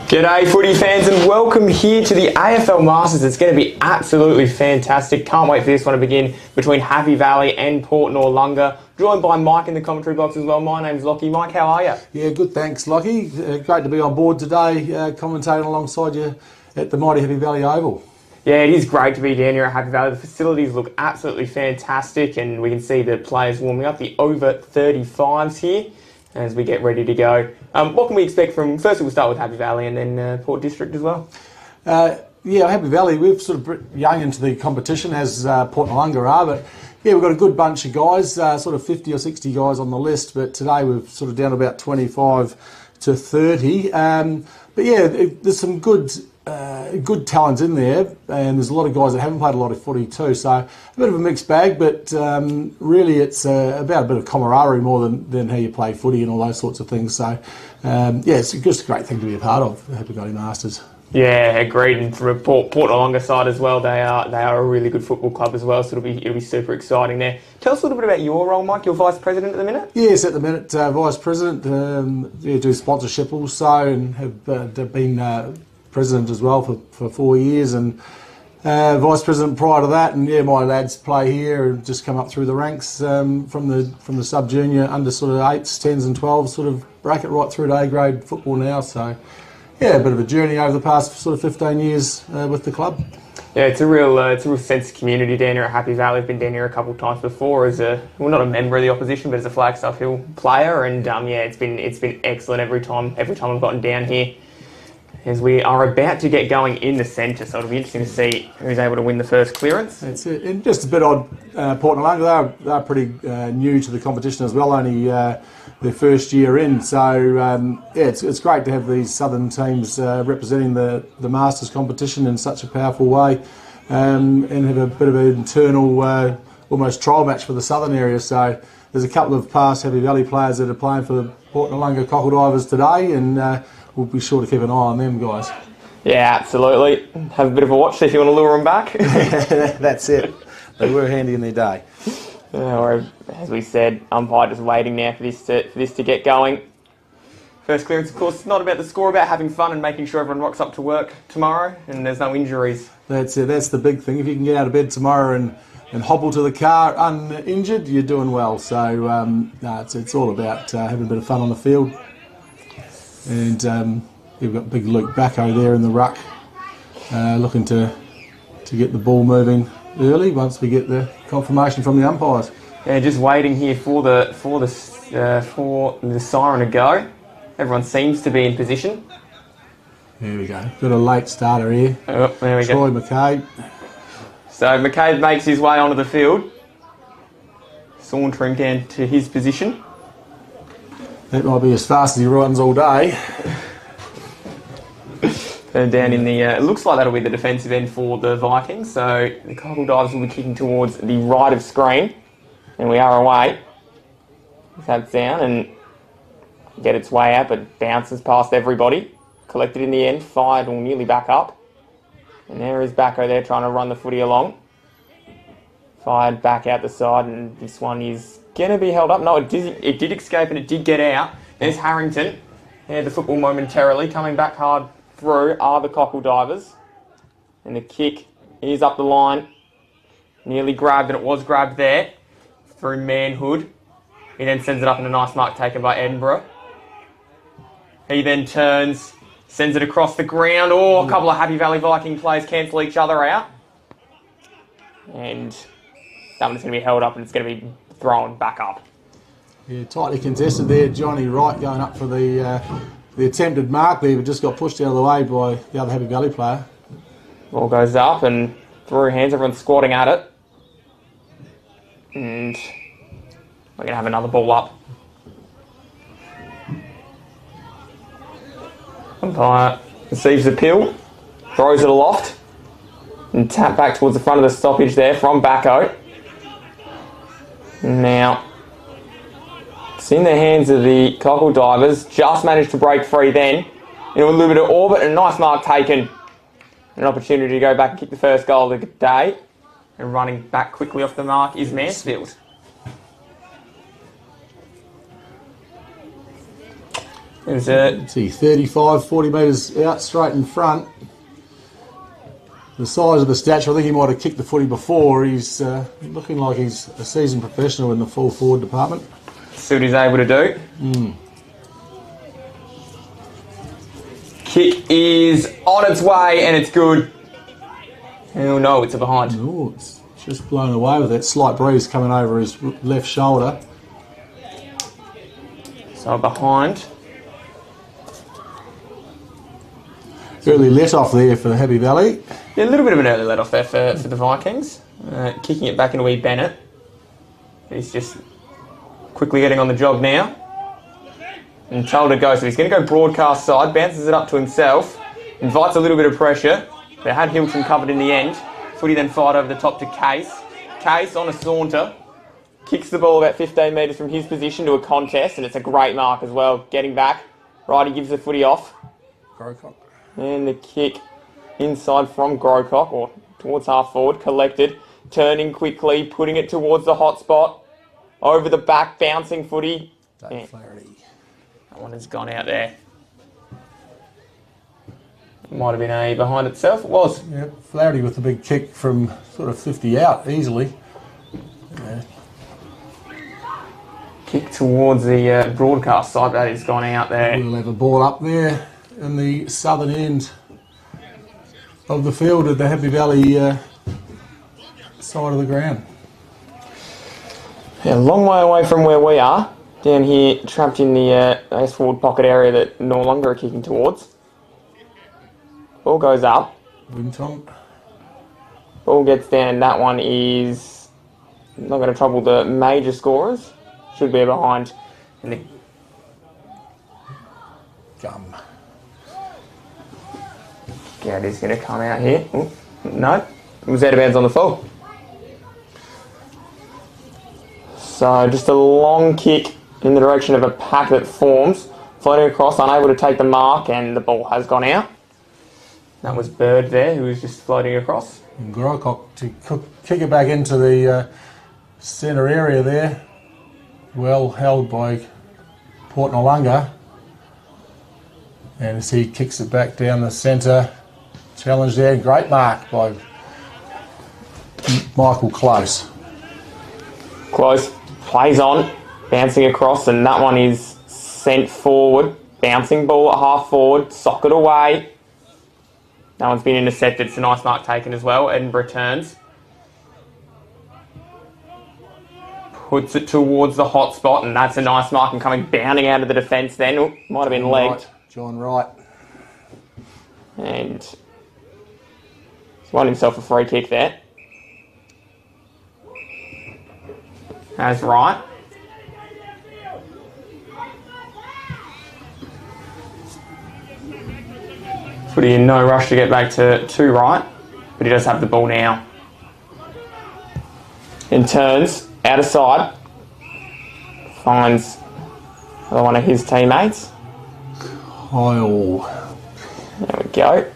G'day footy fans and welcome here to the AFL Masters. It's going to be absolutely fantastic. Can't wait for this one to begin between Happy Valley and Port Noarlunga. Joined by Mike in the commentary box as well. My name's Lockie. Mike, how are you? Yeah, good, thanks, Lockie. Great to be on board today, commentating alongside you at the mighty Happy Valley Oval. Yeah, it is great to be down here at Happy Valley. The facilities look absolutely fantastic and we can see the players warming up, the over 35s here, as we get ready to go. What can we expect from, firstly we'll start with Happy Valley and then Port District as well? Yeah, Happy Valley, we've sort of young into the competition as Port Noarlunga are, but yeah, we've got a good bunch of guys, sort of 50 or 60 guys on the list, but today we've sort of down to about 25 to 30. But yeah, there's some good talents in there, and there's a lot of guys that haven't played a lot of footy too, so a bit of a mixed bag, but really it's about a bit of camaraderie more than how you play footy and all those sorts of things. So yeah, it's just a great thing to be a part of, the Happy Valley Masters. Yeah, agreed. And from a Port Noarlunga side as well, they are a really good football club as well, so it'll be super exciting there. Tell us a little bit about your role, Mike. You're vice president at the minute. Yes, at the minute, vice president. Do sponsorship also, and have been president as well for 4 years, and vice president prior to that. And yeah, my lads play here and just come up through the ranks from the sub junior under sort of 8s, 10s, and 12s sort of bracket right through to A grade football now. So yeah, a bit of a journey over the past sort of 15 years with the club. Yeah, it's a real sense of community down here at Happy Valley. I've been down here a couple of times before as not a member of the opposition, but as a Flagstaff Hill player. And yeah, it's been excellent every time I've gotten down here. As we are about to get going in the centre, so it'll be interesting to see who's able to win the first clearance. That's it. And just a bit odd, Port Noarlunga, they're pretty new to the competition as well, only their first year in. So yeah, it's great to have these southern teams representing the Masters competition in such a powerful way, and have a bit of an internal almost trial match for the southern area. So there's a couple of past Happy Valley players that are playing for the Port Noarlunga Cockle Divers today, and we'll be sure to keep an eye on them guys. Yeah, absolutely. Have a bit of a watch if you want to lure them back. That's it. They were handy in their day. Or as we said, umpire just waiting now for this to get going. First clearance, of course, not about the score, about having fun and making sure everyone rocks up to work tomorrow and there's no injuries. That's it. That's the big thing. If you can get out of bed tomorrow and hobble to the car uninjured, you're doing well. So no, it's all about having a bit of fun on the field. And you've got big Luke Bacco there in the ruck, looking to get the ball moving early once we get the confirmation from the umpires. Yeah, just waiting here for the siren to go. Everyone seems to be in position. There we go. Got a late starter here. Oh, there we Troy go. McCabe. So McCabe makes his way onto the field, sauntering down to his position. That might be as fast as he runs all day. And down in the, it looks like that'll be the defensive end for the Vikings. So the Cockle Divers will be kicking towards the right of screen, and we are away. That's down and get its way out, but bounces past everybody. Collected in the end, fired or nearly back up. And there is Bacco there trying to run the footy along. Fired back out the side, and this one is going to be held up. No, it did escape and it did get out. There's Harrington. Had the football momentarily. Coming back hard through are the Cockle Divers. And the kick is up the line. Nearly grabbed, and it was grabbed there through manhood. He then sends it up in a nice mark taken by Edinburgh. He then turns, sends it across the ground. Oh, a couple of Happy Valley Viking players cancel each other out. And that one's going to be held up and it's going to be thrown back up. Yeah, tightly contested there. Johnny Wright going up for the attempted mark there, but just got pushed out of the way by the other Happy Valley player. Ball goes up and through hands, everyone's squatting at it. And we're going to have another ball up. Umpire receives the pill, throws it aloft, and tap back towards the front of the stoppage there from Bacco. Now, it's in the hands of the Cockle Divers. Just managed to break free then. In a little bit of orbit and a nice mark taken. An opportunity to go back and kick the first goal of the day. And running back quickly off the mark is Mansfield. There's a... Let's see, 35, 40 metres out, straight in front. The size of the stature, I think he might have kicked the footy before. He's looking like he's a seasoned professional in the full forward department. See what he's able to do. Kick is on its way and it's good. Oh no, it's a behind. Oh, it's just blown away with that slight breeze coming over his left shoulder. So behind. Early let off there for the Happy Valley. Yeah, a little bit of an early let off there for the Vikings. Kicking it back into wee Bennett. He's just quickly getting on the job now. And told to go, so he's going to go broadcast side, bounces it up to himself, invites a little bit of pressure. They had Hilton covered in the end. Footy then fired over the top to Case. Case on a saunter, kicks the ball about 15 metres from his position to a contest, and it's a great mark as well. Getting back, right, he gives the footy off. Grocock. And the kick inside from Grocock, or towards half forward, collected, turning quickly, putting it towards the hot spot. Over the back, bouncing footy. Flaherty. That one has gone out there. It might have been a behind itself. It was. Yep, Flaherty with the big kick from sort of 50 out easily. Yeah. Kick towards the broadcast side. That has gone out there. We'll have a ball up there in the southern end of the field at the Happy Valley side of the ground. Yeah, a long way away from where we are. Down here, trapped in the ace forward pocket area that Noarlunga are kicking towards. Ball goes up. Winton. Ball gets down. That one is not going to trouble the major scorers. Should be behind. And the Gum. Gowdy's going to come out here. Ooh, no, it was out of bounds on the full. So just a long kick in the direction of a pack that forms. Floating across, unable to take the mark, and the ball has gone out. That was Bird there, who was just floating across. And Grocock to kick it back into the centre area there. Well held by Port Noarlunga. And as he kicks it back down the centre, challenge there, great mark by Michael Close. Close, plays on, bouncing across, and that one is sent forward. Bouncing ball at half forward, socket away. That one's been intercepted. It's a nice mark taken as well. Edinburgh turns. Puts it towards the hot spot, and that's a nice mark and coming bounding out of the defence then. Ooh, might have been legged. John Wright. And he's won himself a free kick there. That's right. Footy in no rush to get back to right, but he does have the ball now. And turns, out of side, finds another one of his teammates. Kyle. There we go.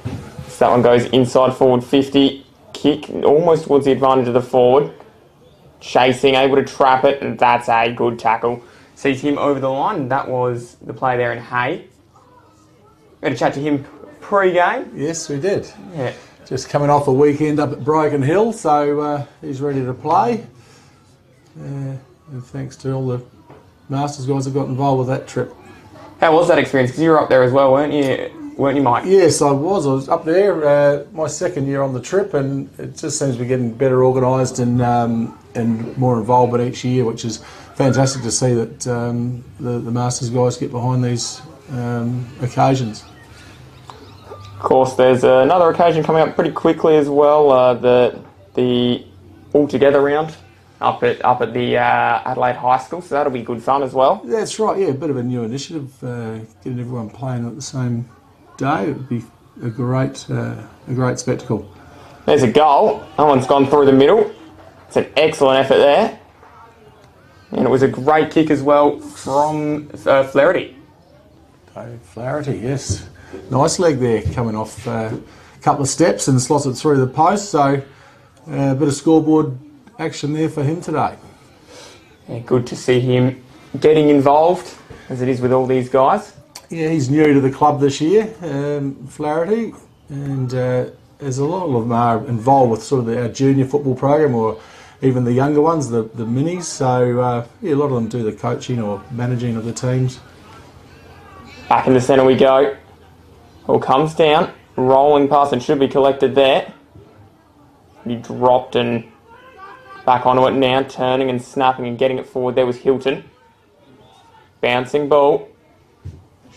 So that one goes inside forward 50, kick almost towards the advantage of the forward. Chasing, able to trap it, and that's a good tackle. Sees him over the line, and that was the play there in Hay. We had a chat to him pre-game. Yes, we did. Yeah. Just coming off a weekend up at Broken Hill, so he's ready to play. And thanks to all the Masters guys that got involved with that trip. How was that experience? Because you were up there as well, weren't you, Mike? Yes, I was. I was up there my second year on the trip, and it just seems to be getting better organised and more involvement each year, which is fantastic to see that the Masters guys get behind these occasions. Of course, there's another occasion coming up pretty quickly as well, the all-together round up at the Adelaide High School, so that'll be good fun as well. That's right, yeah, a bit of a new initiative, getting everyone playing at the same day. It would be a great spectacle. There's a goal. That one's gone through the middle. It's an excellent effort there. And it was a great kick as well from Flaherty. Dave Flaherty, yes. Nice leg there, coming off a couple of steps and slots it through the post, so a bit of scoreboard action there for him today. Yeah, good to see him getting involved, as it is with all these guys. Yeah, he's new to the club this year, Flaherty, and there's a lot of them are involved with sort of our junior football program or even the younger ones, the minis. So yeah, a lot of them do the coaching or managing of the teams. Back in the centre we go. Ball comes down, rolling past and should be collected there. He dropped and back onto it now, turning and snapping and getting it forward. There was Hilton. Bouncing ball.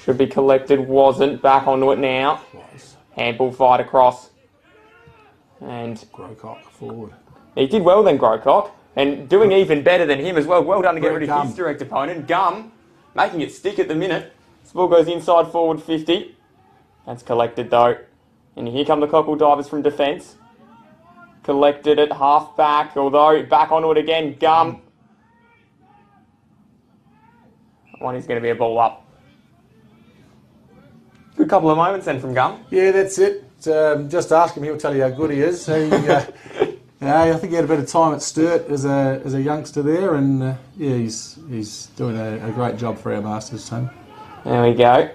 Should be collected, wasn't. Back onto it now. Handball fight across. And Grocock forward. he did well then, Grocock. And doing even better than him as well. Well done to get rid of his direct opponent. Gum, making it stick at the minute. This ball goes inside forward 50. That's collected though. And here come the Cockle Divers from defence. Collected at half back, although back onto it again. Gum. One is going to be a ball up. Good couple of moments then from Gum. Yeah, that's it. Just ask him; he'll tell you how good he is. He, I think he had a bit of time at Sturt as a youngster there, and yeah, he's doing a great job for our Masters team. There we go.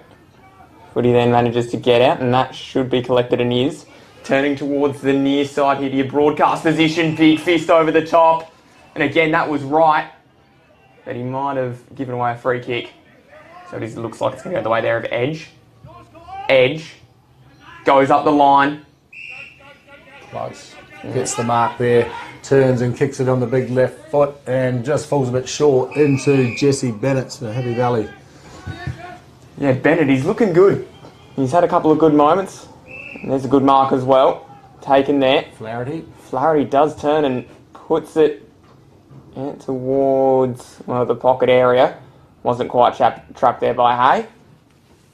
Footy then manages to get out, and that should be collected and is. Turning towards the near side here to your broadcast position. Big fist over the top. And again, that was right. But he might have given away a free kick. So it looks like it's going to go the way there of Edge. Edge. Goes up the line. Close. Gets the mark there. Turns and kicks it on the big left foot and just falls a bit short into Jesse Bennett for Happy Valley. Yeah, Bennett, he's looking good. He's had a couple of good moments. And there's a good mark as well. Taken there. Flaherty. Flaherty does turn and puts it towards the pocket area. Wasn't quite trapped there by Hay.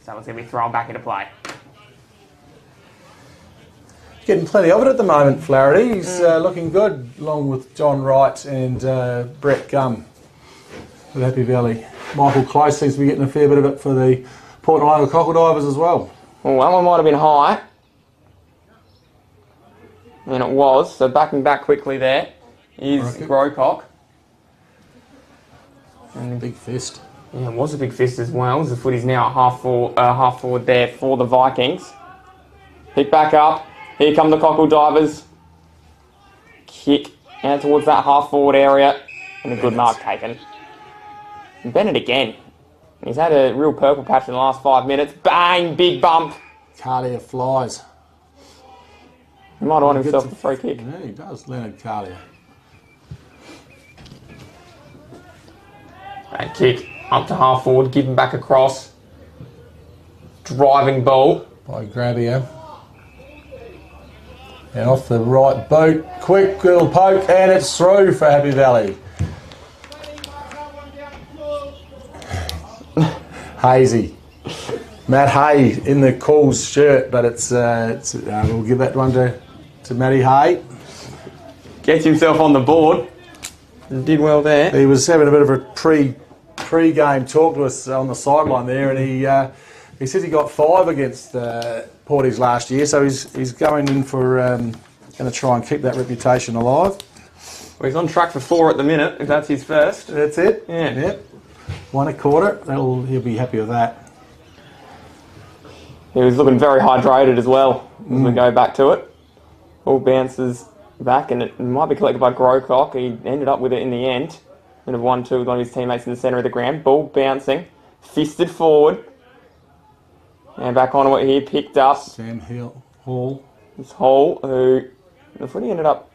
So that one's going to be thrown back into play. Getting plenty of it at the moment, Flaherty. He's looking good, along with John Wright and Brett Gum with Happy Valley. Michael Close seems to be getting a fair bit of it for the Port Noarlunga Cockle Divers as well. Well, that one might have been high. And it was, so backing back quickly there is Grocock. And big fist. Yeah, it was a big fist as well. The footy's now at half forward there for the Vikings. Pick back up. Here come the Cockle Divers. Kick out towards that half forward area. And a good mark taken. And Bennett again. He's had a real purple patch in the last 5 minutes. Bang! Big bump. Cartier flies. He might have won himself a free kick. Yeah, he does, Leonard Cartier. And kick up to half forward, give him back across. Driving ball. By Grabbier. And off the right boot. Quick little poke, and it's through for Happy Valley. Hazy. Matt Hay in the Calls shirt, but we'll give that one to Matty Hay. Gets himself on the board. Did well there. He was having a bit of a pre-game talk to us on the sideline there, and he says he got 5 against Porties last year, so he's going in for going to try and keep that reputation alive. Well, he's on track for 4 at the minute, if that's his first. That's it. Yeah. Yep. 1 a quarter. He'll be happy with that. He was looking very hydrated as well as we go back to it. Ball bounces back and it might be collected by Grocock. He ended up with it in the end. And have 1-2 with one of his teammates in the centre of the ground. Ball bouncing, fisted forward. And back onto it here, picked up. Sam Hall. This Hall, who the footy ended up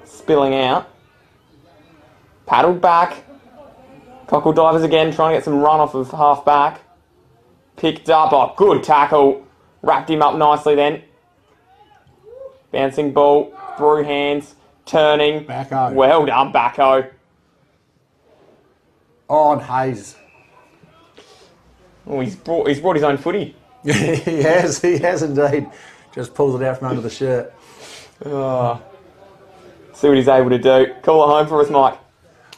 spilling out. Paddled back. Cockle Divers again, trying to get some run off of half back. Picked up, oh, good tackle. Wrapped him up nicely then. Bouncing ball, through hands, turning. Backo. Well done, Backo. On Hayes. Oh, he's brought his own footy. He has indeed. Just pulls it out from under the shirt. Oh. See what he's able to do. Call it home for us, Mike.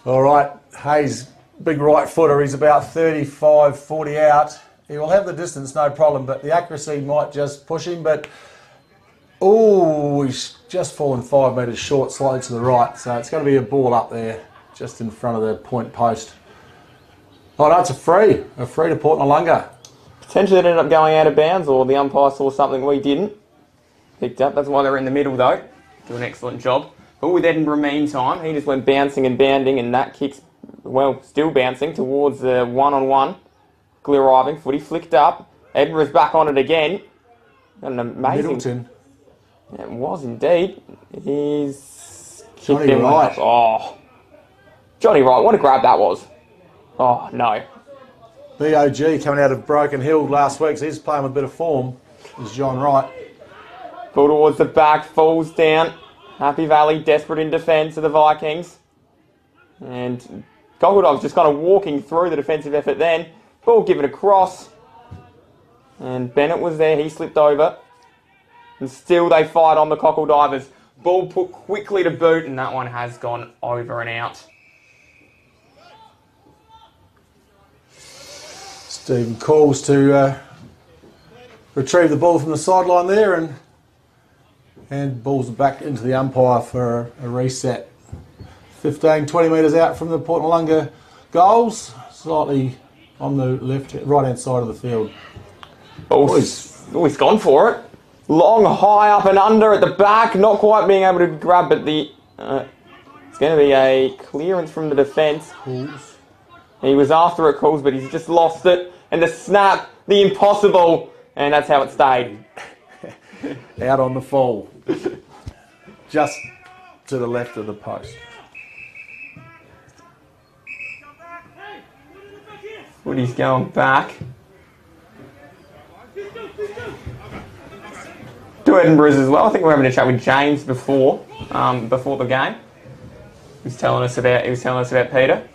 All right, Hayes, big right footer. He's about 35, 40 out. He will have the distance, no problem, but the accuracy might just push him. But, he's just fallen 5 metres short, slightly to the right. So it's going to be a ball up there, just in front of the point post. Oh, no, it's a free to Port Noarlunga. Potentially it ended up going out of bounds, or the umpire saw something we didn't. Picked up. That's why they're in the middle, though. Do an excellent job. But with Edinburgh, meantime, he just went bouncing and bounding, and that kick's, well, still bouncing towards the one-on-one. Clear arriving. Footy flicked up. Edinburgh's back on it again. An amazing... Middleton. It was indeed. He's... Johnny Wright. Oh. Johnny Wright. What a grab that was. Oh, no. BOG coming out of Broken Hill last week, so he's playing with a bit of form. Is John Wright. Ball towards the back, falls down. Happy Valley desperate in defence of the Vikings. And Goggledog's just kind of walking through the defensive effort then. Ball given across. And Bennett was there, he slipped over. And still they fight on the Cockle Divers. Ball put quickly to boot, and that one has gone over and out. Stephen calls to retrieve the ball from the sideline there, and balls back into the umpire for a reset. 15, 20 metres out from the Port Noarlunga goals, slightly on the right-hand side of the field. He's gone for it. Long, high up and under at the back, not quite being able to grab, but it's going to be a clearance from the defence. He was after it, Calls, but he's just lost it. And the snap, the impossible, and that's how it stayed. Out on the fall. Just to the left of the post. Footy's going back. To Edinburgh's as well. I think we were having a chat with James before the game. He was telling us about Peter.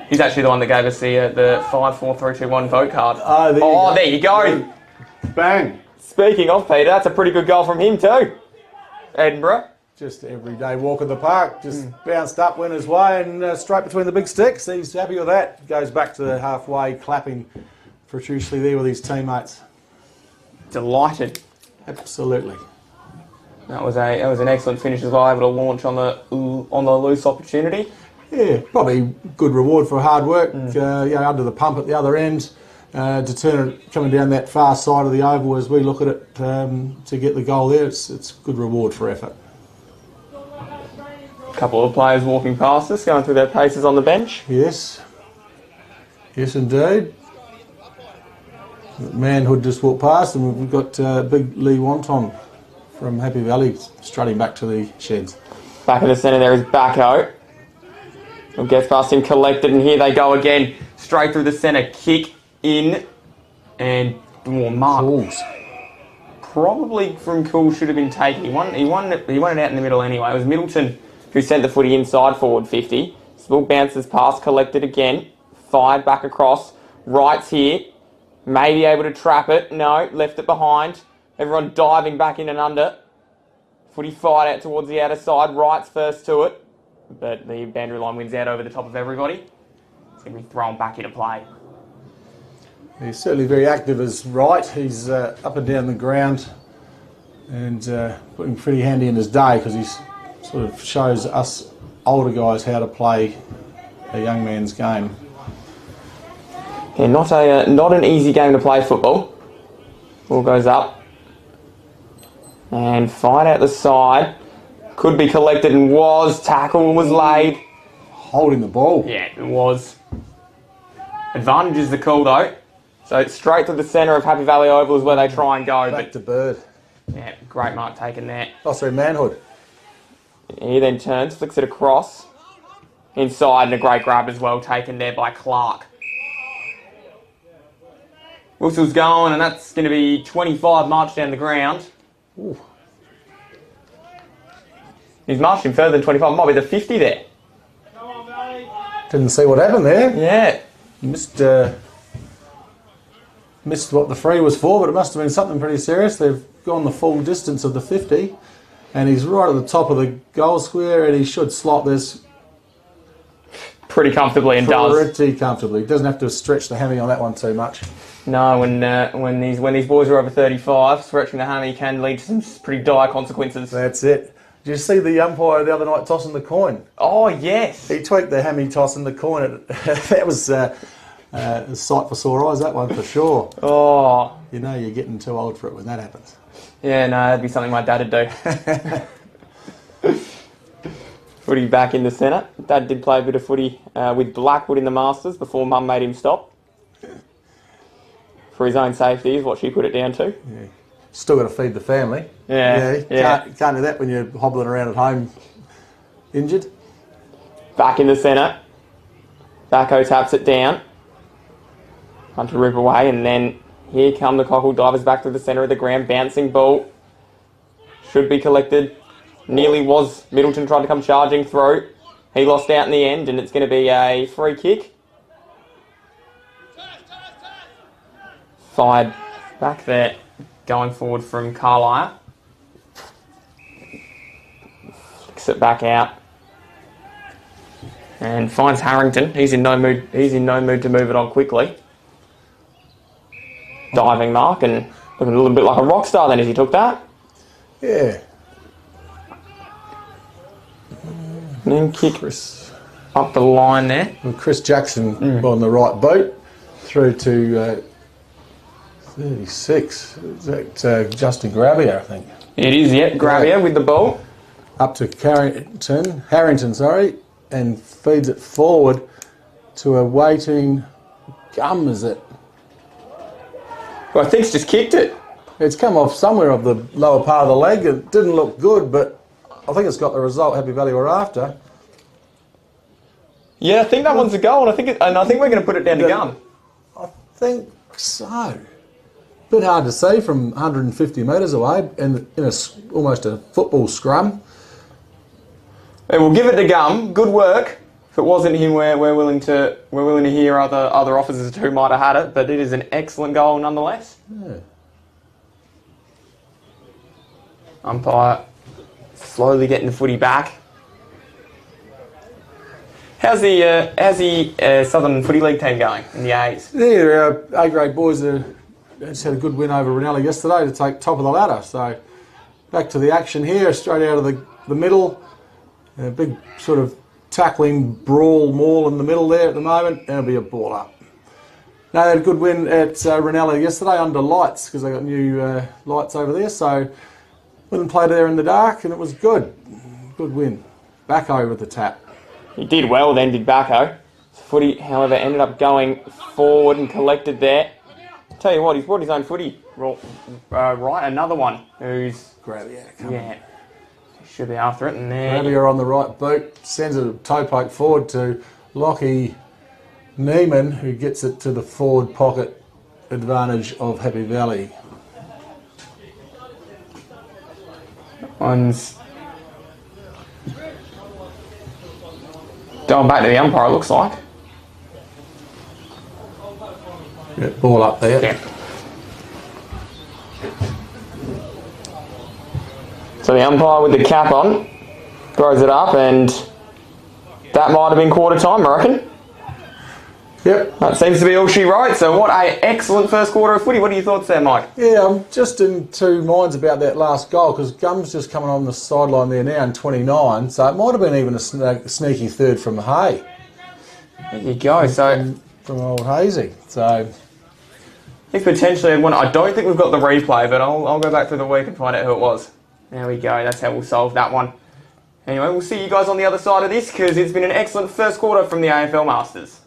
He's actually the one that gave us the 5, 4, 3, 2, 1 vote card. There you go. Bang. Speaking of Peter, that's a pretty good goal from him too. Edinburgh. Just everyday walk in the park. Just bounced up, went his way, and straight between the big sticks. He's happy with that. Goes back to the halfway, clapping profusely there with his teammates. Delighted. Absolutely. That was an excellent finish as well, able to launch on the loose opportunity. Yeah, probably good reward for hard work. Under the pump at the other end, to turn it coming down that far side of the oval as we look at it to get the goal there. It's good reward for effort. A couple of players walking past us, going through their paces on the bench. Yes. Yes, indeed. Manhood just walked past, and we've got big Lee Wonton from Happy Valley strutting back to the sheds. Back in the centre there is Backo. Gets past him, collected, and here they go again. Straight through the centre, kick in, and Mark. Calls. Probably from Cool should have been taken. He won it out in the middle anyway. It was Middleton who sent the footy inside forward 50. Ball bounces past, collected again, fired back across. Wright's here, maybe able to trap it. No, left it behind. Everyone diving back in and under. Footy fired out towards the outer side. Wright's first to it, but the boundary line wins out over the top of everybody. It's going to be thrown back into play. He's certainly very active as Wright. He's up and down the ground and putting pretty handy in his day, because he's sort of shows us older guys how to play a young man's game. Yeah, not an easy game to play football. Ball goes up and fired out the side. Could be collected and was. Tackle was laid. Holding the ball. Yeah, it was. Advantage is the call though. So it's straight to the centre of Happy Valley Oval is where they try and go. Back to Bird. Yeah, great mark taken there. Oh, sorry, Manhood. He then turns, flicks it across. Inside, and a great grab as well taken there by Clark. Whistle's going, and that's going to be 25 marched down the ground. Ooh. He's marching further than 25. Might be the 50 there. Didn't see what happened there. Yeah. Missed what the free was for, but it must have been something pretty serious. They've gone the full distance of the 50, and he's right at the top of the goal square, and he should slot this pretty comfortably, and does. Pretty comfortably. He doesn't have to stretch the hammy on that one too much. No, when these boys are over 35, stretching the hammy can lead to some pretty dire consequences. That's it. Did you see the umpire the other night tossing the coin? Oh, yes. He tweaked the hammy tossing the coin. That was A sight for sore eyes, that one for sure. Oh, You know you're getting too old for it when that happens. yeah, no, that'd be something my dad would do. Footy back in the centre. Dad did play a bit of footy with Blackwood in the Masters before Mum made him stop. For his own safety is what she put it down to. Yeah. Still got to feed the family. Yeah. Can't do that when you're hobbling around at home injured. Back in the centre. Backo taps it down. Hunt to rip away, and then here come the Cockle Divers back to the centre of the ground. Bouncing ball. Should be collected. Nearly was. Middleton tried to come charging through. He lost out in the end, and it's going to be a free kick. Fired back there, going forward from Carlisle. Flicks it back out. And finds Harrington. He's in no mood to move it on quickly. Diving mark, and looking a little bit like a rock star then as he took that. Yeah. And then kick up the line there. With Chris Jackson on the right boot through to 36. Is that Justin Gravier, I think? It is, yeah. Gravier with the ball. Up to Harrington, and feeds it forward to a waiting Gum, is it? Well, I think it's just kicked it. It's come off somewhere of the lower part of the leg. It didn't look good, but I think it's got the result Happy Valley were after. Yeah, I think that one's a goal, and I think we're going to put it down to Gum. I think so. Bit hard to see from 150 metres away, and in almost a football scrum. And we'll give it to Gum. Good work. If it wasn't him, we're willing to hear other officers who might have had it, but it is an excellent goal nonetheless. Yeah. Umpire slowly getting the footy back. How's the Southern Footy League team going in the A's? Yeah, our A-grade boys just had a good win over Ranelli yesterday to take top of the ladder. So back to the action here, straight out of the middle. A big sort of tackling brawl maul in the middle there at the moment. That'll be a ball up. No, they had a good win at Ranelli yesterday under lights because they got new lights over there. So went and played there in the dark and it was good. Good win. Back over the tap. He did well then, did Backo. Footy, however, ended up going forward and collected there. Tell you what, he's brought his own footy. Right, another one who's... Gravier, yeah, should be after it. And there... Gravier on the right boot, sends a toe poke forward to Lockie Neiman, who gets it to the forward pocket advantage of Happy Valley. One's... going back to the umpire, it looks like. Yeah, ball up there. Yeah. So the umpire with the cap on throws it up, and that might have been quarter time, I reckon. Yep. That seems to be all she wrote. So what a excellent first quarter of footy. What are your thoughts there, Mike? Yeah, I'm just in two minds about that last goal because Gum's just coming on the sideline there now in 29, so it might have been even a sneaky third from Hay. There you go. So from old Hazy. So he's potentially had one. I don't think we've got the replay, but I'll go back through the week and find out who it was. There we go. That's how we'll solve that one. Anyway, we'll see you guys on the other side of this because it's been an excellent first quarter from the AFL Masters.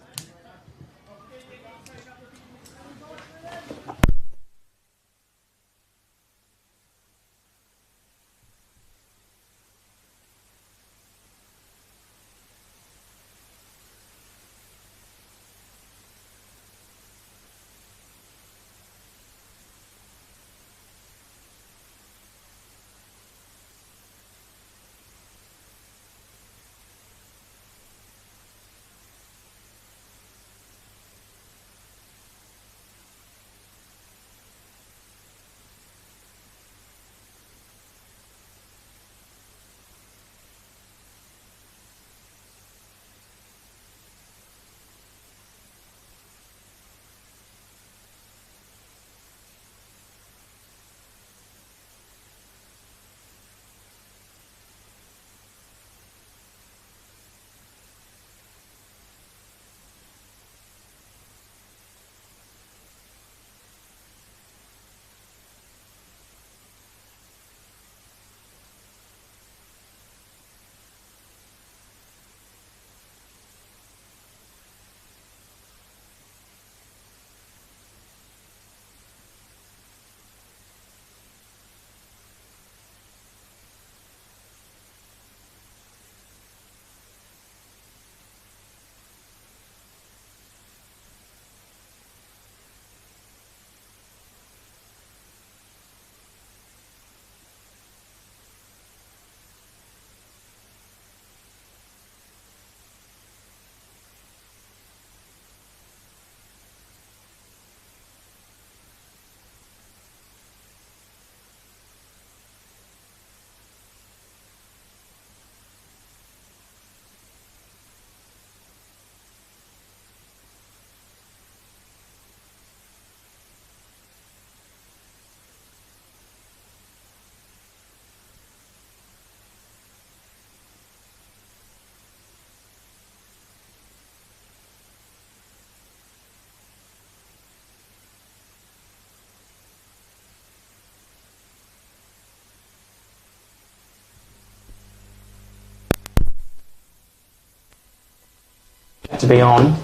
to be on.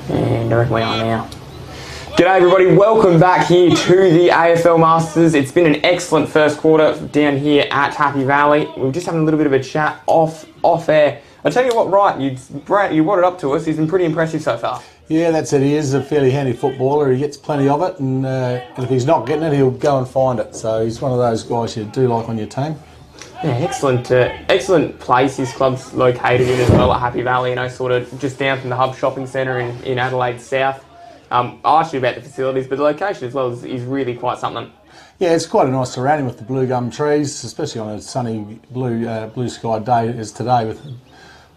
And I reckon we are now. G'day everybody, welcome back here to the AFL Masters. It's been an excellent first quarter down here at Happy Valley. We were just having a little bit of a chat off air. I'll tell you what, right, you brought it up to us. He's been pretty impressive so far. Yeah, that's it. He is a fairly handy footballer. He gets plenty of it, and if he's not getting it, he'll go and find it. So he's one of those guys you do like on your team. Yeah, excellent place his club's located in as well at Happy Valley, you know, sort of just down from the Hub Shopping Centre in Adelaide South. I asked you about the facilities, but the location as well is really quite something. Yeah, it's quite a nice surrounding with the blue gum trees, especially on a sunny blue sky day as today with a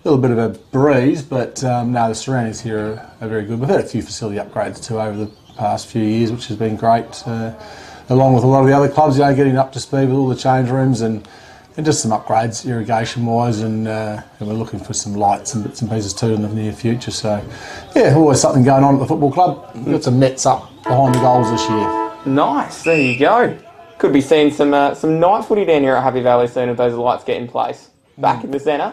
little bit of a breeze, but no, the surroundings here are very good. We've had a few facility upgrades too over the past few years, which has been great, along with a lot of the other clubs, you know, getting up to speed with all the change rooms and just some upgrades irrigation-wise, and we're looking for some lights and bits and pieces too in the near future. So, yeah, always something going on at the football club. We've got some nets up behind the goals this year. Nice, there you go. Could be seeing some night footy down here at Happy Valley soon if those lights get in place. Back in the centre.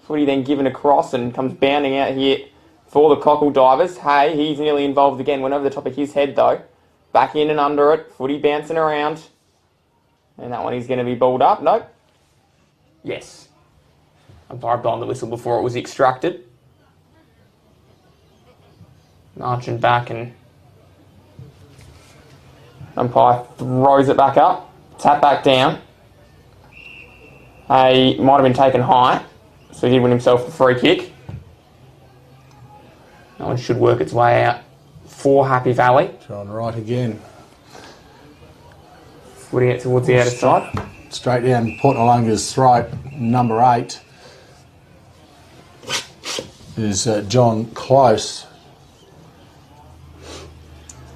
Footy then given across and comes bounding out here for the cockle divers. Hey, he's nearly involved again. Went over the top of his head though. Back in and under it. Footy bouncing around. And that one is going to be balled up. Nope. Yes. Umpire blown the whistle before it was extracted. Marching back and umpire throws it back up. Tap back down. He might have been taken high, so he did win himself a free kick. That one should work its way out for Happy Valley. Trying right again. Footing it towards the outer side. Straight down Port Noarlunga's throat, number 8 is John Close.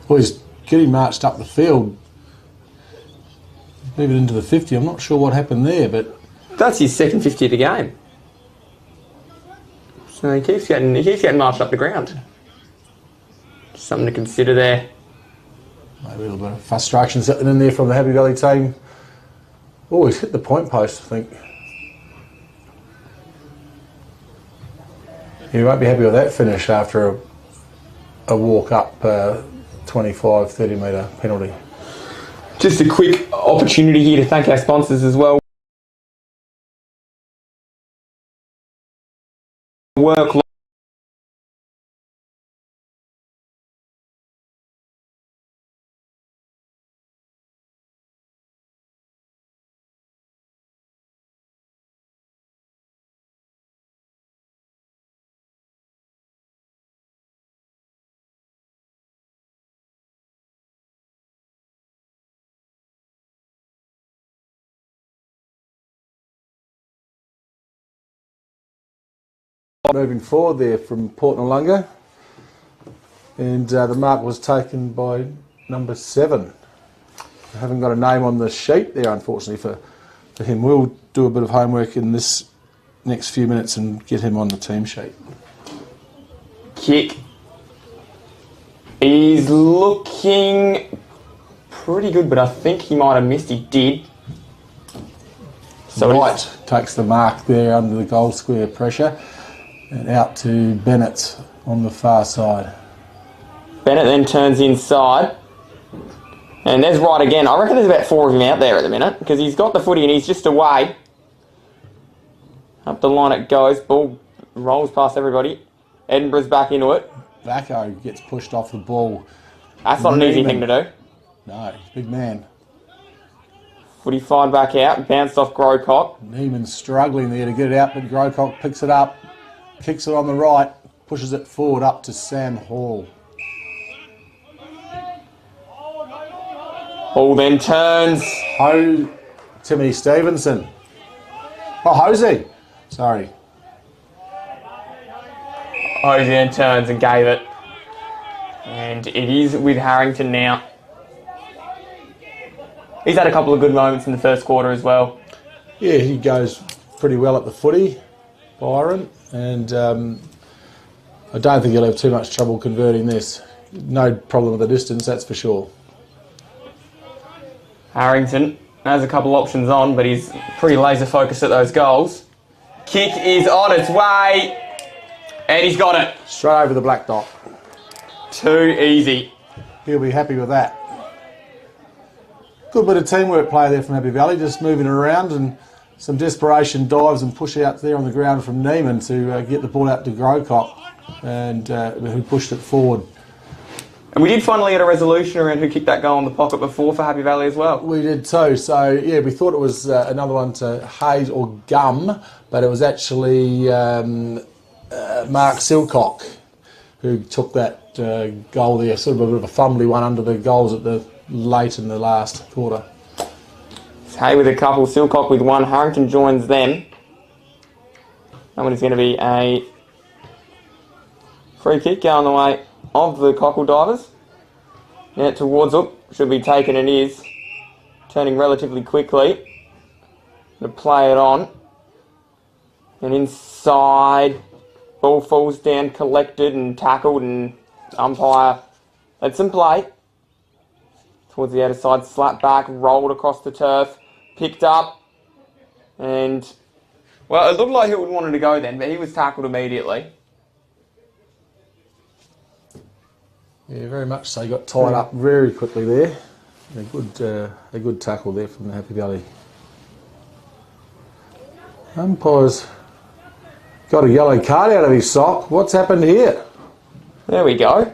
Well, he's getting marched up the field, moving into the 50. I'm not sure what happened there, but that's his second 50 of the game. So he keeps getting marched up the ground. Something to consider there. Maybe a little bit of frustration sitting in there from the Happy Valley team. Oh, he's hit the point post, I think. He won't be happy with that finish after a walk up 25, 30 metre penalty. Just a quick opportunity here to thank our sponsors as well. Work moving forward there from Port Noarlunga, and the mark was taken by number 7. I haven't got a name on the sheet there, unfortunately, for him. We'll do a bit of homework in this next few minutes and get him on the team sheet. Kick is looking pretty good, but I think he might have missed. He did. So White takes the mark there under the goal square pressure. And out to Bennett on the far side. Bennett then turns inside. And there's Wright again. I reckon there's about 4 of him out there at the minute because he's got the footy and he's just away. Up the line it goes. Ball rolls past everybody. Edinburgh's back into it. Vacco gets pushed off the ball. That's not an easy thing to do. No, he's a big man. Footy fired back out. Bounced off Growcock. Neiman's struggling there to get it out, but Growcock picks it up. Kicks it on the right, pushes it forward up to Sam Hall. Hall then turns. Timmy Stevenson. Oh, Hosey. Sorry. Hosey then turns and gave it. And it is with Harrington now. He's had a couple of good moments in the first quarter as well. Yeah, he goes pretty well at the footy, Byron. And I don't think he'll have too much trouble converting this. No problem with the distance, that's for sure. Harrington has a couple options on, but he's pretty laser focused at those goals. Kick is on its way. And he's got it. Straight over the black dot. Too easy. He'll be happy with that. Good bit of teamwork play there from Happy Valley, just moving it around and some desperation dives and push outs there on the ground from Neiman to get the ball out to Growcock, and who pushed it forward. And we did finally get a resolution around who kicked that goal in the pocket before for Happy Valley as well. We did too. So, yeah, we thought it was another one to Hayes or Gum, but it was actually Mark Silcock who took that goal there, sort of a bit of a fumbly one under the goals at the late in the last quarter. It's Hay with a couple, Silcock with one, Harrington joins them. That one is going to be a free kick going the way of the Cockle Divers. Now towards up, should be taken, and is turning relatively quickly to play it on. And inside, ball falls down, collected and tackled, and umpire lets him play. Towards the outer side, slapped back, rolled across the turf, picked up, and, well, it looked like he would wanted to go then, but he was tackled immediately. Yeah, very much so. He got tied up very quickly there. A good tackle there from the Happy Valley. Umpire's got a yellow card out of his sock. What's happened here? There we go.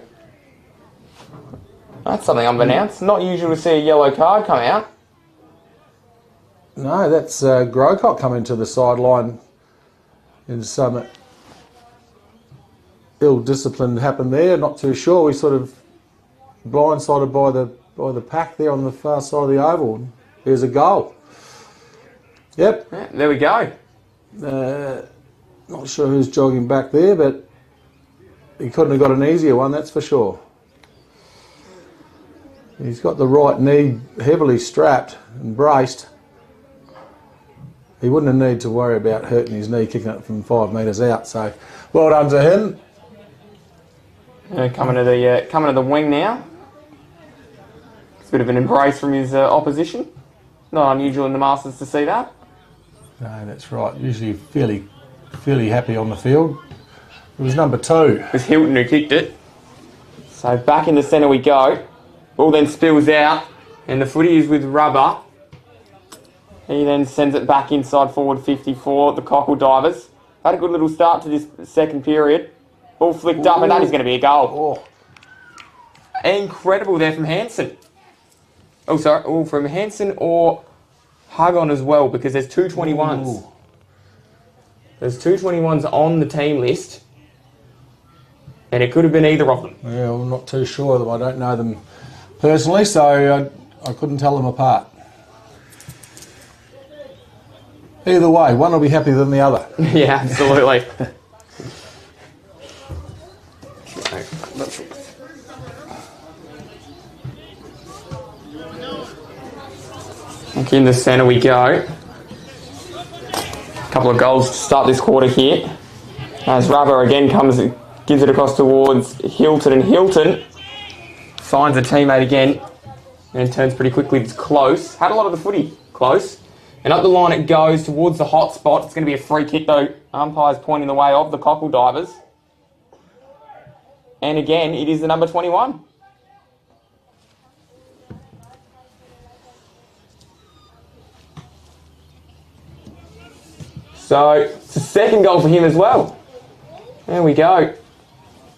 That's something unbeknownst. Not usual to see a yellow card come out. No, that's Growcock coming to the sideline in some ill discipline happened there. Not too sure. We sort of blindsided by the pack there on the far side of the oval. There's a goal. Yep. Yeah, there we go. Not sure who's jogging back there, but he couldn't have got an easier one, that's for sure. He's got the right knee heavily strapped and braced. He wouldn't have needed to worry about hurting his knee kicking it from 5 metres out. So, well done to him. Coming to the wing now. It's a bit of an embrace from his opposition. Not unusual in the Masters to see that. No, that's right. Usually fairly happy on the field. It was number 2. It was Hilton who kicked it. So back in the centre we go. Ball then spills out, and the footy is with Rubber. He then sends it back inside forward 54, the Cockle Divers. Had a good little start to this second period. Ball flicked up, and that is going to be a goal. Oh. Incredible there from Hansen. Oh, sorry. Oh, from Hansen or Hugon as well, because there's two 21s. Ooh. There's two 21s on the team list, and it could have been either of them. Yeah, I'm not too sure of them. I don't know them personally, so I couldn't tell them apart. Either way, one will be happier than the other. Yeah, absolutely. Back in the centre we go. A couple of goals to start this quarter here. As Rubber again gives it across towards Hilton, and Hilton finds a teammate again and turns pretty quickly. It's close. Had a lot of the footy close. And up the line it goes towards the hot spot. It's going to be a free kick though. Umpire's pointing the way of the Cockle Divers. And again, it is the number 21. So, it's the second goal for him as well. There we go.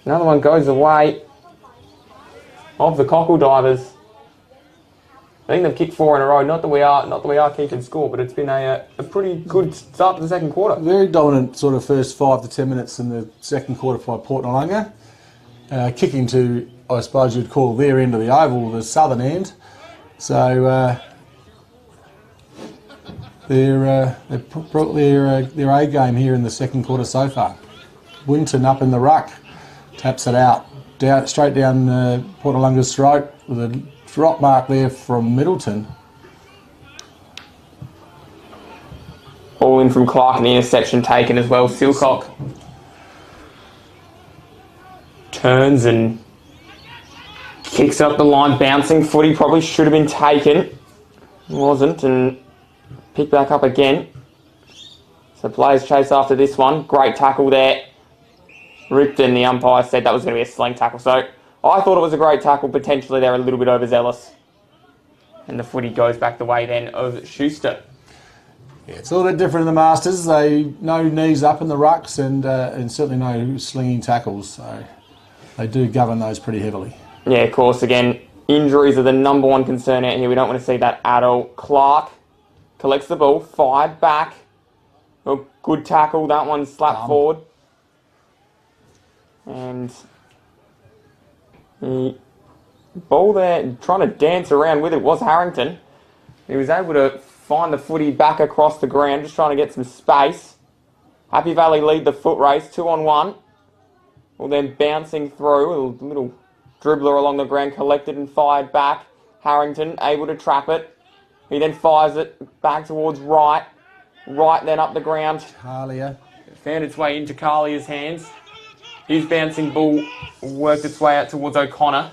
Another one goes away of the Cockle Divers. I think they've kicked 4 in a row. Not that we are keeping score, but it's been a pretty good start to the second quarter. Very dominant sort of first 5 to 10 minutes in the second quarter by Port Noarlunga. Kicking to, I suppose you'd call their end of the oval, the southern end. So they've brought their A game here in the second quarter so far. Winton up in the ruck, taps it out, straight down Port Noarlunga's throat with a drop mark there from Middleton. All in from Clark, and the interception taken as well. Silcock turns and kicks up the line, bouncing footy. Probably should have been taken. Wasn't, and picked back up again. So players chase after this one. Great tackle there. Ripton, the umpire, said that was going to be a sling tackle. So I thought it was a great tackle. Potentially they're a little bit overzealous. And the footy goes back the way then of Schuster. Yeah, it's a little bit different in the Masters. No knees up in the rucks and certainly no slinging tackles. So they do govern those pretty heavily. Yeah, of course. Again, injuries are the number one concern out here. We don't want to see that at all. Clark collects the ball, fired back. Oh, good tackle. That one slapped forward. And the ball there, trying to dance around with it, was Harrington. He was able to find the footy back across the ground, just trying to get some space. Happy Valley lead the foot race, 2-on-1. Well, then bouncing through, a little dribbler along the ground, collected and fired back. Harrington able to trap it. He then fires it back towards right. Right then up the ground. Carlia. Found its way into Carlia's hands. His bouncing ball worked its way out towards O'Connor.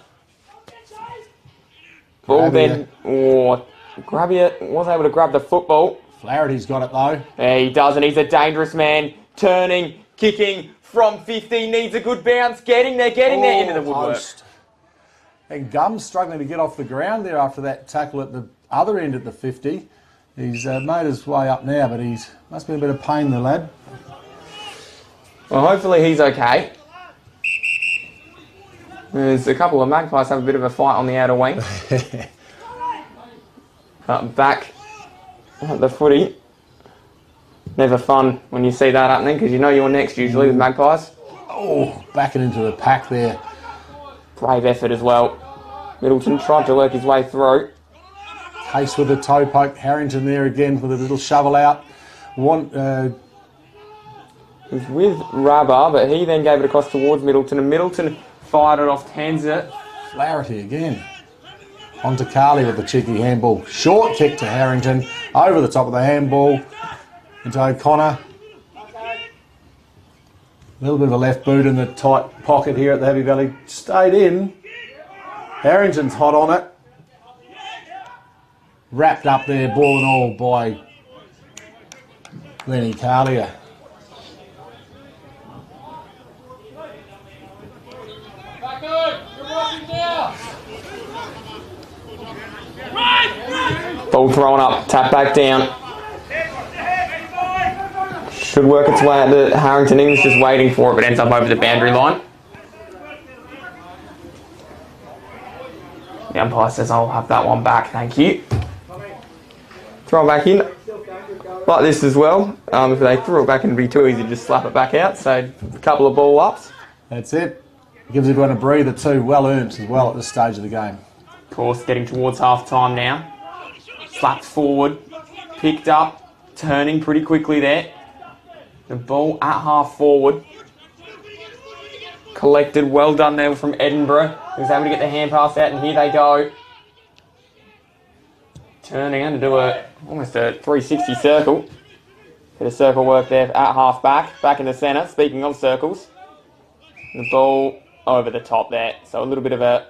Ball then, Grabbier was able to grab the football. Flaherty's got it though. Yeah, he does, and he's a dangerous man. Turning, kicking from 15, needs a good bounce. Getting there into the woodwork. Post. And Gum's struggling to get off the ground there after that tackle at the other end at the 50. He's made his way up now, but he's must be a bit of pain, the lad. Well, hopefully he's okay. There's a couple of Magpies have a bit of a fight on the outer wing. But back at the footy. Never fun when you see that happening because you know you're next usually with Magpies. Oh, backing into the pack there. Brave effort as well. Middleton tried to work his way through. Case with the toe poke. Harrington there again with a little shovel out. He was with Rabba, but he then gave it across towards Middleton, and Middleton fired it off Tanzer. Flaherty again. On to Carly with the cheeky handball. Short kick to Harrington. Over the top of the handball. Into O'Connor. A little bit of a left boot in the tight pocket here at the Happy Valley. Stayed in. Harrington's hot on it. Wrapped up there, ball and all, by Lenny Carlia. Ball thrown up, tap back down. Should work its way out to Harrington. He was just waiting for it, but ends up over the boundary line. The umpire says, I'll have that one back, thank you. Throw it back in. Like this as well. If they threw it back, it'd be too easy to just slap it back out. So a couple of ball ups. That's it. Gives everyone a breather too. Well earned as well at this stage of the game. Of course, getting towards half time now. Slapped forward. Picked up. Turning pretty quickly there. The ball at half forward. Collected. Well done there from Edinburgh. He was able to get the hand pass out, and here they go. Turning and to do almost a 360 circle. Bit of circle work there at half back in the centre. Speaking of circles, the ball over the top there. So a little bit of a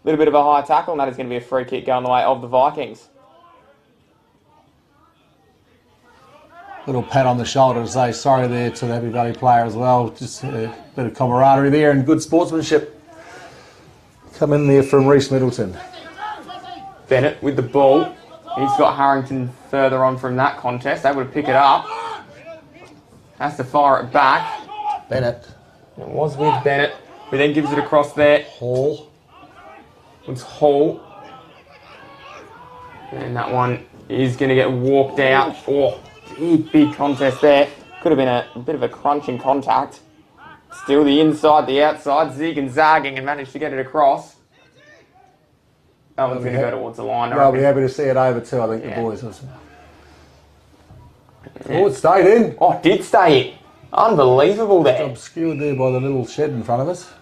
high tackle, and that is going to be a free kick going the way of the Vikings. Little pat on the shoulder to say sorry there to the Happy Valley player as well. Just a bit of camaraderie there and good sportsmanship. Come in there from Reece Middleton. Bennett with the ball. He's got Harrington further on from that contest. Able to pick it up. Has to fire it back. Bennett. It was with Bennett, who then gives it across there. Hall. It's Hall. And that one is going to get walked out. Oh, big contest there. Could have been a bit of a crunching contact. Still the inside, the outside, zig and zagging, and managed to get it across. That one's going to go towards the line. I'll be happy to see it over too, I think, the boys. Oh, it stayed in. Oh, it did stay in. Unbelievable there. It's obscured there by the little shed in front of us.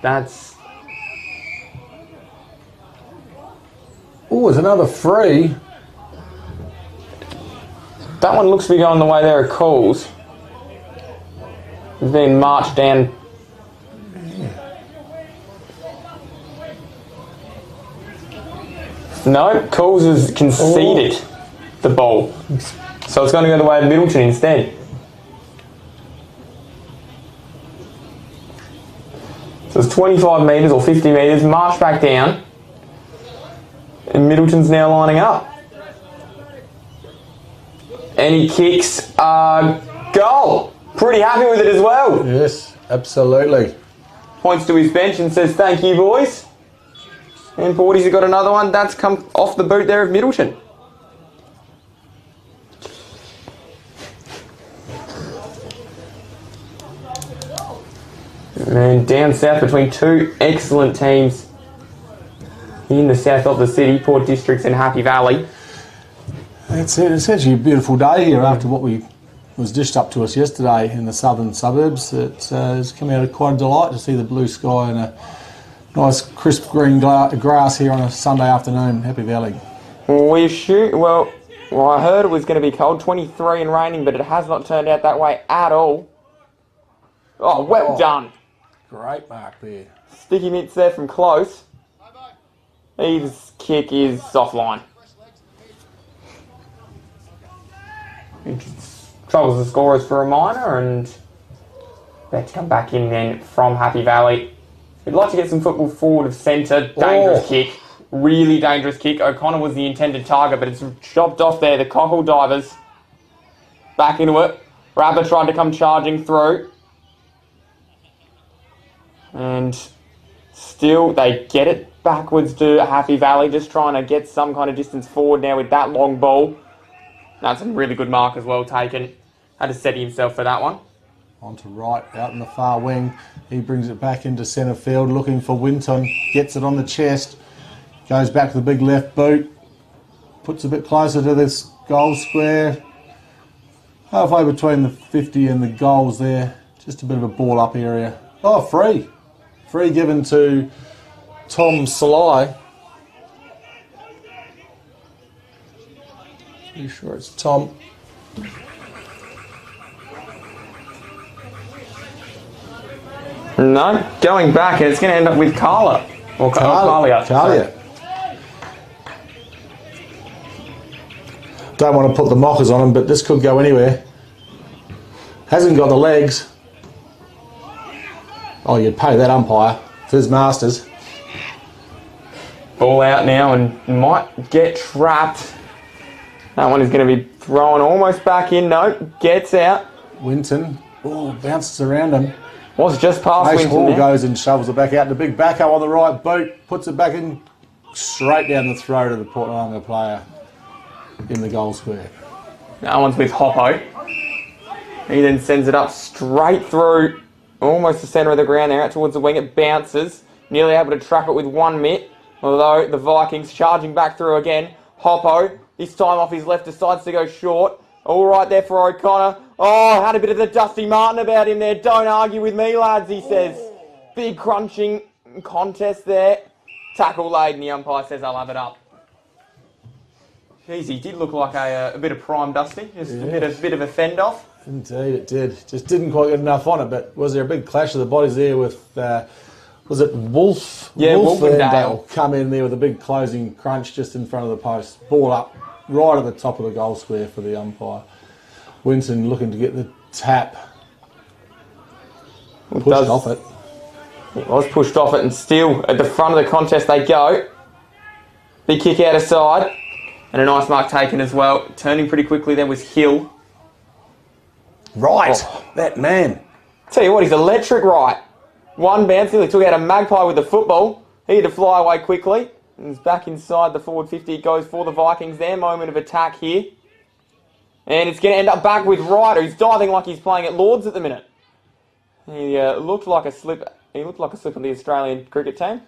That's... Oh, there's another free. That one looks to be going the way there of calls. It's being marched down. No, Coles has conceded the ball. So it's going to go the way of Middleton instead. So it's 25 metres or 50 metres, march back down. And Middleton's now lining up. And he kicks a goal. Pretty happy with it as well. Yes, absolutely. Points to his bench and says, thank you, boys. And Porty's got another one. That's come off the boot there of Middleton. And down south between two excellent teams in the south of the city, Port Districts and Happy Valley. That's it. It's actually a beautiful day here after what was dished up to us yesterday in the southern suburbs. It's come out of quite a delight to see the blue sky and a nice crisp green grass here on a Sunday afternoon, Happy Valley. Well, I heard it was going to be cold, 23 and raining, but it has not turned out that way at all. Oh, well done. Great mark there. Sticky mitts there from close. His kick is offline. Troubles the scorers for a minor and about to come back in then from Happy Valley. We'd like to get some football forward of centre. Dangerous kick. Really dangerous kick. O'Connor was the intended target, but it's chopped off there. The Cockle Divers back into it. Rabbit tried to come charging through. And still they get it backwards to Happy Valley, just trying to get some kind of distance forward now with that long ball. That's a really good mark as well taken. Had to set himself for that one. On to right, out in the far wing. He brings it back into centre field, looking for Winton. Gets it on the chest. Goes back to the big left boot. Puts a bit closer to this goal square. Halfway between the 50 and the goals there. Just a bit of a ball up area. Oh, free. Free given to Tom Sly. Pretty sure it's Tom. No, going back, and it's going to end up with Carla. Or Carlia. Don't want to put the mockers on him, but this could go anywhere. Hasn't got the legs. Oh, you'd pay that umpire for his masters. Ball out now and might get trapped. That one is going to be thrown almost back in. No, gets out. Winton. Oh, bounces around him. Was just past Mace Winton Hall there. goes and shovels it back out. The big backer on the right boot. Puts it back in straight down the throat of the Port Noarlunga player in the goal square. That one's with Hoppo. He then sends it up straight through almost the centre of the ground there, out towards the wing. It bounces. Nearly able to trap it with one mitt. Although the Vikings charging back through again. Hoppo, this time off his left, decides to go short. All right there for O'Connor. Oh, had a bit of the Dusty Martin about him there. Don't argue with me, lads, he says. Big crunching contest there. Tackle laid, and the umpire says, I'll have it up. Jeez, he did look like a bit of prime Dusty. Just a bit of a fend off. Indeed, it did. Just didn't quite get enough on it, but was there a big clash of the bodies there with, was it Wolf? Yeah, Wolfendale come in there with a big closing crunch just in front of the post. Ball up right at the top of the goal square for the umpire. Winton looking to get the tap. Pushed off it. It was pushed off it, and still at the front of the contest they go. Big kick out of side. And a nice mark taken as well. Turning pretty quickly there was Hill. Right, that man. Tell you what, he's electric, right. One bounce, nearly took out a Magpie with the football. He had to fly away quickly. And he's back inside the forward 50. It goes for the Vikings there. Moment of attack here. And it's going to end up back with Ryder. He's diving like he's playing at Lords at the minute. He looked like a slip. He looked like a slip on the Australian cricket team.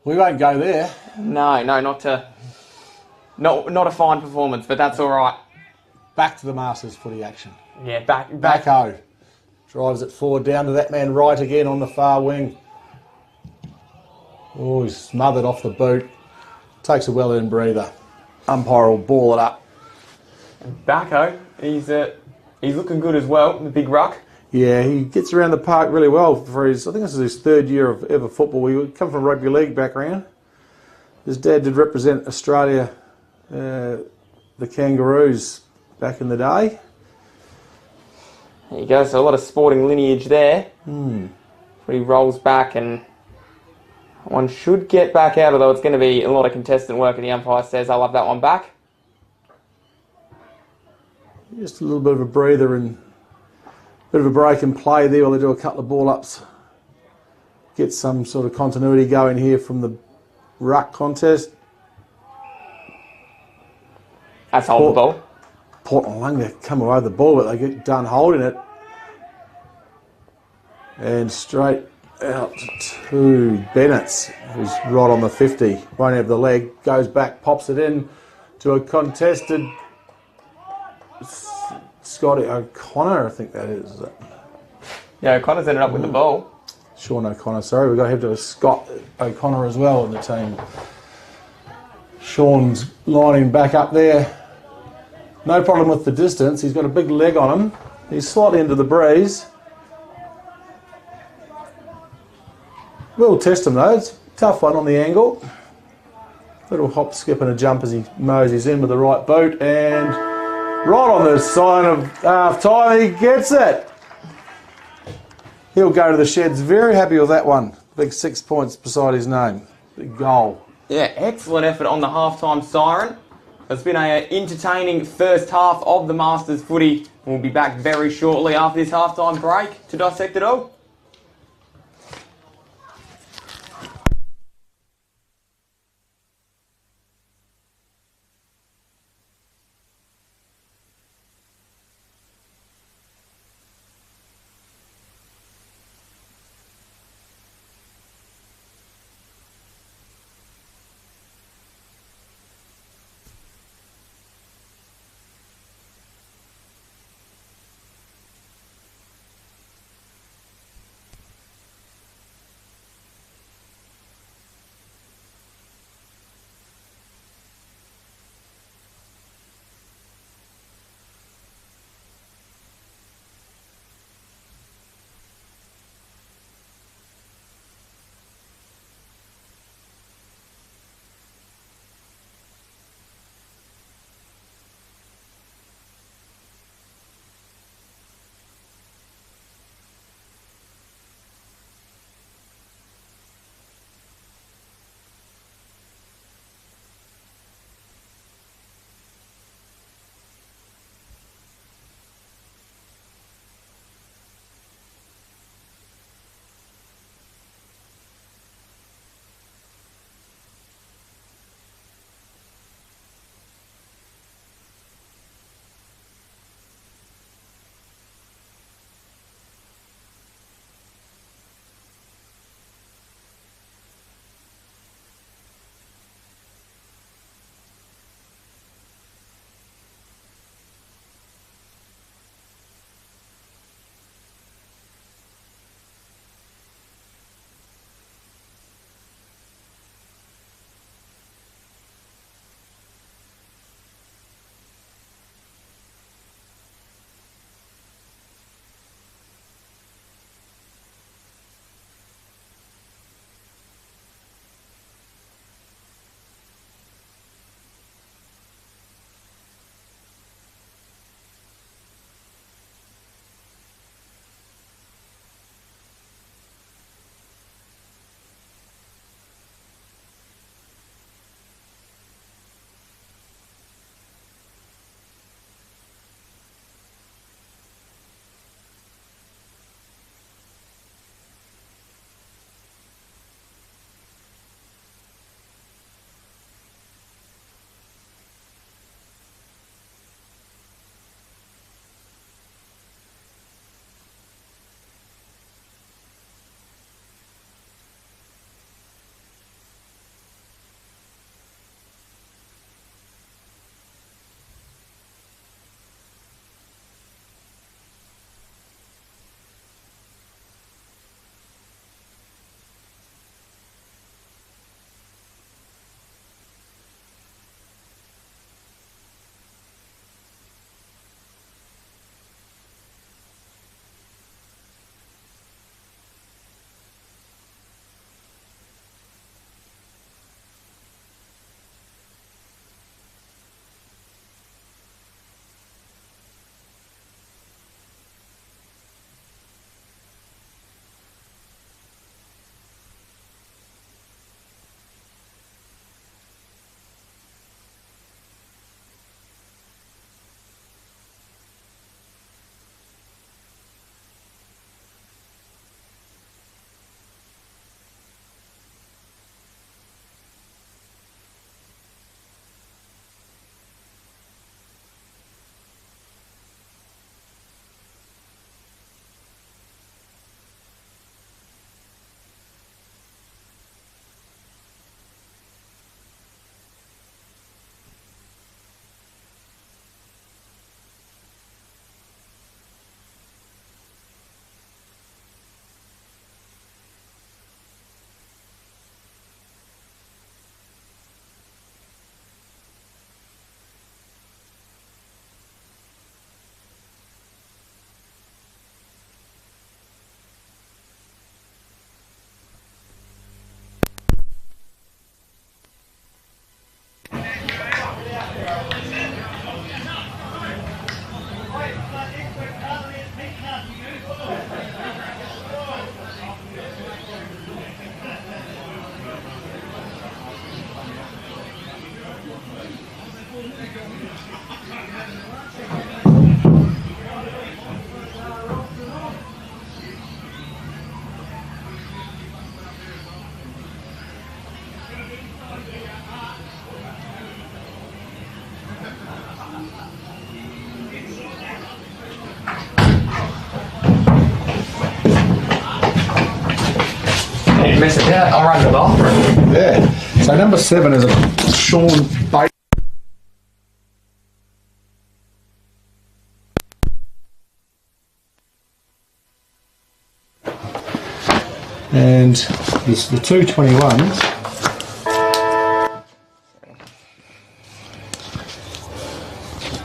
We won't go there. No, not a fine performance, but that's all right. Back to the Masters footy action. Yeah, back. Backo drives it forward down to that man right again on the far wing. Oh, he's smothered off the boot. Takes a well-earned breather. Umpire will ball it up. Backo, he's looking good as well, the big ruck. Yeah, he gets around the park really well for his, I think this is his third year of ever football. He come from a rugby league background. His dad did represent Australia, the Kangaroos back in the day. There you go, so a lot of sporting lineage there He rolls back and one should get back out, although it's going to be a lot of contestant work, and the umpire says, I'll have that one back. Just a little bit of a breather and a bit of a break in play there while they do a couple of ball ups. Get some sort of continuity going here from the ruck contest. That's hold the ball. Port Noarlunga come away with the ball, but they get done holding it. And straight out to Bennett's, who's right on the 50. Won't have the leg. Goes back, pops it in to a contested Scotty O'Connor, I think that is. Yeah, O'Connor's ended up with the ball. Sean O'Connor, sorry. We've got to have to have Scott O'Connor as well in the team. Sean's lining back up there. No problem with the distance. He's got a big leg on him. He's slightly into the breeze. We'll test him though. It's a tough one on the angle. Little hop, skip and a jump as he moseys in with the right boot, and right on the sign of half time, he gets it. He'll go to the sheds very happy with that one. Big 6 points beside his name. Big goal. Yeah, excellent effort on the half-time siren. It's been an entertaining first half of the Masters footy. We'll be back very shortly after this half-time break to dissect it all. can't mess about. I'll run to the bathroom. Yeah. So number 7 is a Sean Bates. And it's the 221s.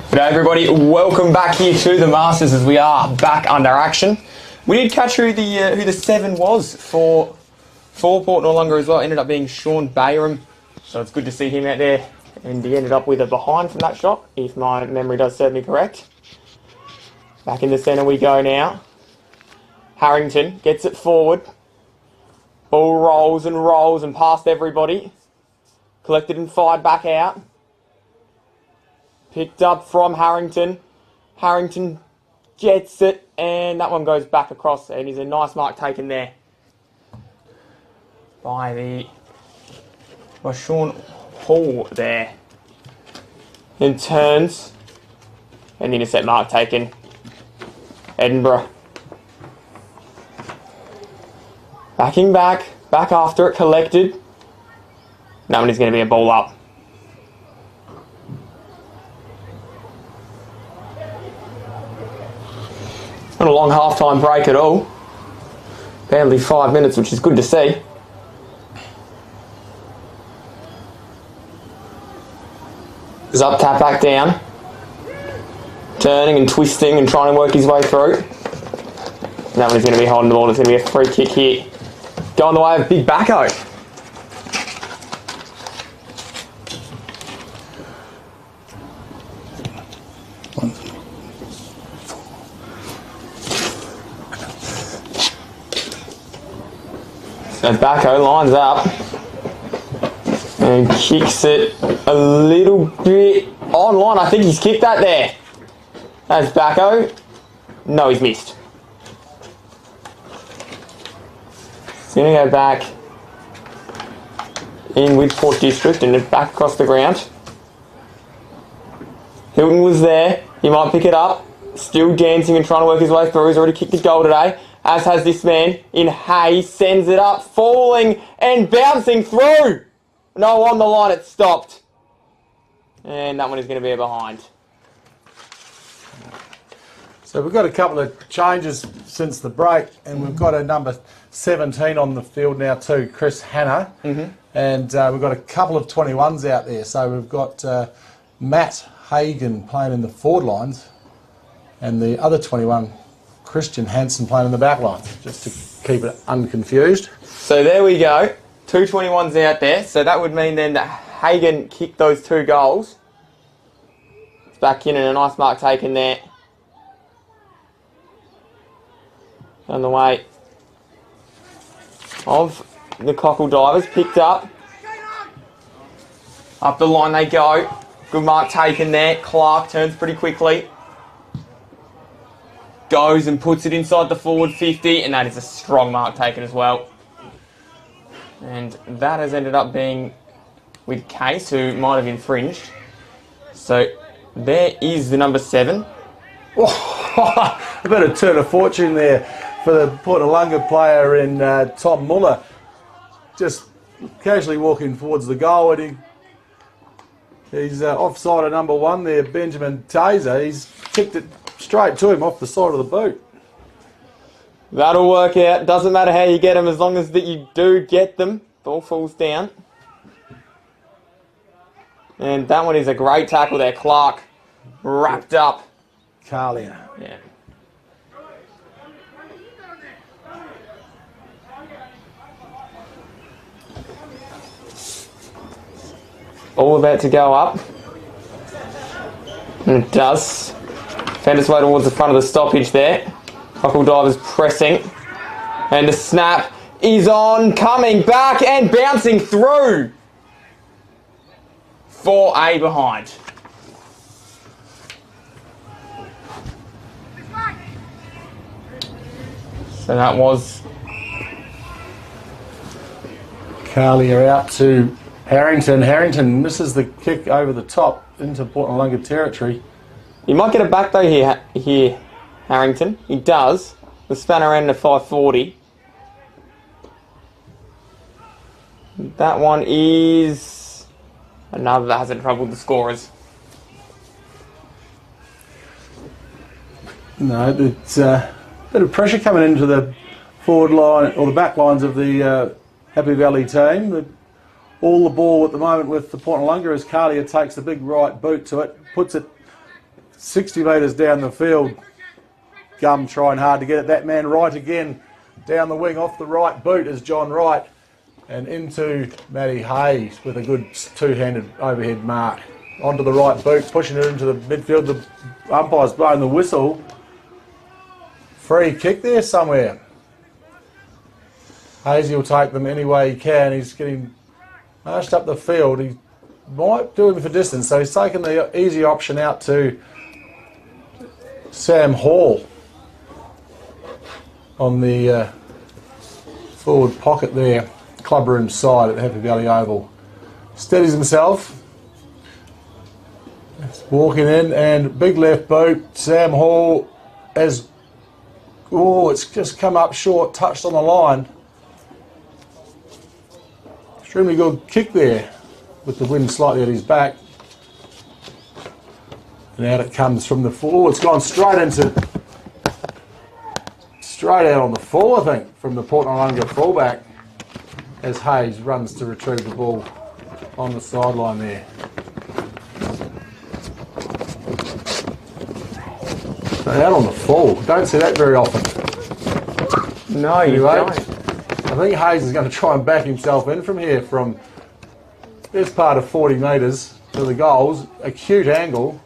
G'day everybody, welcome back here to the Masters as we are back under action. We did catch who the 7 was for Port Noarlunga as well. Ended up being Sean Bayram, so it's good to see him out there. And he ended up with a behind from that shot, if my memory does serve me correct. Back in the centre we go now. Harrington gets it forward. Ball rolls and past everybody. Collected and fired back out. Picked up from Harrington. Harrington gets it, and that one goes back across, and is a nice mark taken there by Sean Hall there. Then turns, and the intercept mark taken. Edinburgh. Backing back after it, collected. That one is going to be a ball up. Not a long half-time break at all. Barely 5 minutes, which is good to see. He's up, tap back down. Turning and twisting and trying to work his way through. And that one's going to be holding the ball. It's going to be a free kick here. Going the way of Big Backo. So Backo lines up and kicks it a little bit online. I think he's kicked that there. That's Backo. No, he's missed. He's going to go back in with Port District and back across the ground. Hilton was there. He might pick it up. Still dancing and trying to work his way through. He's already kicked the goal today. As has this man in Hay. Sends it up. Falling and bouncing through. No, on the line it stopped. And that one is going to be a behind. So we've got a couple of changes since the break, and we've got a number 17 on the field now too, Chris Hanna. And we've got a couple of 21s out there. So we've got Matt Hagan playing in the forward lines, and the other 21, Christian Hansen, playing in the back lines, just to keep it unconfused. So there we go. 2 21s out there. So that would mean then that Hagan kicked those 2 goals. It's back in and a nice mark taken there. On the way of the Cockle Divers, picked up. Up the line they go. Good mark taken there. Clark turns pretty quickly. Goes and puts it inside the forward 50, and that is a strong mark taken as well. And that has ended up being with Case, who might have infringed. So there is the number 7. Oh, a bit of turn of fortune there for the Port Noarlunga player in Tom Muller. Just casually walking towards the goal, and he's offside of number 1 there, Benjamin Taser. He's kicked it straight to him off the side of the boot. That'll work out. Doesn't matter how you get them, as long as that you do get them. Ball falls down. And that one is a great tackle there. Clark wrapped up. Carlia. Yeah. All about to go up. And it does. Found its way towards the front of the stoppage there. Cockle Divers pressing. And the snap is on, coming back and bouncing through for a behind. So that was Carlia out to Harrington. Harrington misses the kick over the top into Port Noarlunga territory. He might get it back though here, Harrington. He does. The span around the 540. That one is another that hasn't troubled the scorers. No, it's a bit of pressure coming into the forward line or the back lines of the Happy Valley team. All the ball at the moment with the Port Noarlunga as Cartier takes the big right boot to it, puts it 60 metres down the field. Gum trying hard to get it. That man right again down the wing off the right boot is John Wright and into Matty Hayes with a good two-handed overhead mark. Onto the right boot, pushing it into the midfield. The umpire's blowing the whistle. Free kick there somewhere. Hazy will take them any way he can. He's getting marched up the field. He might do him for distance, so he's taken the easy option out to Sam Hall on the forward pocket there, clubroom side at the Happy Valley Oval. Steadies himself. Walking in and big left boot. Sam Hall has, it's just come up short, touched on the line. Extremely good kick there with the wind slightly at his back. And out it comes from the full. It's gone straight out on the full, I think, from the Port Noarlunga fullback as Hayes runs to retrieve the ball on the sideline there. So out on the full. Don't see that very often. No, you don't. I think Hayes is going to try and back himself in from here from this part of 40 metres to the goals. Acute angle.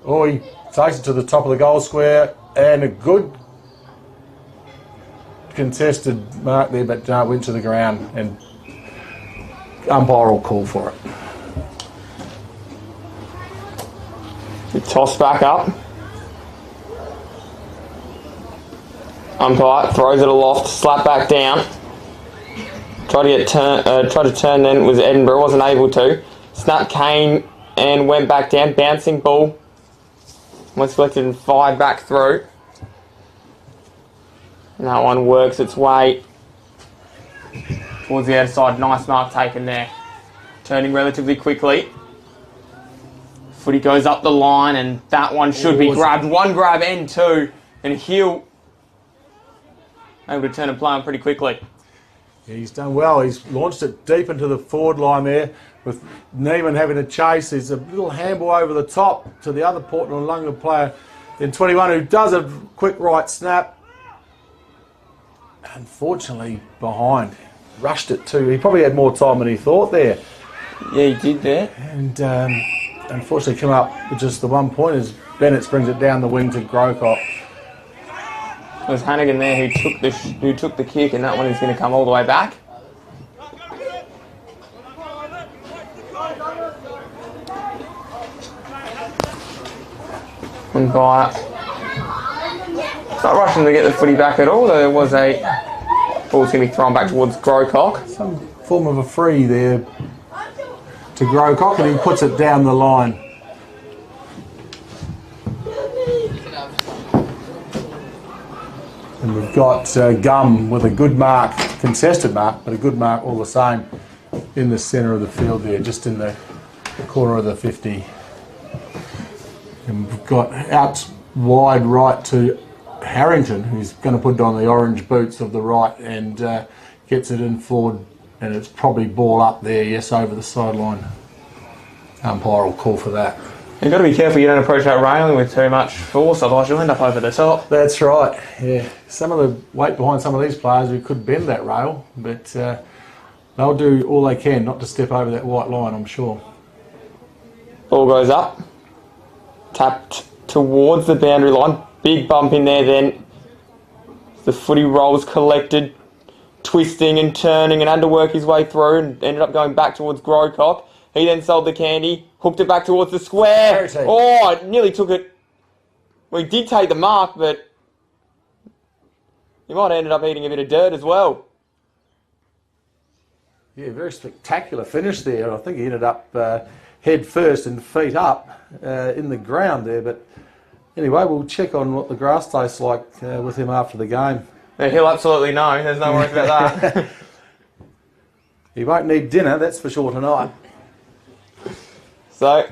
Oh, he takes it to the top of the goal square and a good contested mark there, but went to the ground and umpire will call for it. Toss back up. Umpire throws it aloft, slap back down. Tried to turn then was Edinburgh, wasn't able to. Snap came and went back down, bouncing ball. Was collected and fired back through. And that one works its way towards the outside. Nice mark taken there. Turning relatively quickly. Footy goes up the line and that one should be grabbed. One grab and two. And Hill able to turn and play on pretty quickly. Yeah, he's done well. He's launched it deep into the forward line there with Neiman having a chase. There's a little handball over the top to the other Port Noarlunga player in 21 who does a quick right snap. Unfortunately behind. Rushed it too. He probably had more time than he thought there. Yeah, he did there. And unfortunately come up with just the 1 point as Bennett brings it down the wing to Grocott. It was Hannigan there who took the kick, and that one is going to come all the way back. And by not rushing to get the footy back at all, though there was a ball's going to be thrown back towards Grocott. Some form of a free there to Grocott, and he puts it down the line. And we've got Gum with a good mark, contested mark, but a good mark all the same in the centre of the field there, just in the corner of the 50. And we've got out wide right to Harrington, who's going to put it on the orange boots of the right and gets it in forward, and it's probably ball up there, yes, over the sideline. Umpire will call for that. You've got to be careful you don't approach that railing with too much force, otherwise you'll end up over the top. That's right, yeah. Some of the weight behind some of these players who could bend that rail, but they'll do all they can not to step over that white line, I'm sure. Ball goes up, tapped towards the boundary line, big bump in there then. The footy rolls collected, twisting and turning and had to work his way through and ended up going back towards Grocott. He then sold the candy, hooked it back towards the square. Oh, it nearly took it. Well, he did take the mark, but he might have ended up eating a bit of dirt as well. Yeah, very spectacular finish there. I think he ended up head first and feet up in the ground there. But anyway, we'll check on what the grass tastes like with him after the game. Yeah, he'll absolutely know. There's no worries about that. He won't need dinner, that's for sure, tonight. So,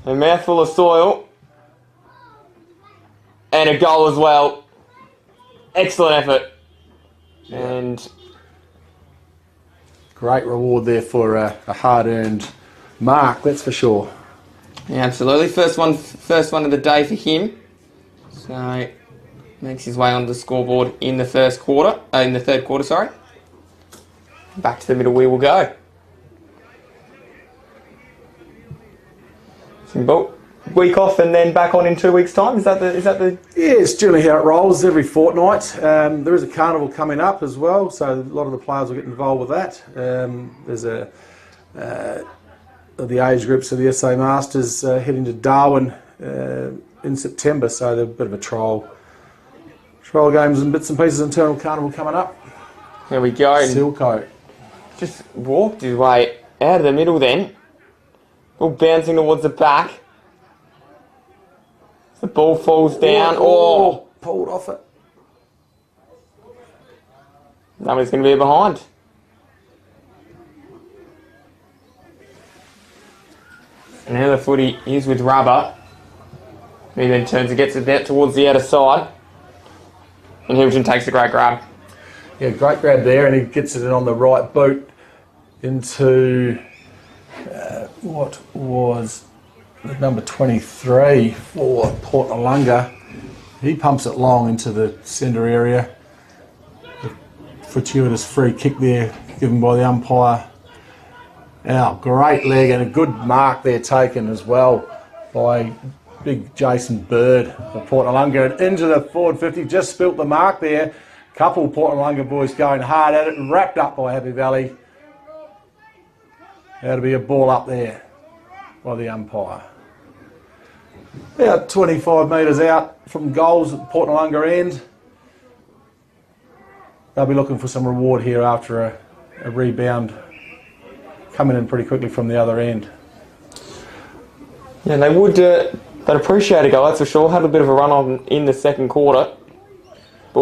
a mouthful of soil. And a goal as well. Excellent effort. Yeah. And great reward there for a hard-earned mark, that's for sure. yeah, absolutely. First one of the day for him. So, makes his way onto the scoreboard in the third quarter, sorry. Back to the middle we will go. Week off and then back on in 2 weeks' time. Is that the? Yeah, it's generally how it rolls every fortnight. There is a carnival coming up as well, so a lot of the players will get involved with that. There's the age groups of the SA Masters heading to Darwin in September, so there's a bit of a trial games and bits and pieces. Internal carnival coming up. There we go. Silco Just walked his way out of the middle then. Ball bouncing towards the back. The ball falls down. Oh, pulled off it. Nobody's going to be behind. And now the footy is with Rubber. He then turns and gets it out towards the outer side. And Hilton takes a great grab. Yeah, great grab there, and he gets it in on the right boot into what was number 23 for Port Noarlunga. He pumps it long into the centre area. The fortuitous free kick there given by the umpire. Now, great leg and a good mark there taken as well by big Jason Bird of Port Noarlunga. And into the forward 50, just spilt the mark there. Couple Port Noarlunga boys going hard at it, wrapped up by Happy Valley. That'll be a ball up there by the umpire. About 25 metres out from goals at Port Noarlunga end. They'll be looking for some reward here after a rebound coming in pretty quickly from the other end. Yeah, they'd appreciate a goal, that's for sure. Had a bit of a run on in the second quarter. He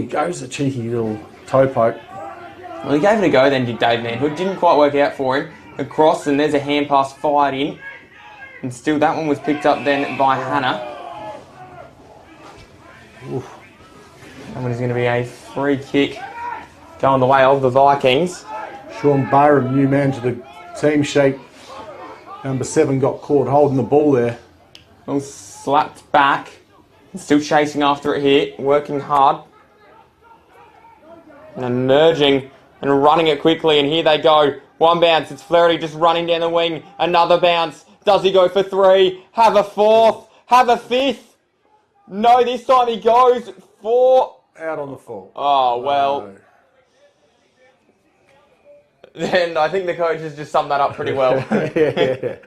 goes a cheeky little toe poke. Well, he gave it a go then, did Dave Manhood. Didn't quite work out for him. Across, and there's a hand pass fired in. And still that one was picked up then by Hannah. Oof. That one is going to be a free kick going the way of the Vikings. Sean Byram, new man to the team sheet. Number 7 got caught holding the ball there. Well, slapped back. Still chasing after it here, working hard. And emerging and running it quickly, and here they go. One bounce, it's Flaherty just running down the wing. Another bounce. Does he go for 3? Have a 4th? Have a 5th? No, this time he goes for... Out on the full. Oh, well. No. Then I think the coach has just summed that up pretty well. Yeah.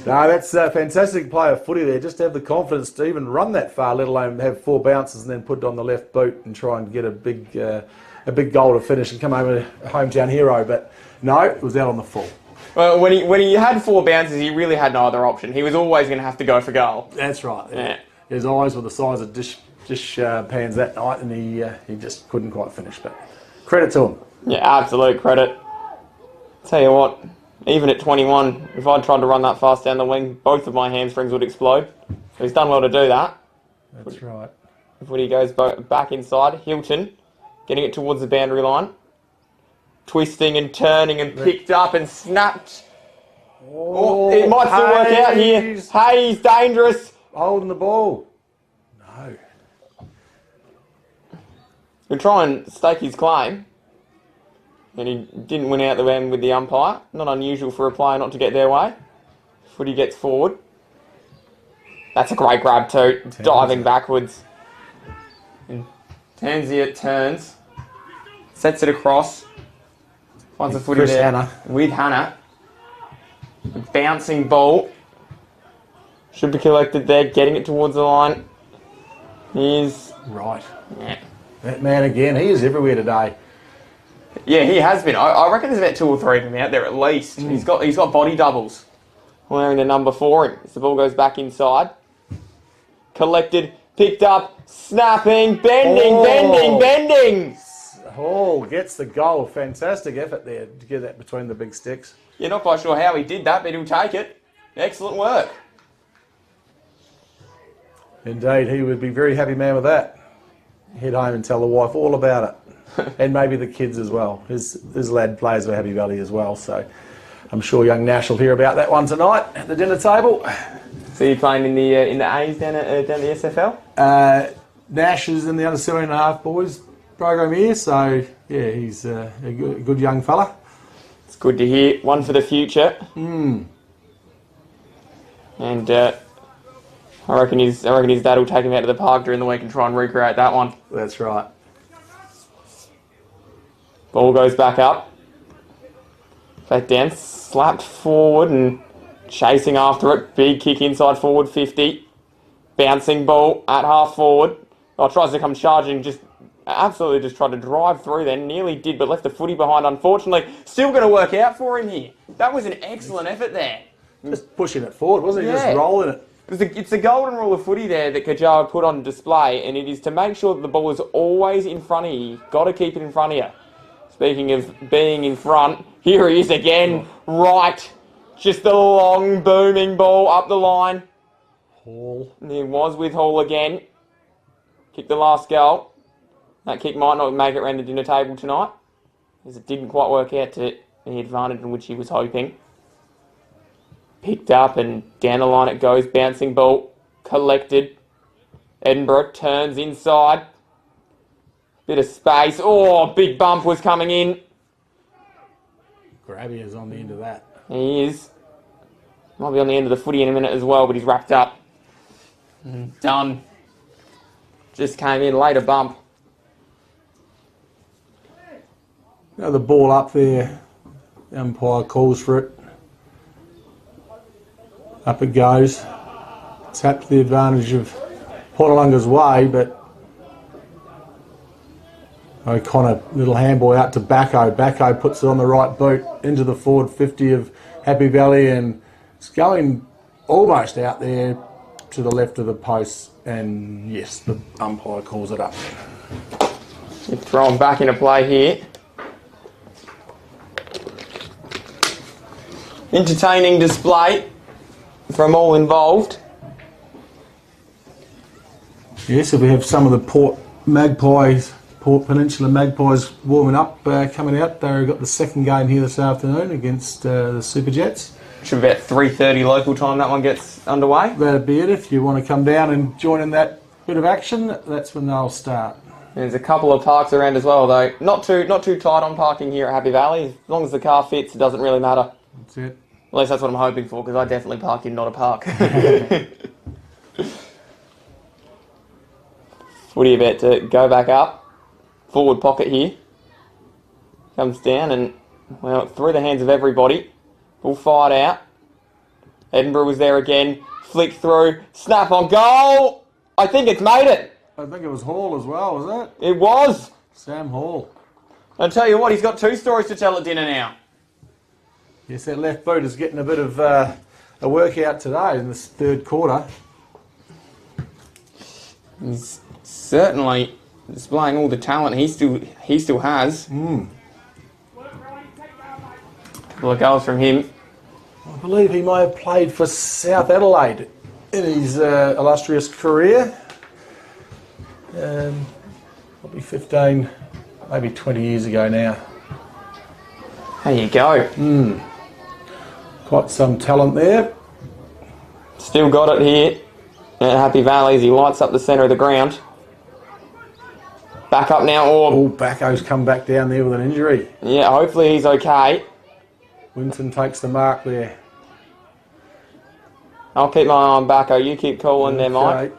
No, that's a fantastic play of footy there. Just to have the confidence to even run that far, let alone have 4 bounces and then put it on the left boot and try and get a big goal to finish and come over a hometown hero. But no, it was out on the full. Well, when he had 4 bounces, he really had no other option. He was always going to have to go for goal. That's right. Yeah. His eyes were the size of dish pans that night, and he just couldn't quite finish. But credit to him. Yeah, absolute credit. Tell you what, even at 21, if I'd tried to run that fast down the wing, both of my hamstrings would explode. So he's done well to do that. That's right. Footy goes back inside. Hilton getting it towards the boundary line. Twisting and turning and picked up and snapped. Oh, it might still work out here. Hayes, dangerous. Holding the ball. No. He'll try and stake his claim. And he didn't win out the end with the umpire. Not unusual for a player not to get their way. Footy gets forward. That's a great grab too. Diving backwards. And Tanzia turns. Sets it across. Finds the footy Chris there. Hannah. With Hannah. The bouncing ball. Should be collected there. Getting it towards the line. He's... Right. Yeah. That man again, he is everywhere today. Yeah, he has been. I reckon there's about 2 or 3 of them out there at least. He's got body doubles. Wearing the number 4 as the ball goes back inside. Collected, picked up, snapping, bending. Hall gets the goal. Fantastic effort there to get that between the big sticks. You're not quite sure how he did that, but he'll take it. Excellent work. Indeed, he would be a very happy man with that. Head home and tell the wife all about it. And maybe the kids as well. His lad plays for Happy Valley as well, so I'm sure young Nash will hear about that one tonight at the dinner table. So you're playing in the A's down at the SFL? Nash is in the under 17.5 boys program here, so yeah, he's a good young fella. It's good to hear. One for the future. And I reckon his dad will take him out to the park during the week and try and recreate that one. That's right. Ball goes back up. Back down, slapped forward and chasing after it. Big kick inside forward 50. Bouncing ball at half forward. Oh, tries to come charging, absolutely just tried to drive through then. Nearly did, but left the footy behind, unfortunately. Still going to work out for him here. That was an excellent effort there. Just pushing it forward, wasn't he? Yeah. Just rolling it. It's the golden rule of footy there that Kajawa put on display, and it is to make sure that the ball is always in front of you. You've got to keep it in front of you. Speaking of being in front, here he is again, right. Just the long, booming ball up the line. Hall. And he was with Hall again. Kicked the last goal. That kick might not make it around the dinner table tonight, as it didn't quite work out to the advantage in which he was hoping. Picked up and down the line it goes. Bouncing ball. Collected. Edinburgh turns inside. Bit of space. Oh, big bump was coming in. Grabby is on the end of that. He is. Might be on the end of the footy in a minute as well, but he's wrapped up. Done. Just came in, later bump. The ball up there. The umpire calls for it. Up it goes. Tapped the advantage of Portalunga's way, but O'Connor, little handball out to Bacco. Bacco puts it on the right boot into the forward 50 of Happy Valley, and it's going almost out there to the left of the post, and yes, the umpire calls it up. You throw him back into play here. Entertaining display from all involved. Yes, so we have some of the Port Peninsula Magpies warming up, coming out. They've got the second game here this afternoon against the Super Jets. Should be about 3:30 local time that one gets underway. That'd be it. If you want to come down and join in that bit of action, that's when they'll start. There's a couple of parks around as well, though. Not too tight on parking here at Happy Valley. As long as the car fits, it doesn't really matter. That's it. At least that's what I'm hoping for, because I definitely parked in not a park. Footy about to go back up. Forward pocket here. Comes down and, well, through the hands of everybody. All fired out. Edinburgh was there again. Flick through. Snap on goal. I think it's made it. I think it was Hall as well, was it? It was. Sam Hall. I'll tell you what, he's got two stories to tell at dinner now. Yes, that left boot is getting a bit of a workout today in this third quarter. He's certainly displaying all the talent he still has. Couple of goals from him. I believe he may have played for South Adelaide in his illustrious career. Probably 15, maybe 20 years ago now. There you go. Quite some talent there. Still got it here at Happy Valley as he lights up the centre of the ground. Back up now. Oh, Bacco's come back down there with an injury. Yeah, hopefully he's okay. Winton takes the mark there. I'll keep my eye on Bacco. You keep calling there, Mike.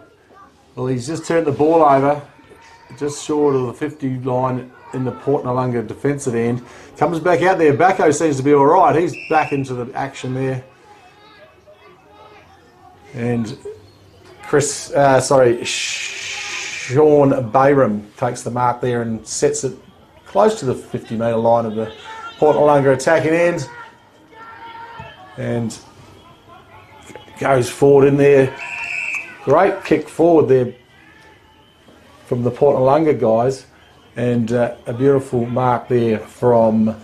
Well, he's just turned the ball over, just short of the 50 line in the Port Noarlunga defensive end. Comes back out there. Bacco seems to be all right. He's back into the action there. And Sean Bayram takes the mark there and sets it close to the 50-metre line of the Port Noarlunga attacking end. And goes forward in there. Great kick forward there from the Port Noarlunga guys. And a beautiful mark there from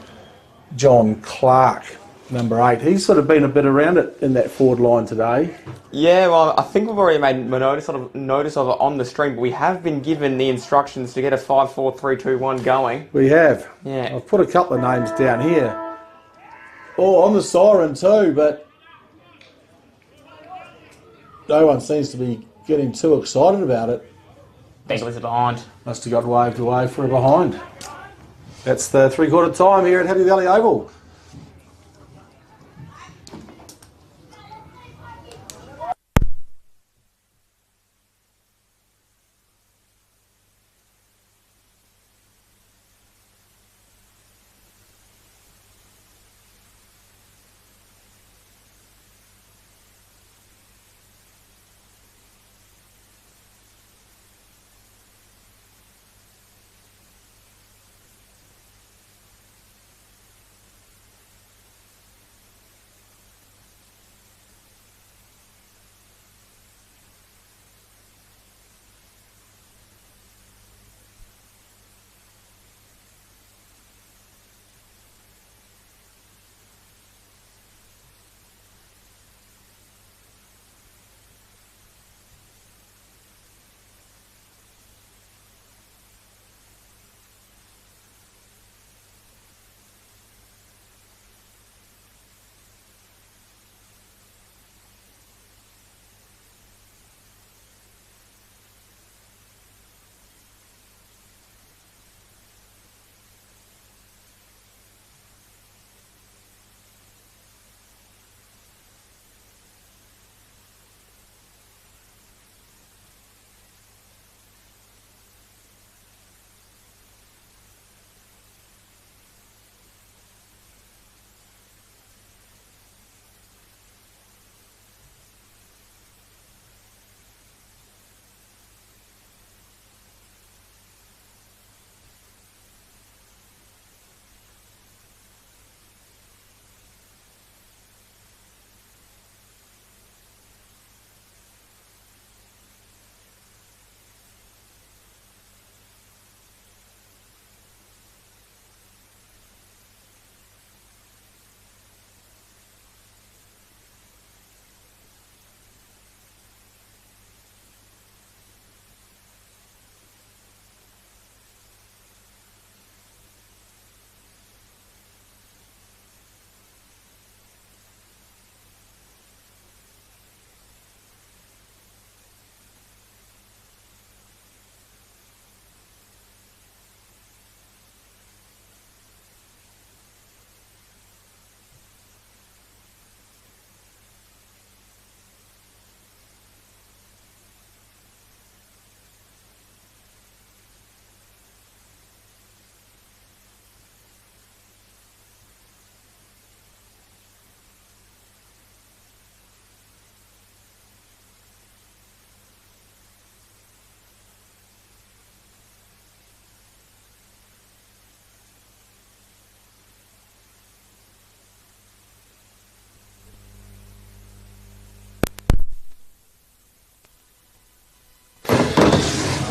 John Clark, number 8. He's sort of been a bit around it in that forward line today. Yeah, well, I think we've already made notice of it on the stream, but we have been given the instructions to get a 5-4-3-2-1 going. We have. Yeah. I've put a couple of names down here. Oh, on the siren too, but no one seems to be getting too excited about it. I think it was a behind. Must have got waved away for a behind. That's the 3/4 time here at Happy Valley Oval.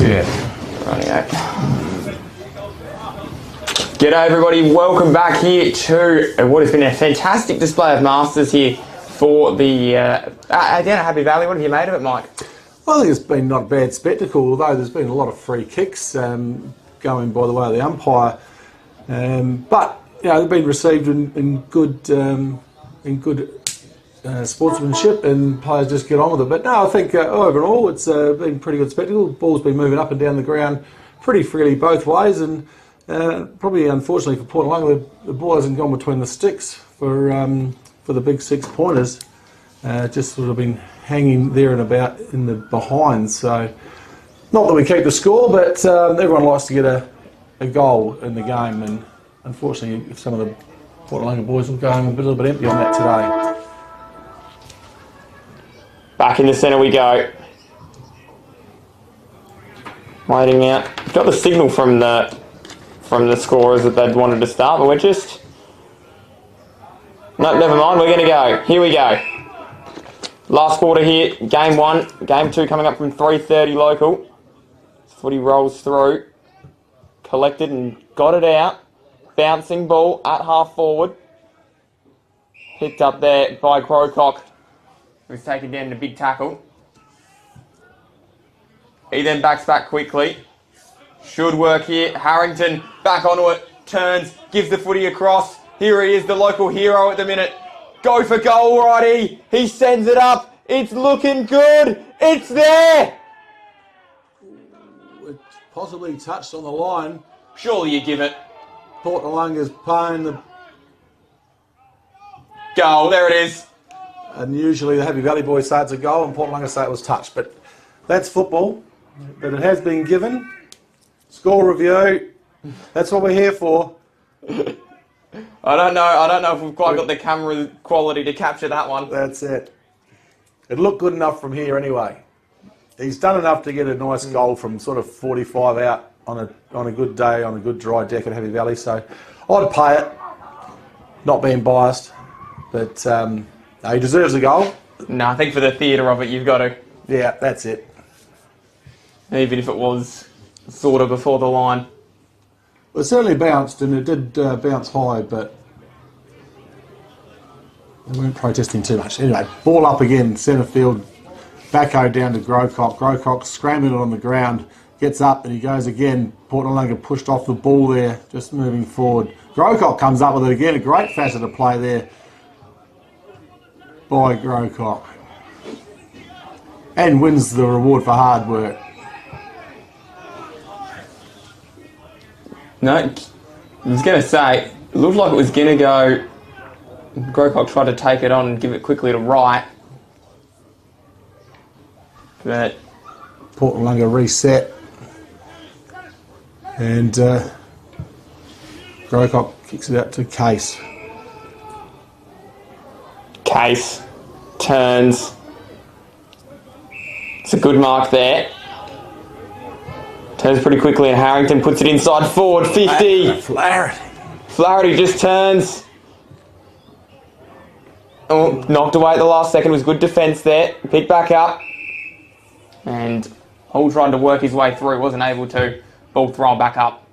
Yeah. Rightio. G'day everybody, welcome back here to what has been a fantastic display of Masters here for the down at Happy Valley. What have you made of it, Mike? I think it's been not a bad spectacle, although there's been a lot of free kicks going by the way of the umpire. But you know, they've been received in good sportsmanship, and players just get on with it. But no, I think overall it's been a pretty good spectacle. The ball's been moving up and down the ground pretty freely both ways, and probably unfortunately for Port Noarlunga, the ball hasn't gone between the sticks for the big 6 pointers. Just sort of been hanging there and about in the behind. So not that we keep the score, but everyone likes to get a goal in the game, and unfortunately some of the Port Noarlunga boys will go home a little bit empty on that today. Back in the centre we go. Waiting out. Got the signal from the scorers that they'd wanted to start, but we're just... No, never mind, we're going to go. Here we go. Last quarter here, game 1. Game 2 coming up from 3:30 local. Footy rolls through. collected and got it out. Bouncing ball at half forward. Picked up there by Crowcock, who's taken down in a big tackle. He then backs back quickly. Should work here. Harrington back onto it. Turns, gives the footy across. Here he is, the local hero at the minute. Go for goal, righty. He sends it up. It's looking good. It's there. It's possibly touched on the line. Surely you give it. Port Noarlunga's playing the... Goal, there it is. And usually the Happy Valley boys say it's a goal and Port Noarlunga say it was touched. But that's football. But it has been given. Score review. That's what we're here for. I don't know if we've quite got the camera quality to capture that one. That's it. It looked good enough from here anyway. He's done enough to get a nice goal from sort of 45 out on a good day, on a good dry deck at Happy Valley. So I'd pay it, not being biased. But no, he deserves a goal. No, I think for the theatre of it, you've got to. Yeah, that's it. Even if it was sort of before the line. Well, it certainly bounced, and it did bounce high, but they weren't protesting too much. Anyway, ball up again, centre field, backo down to Growcock. Growcock scrambling on the ground, gets up and he goes again. Port Noarlunga pushed off the ball there, just moving forward. Growcock comes up with it again, a great facet of play there by Growcock. And wins the reward for hard work. No, I was going to say, it looked like it was going to go. Growcock tried to take it on and give it quickly to right. But Port Noarlunga reset. And Growcock kicks it out to Case. Case turns. It's a good mark there. Turns pretty quickly and Harrington puts it inside forward. 50. Flaherty. Flaherty just turns. Oh, knocked away at the last second. Was good defence there. Picked back up. And Hall tried to work his way through. Wasn't able to. Ball thrown back up.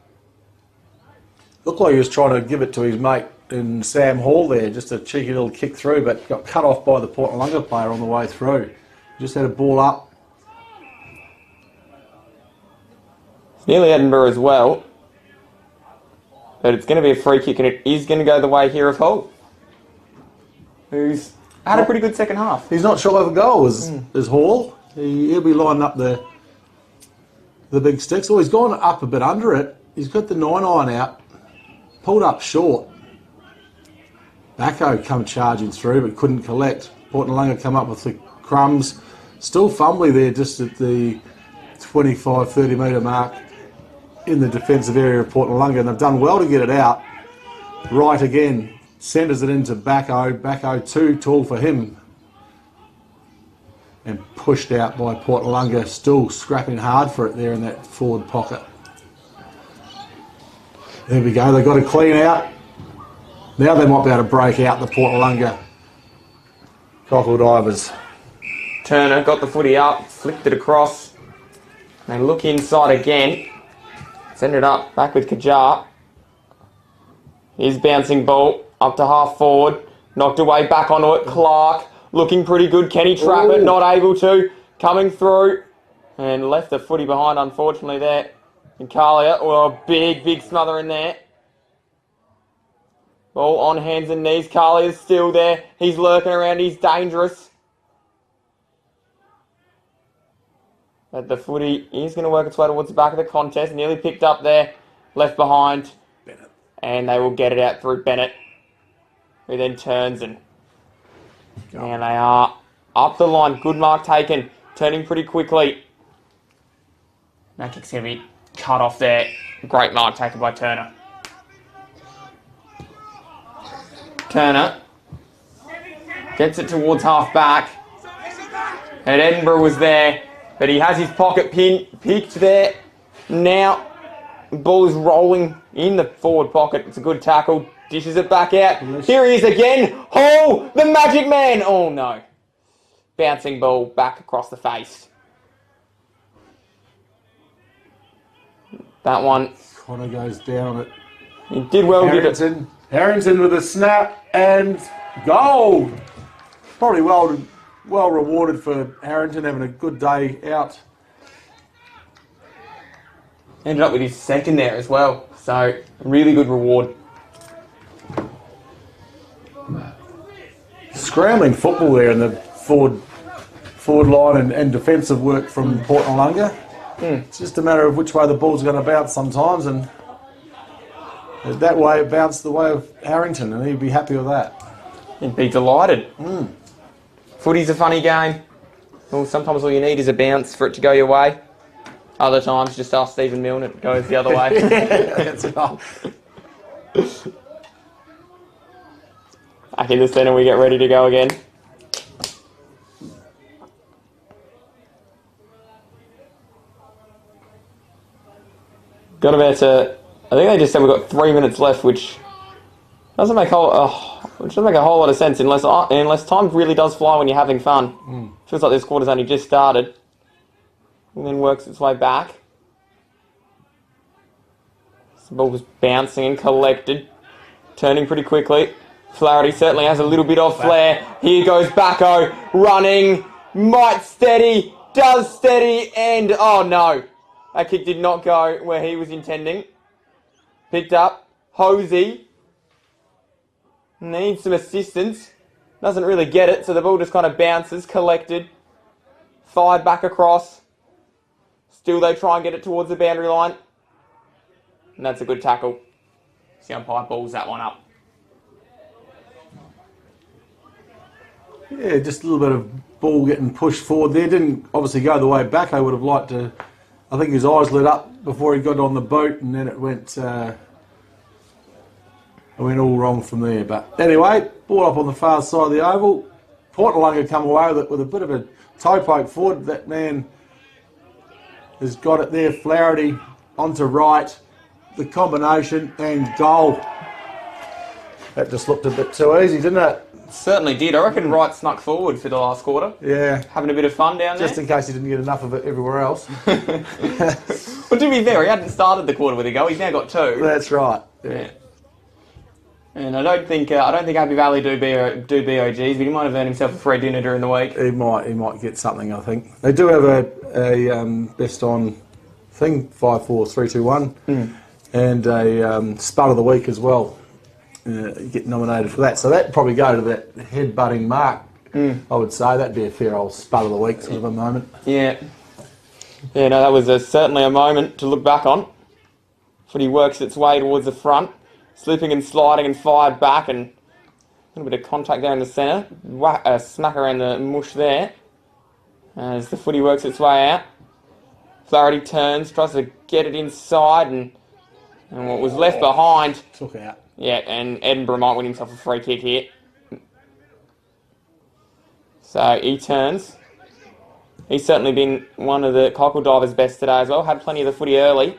Looked like he was trying to give it to his mate in Sam Hall there. Just a cheeky little kick through, but got cut off by the Port Noarlunga player on the way through. Just had a ball up. Nearly Edinburgh as well. But it's going to be a free kick and it is going to go the way here of Hall, who's had a pretty good second half. He's not shy of a goal as Hall. He'll be lining up the big sticks. Oh, he's gone up a bit under it. He's got the 9-iron out. Pulled up short. Backo come charging through but couldn't collect. Port Noarlunga come up with the crumbs. Still fumbly there just at the 25-30 metre mark in the defensive area of Port Noarlunga, and they've done well to get it out. Right again, centres it into Backo. Backo too tall for him. And pushed out by Port Noarlunga, still scrapping hard for it there in that forward pocket. There we go, they've got to clean out. Now they might be able to break out the Port Noarlunga Cockle Divers. Turner got the footy up, flicked it across. They look inside again. Send it up, back with Kajar. Here's bouncing ball, up to half forward. Knocked away, back onto it. Clark, looking pretty good. Can he trap it? Not able to. Coming through. And left the footy behind, unfortunately, there. And Carlia, well, big smother in there. Ball on hands and knees. Carlia's still there. He's lurking around. He's dangerous. But the footy is going to work its way towards the back of the contest. Nearly picked up there. Left behind. Bennett. And they will get it out through Bennett, who then turns and they are up the line. Good mark taken. Turning pretty quickly. That kick's going to be cut off there. Great mark taken by Turner. Turner gets it towards half back. And Edinburgh was there. But he has his pocket picked there. Now, the ball is rolling in the forward pocket. It's a good tackle. Dishes it back out. Here he is again. Oh, the magic man. Oh, no. Bouncing ball back across the face. That one Connor goes down on it. He did well. Harrington with a snap and goal. Probably well rewarded for Harrington having a good day out. Ended up with his second there as well. So, really good reward. Scrambling football there in the forward line and defensive work from Port Noarlunga. It's just a matter of which way the ball's going to bounce sometimes, and that way it bounced the way of Harrington, and he'd be happy with that. He'd be delighted. Footy's a funny game. Well, sometimes all you need is a bounce for it to go your way. Other times, just ask Stephen Milne, it goes the other way. That's right. Back in the centre, we get ready to go again. Got about I think they just said we've got 3 minutes left, which doesn't make a whole lot of sense unless time really does fly when you're having fun. Feels like this quarter's only just started, and then works its way back. The ball was bouncing and collected, turning pretty quickly. Flaherty certainly has a little bit of flair. Here goes Bacco, running, might steady, does steady, and oh no. That kick did not go where he was intending. Picked up. Hosey needs some assistance. Doesn't really get it, so the ball just kind of bounces, collected. Fired back across. Still they try and get it towards the boundary line. And that's a good tackle. The umpire balls that one up. Yeah, just a little bit of ball getting pushed forward there. Didn't obviously go the way back. I would have liked to. I think his eyes lit up before he got on the boat, and then it went all wrong from there. But anyway, ball up on the far side of the oval. Port Noarlunga come away with it with a bit of a toe poke forward. That man has got it there. Flaherty onto right. The combination and goal. That just looked a bit too easy, didn't it? Certainly did. I reckon Wright snuck forward for the last quarter. Yeah. Having a bit of fun down there. Just in case he didn't get enough of it everywhere else. Well, to be fair, he hadn't started the quarter with a goal. He's now got 2. That's right. Yeah. And I don't think Happy Valley do BOGs, but he might have earned himself a free dinner during the week. He might get something, I think. They do have a best on thing, 5, 4, 3, 2, 1, and a spud of the week as well. Get nominated for that, so that'd probably go to that head-butting mark. I would say that'd be a fair old spud of the week sort of a moment. Yeah, no, that was certainly a moment to look back on. Footy works its way towards the front, slipping and sliding and fired back, and a little bit of contact there in the centre. Smack around the mush there as the footy works its way out. Flaherty turns, tries to get it inside, and what was left behind took out. Yeah, and Edinburgh might win himself a free kick here. So he turns. He's certainly been one of the cockle divers' best today as well. Had plenty of the footy early.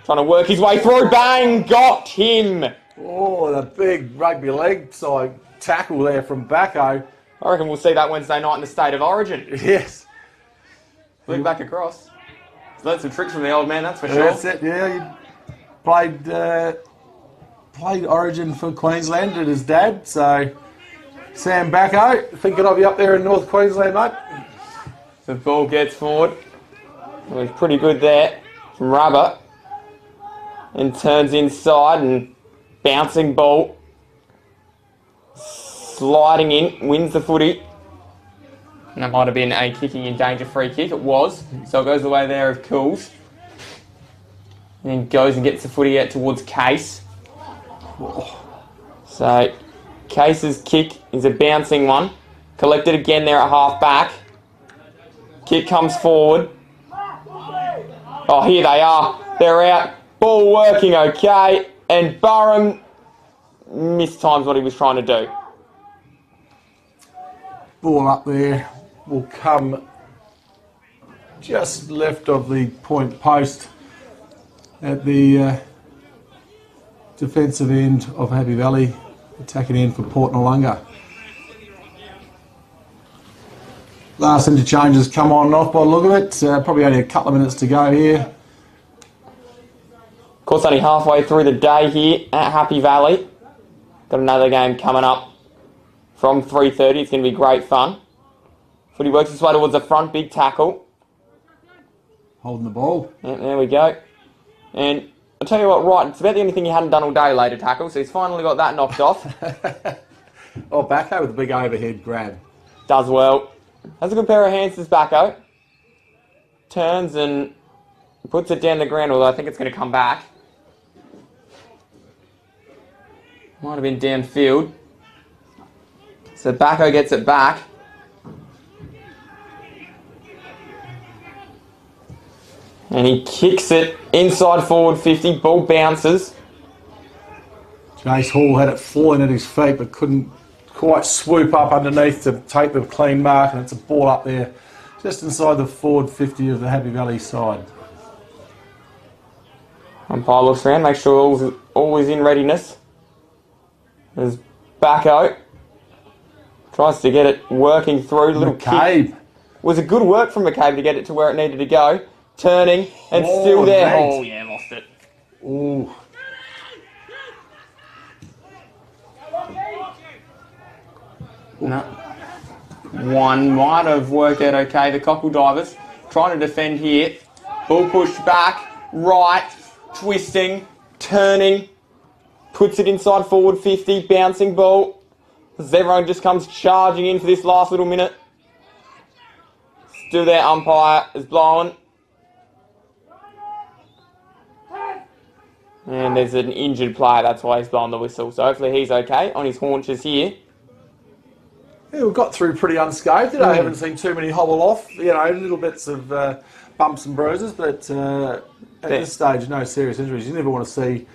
Trying to work his way through. Bang! Got him! Oh, the big rugby league side tackle there from Bacco. I reckon we'll see that Wednesday night in the State of Origin. Yes. Flick back across. He's learned some tricks from the old man, that's for sure. That's it, yeah. He played Origin for Queensland and his dad, so Sam Bacco, thinking of you up there in North Queensland, mate. The ball gets forward. It was pretty good there from Rubber. And turns inside and bouncing ball. Sliding in, wins the footy. And that might have been a kicking in danger free kick. It was. So it goes the way there of Cools. And then goes and gets the footy out towards Case. So Case's kick is a bouncing one. Collected again there at half back. Kick comes forward. Oh, here they are. They're out. Ball working okay. And Burham mistimes what he was trying to do. Ball up there will come just left of the point post at the defensive end of Happy Valley, attacking end for Port Noarlunga. Last interchange has come on and off by the look of it. Probably only a couple of minutes to go here. course, only halfway through the day here at Happy Valley. Got another game coming up from 3:30. It's going to be great fun. Footy works its way towards the front, big tackle. Holding the ball. Yeah, there we go. And I'll tell you what, right, it's about the only thing he hadn't done all day later tackle, so he's finally got that knocked off. Oh, Backo with a big overhead grab. Does well. Has a good pair of hands, this Backo. Turns and puts it down the ground, although I think it's going to come back. Might have been downfield. So Backo gets it back. And he kicks it inside forward 50. Ball bounces. Jace Hall had it falling at his feet but couldn't quite swoop up underneath to take the clean mark, and it's a ball up there just inside the forward 50 of the Happy Valley side. Umpire looks around, make sure all is in readiness. There's Backo. Tries to get it working through. Little McCabe. kick. Was a good work from McCabe to get it to where it needed to go. Turning and still there. Mate. Oh yeah, lost it. Ooh. No. One might have worked out okay. The Cockle Divers trying to defend here. Ball pushed back, right, twisting, turning, puts it inside forward 50, bouncing ball. As everyone just comes charging in for this last little minute. Still there, umpire is blowing. And there's an injured player, that's why he's blowing the whistle. So hopefully he's okay on his haunches here. Yeah, we got through pretty unscathed today. I haven't seen too many hobble off. You know, little bits of bumps and bruises, but at this stage, no serious injuries. You never want to see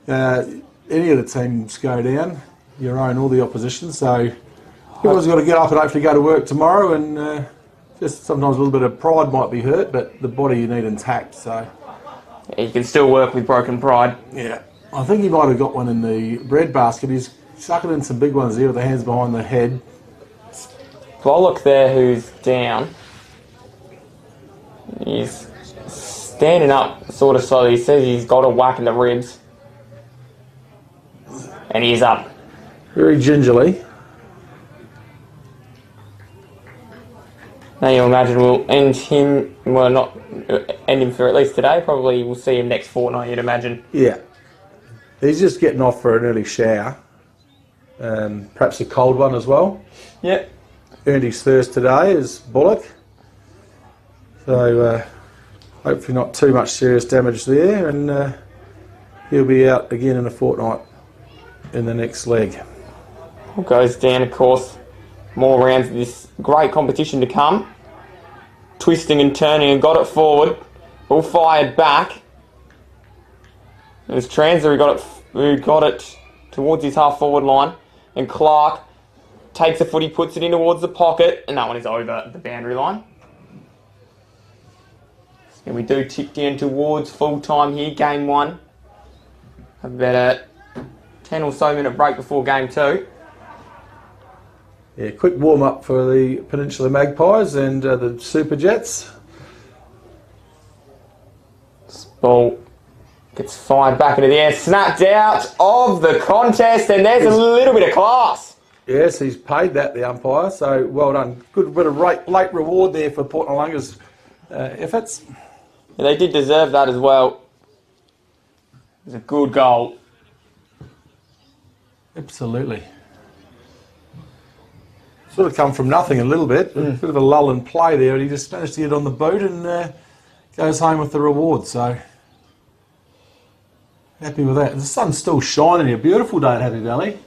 any of the teams go down, your own or the opposition. So everyone's got to get up and hopefully go to work tomorrow. And just sometimes a little bit of pride might be hurt, but the body you need intact. So he can still work with broken pride. yeah, I think he might have got one in the bread basket. He's sucking in some big ones there with the hands behind the head. Bollock there, who's down. He's standing up sort of slowly. He says he's got a whack in the ribs. And he's up. Very gingerly. Now you imagine we'll end him, well not end him for at least today, probably we'll see him next fortnight, you'd imagine. Yeah. He's just getting off for an early shower. Perhaps a cold one as well. Yep. Earned his thirst today is Bullock. So hopefully not too much serious damage there, and he'll be out again in a fortnight in the next leg. Goes down, of course. More rounds of this great competition to come. Twisting and turning and got it forward. Ball fired back. There's Transer who got it towards his half forward line. And Clark takes the footy, puts it in towards the pocket, and that one is over the boundary line. And we do tick down towards full time here, game one. Have about a 10 or so minute break before game two. Yeah, quick warm up for the Peninsula Magpies and the Super Jets. This ball gets fired back into the air, snapped out of the contest, and there's a little bit of class. Yes, he's paid that, the umpire, so well done. Good bit of late reward there for Port Noarlunga's efforts. Yeah, they did deserve that as well. It was a good goal. Absolutely. Sort of come from nothing a little bit. A bit of a lull in play there, and he just managed to get on the boot and goes home with the reward, so happy with that. The sun's still shining here. Beautiful day at Happy Valley.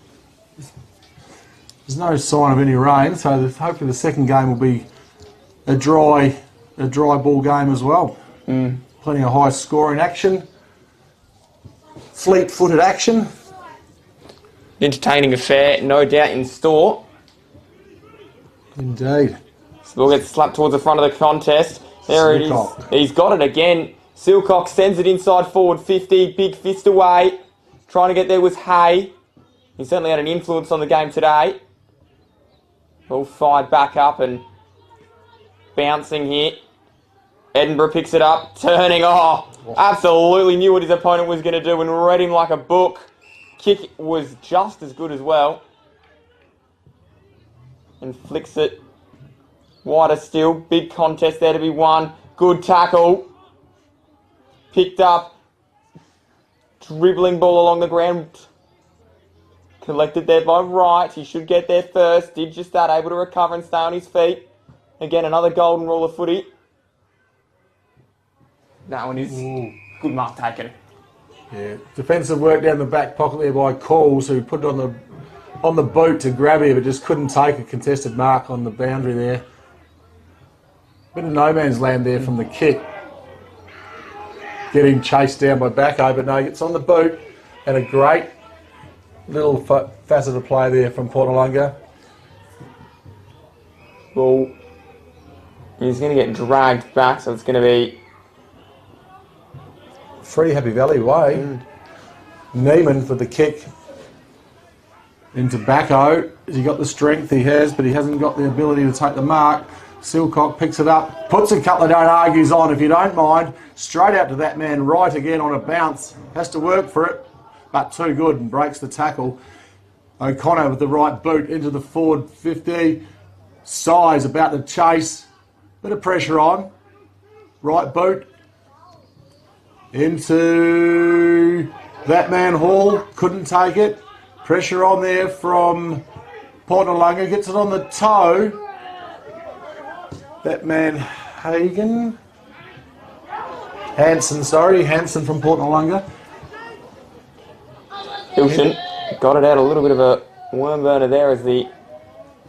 There's no sign of any rain, so hopefully the second game will be a dry ball game as well. Plenty of high scoring action, fleet-footed action. Entertaining affair, no doubt in store. Indeed. So we'll get slapped towards the front of the contest. There it is. He's got it again. Silcock sends it inside forward 50. Big fist away. Trying to get there was Hay. He certainly had an influence on the game today. Ball fired back up and bouncing here. Edinburgh picks it up, turning. Oh, absolutely knew what his opponent was going to do and read him like a book. Kick was just as good as well. And flicks it wider still. Big contest there to be won. Good tackle. Picked up. Dribbling ball along the ground. Collected there by Wright. He should get there first. Did just that. Able to recover and stay on his feet. Again, another golden rule of footy. That one is good mark taken. Yeah, defensive work down the back pocket there by Calls, who put it on the boot to grab him, but just couldn't take a contested mark on the boundary there. Bit of no man's land there from the kick. Getting chased down by Backo, but no, he gets on the boot. And a great little facet of play there from Port Noarlunga. Well, he's going to get dragged back, so it's going to be free Happy Valley way. Neiman for the kick into Backo. He got the strength he has, but he hasn't got the ability to take the mark. Silcock picks it up, puts a couple of don't argues on, if you don't mind. Straight out to that man, right again on a bounce. Has to work for it, but too good and breaks the tackle. O'Connor with the right boot into the forward 50. Size about to chase. Bit of pressure on. Right boot. Into that man Hall. Couldn't take it. Pressure on there from Port Noarlunga. Gets it on the toe. That man Hanson from Port Noarlunga. Hilton got it out a little bit of a worm burner there as the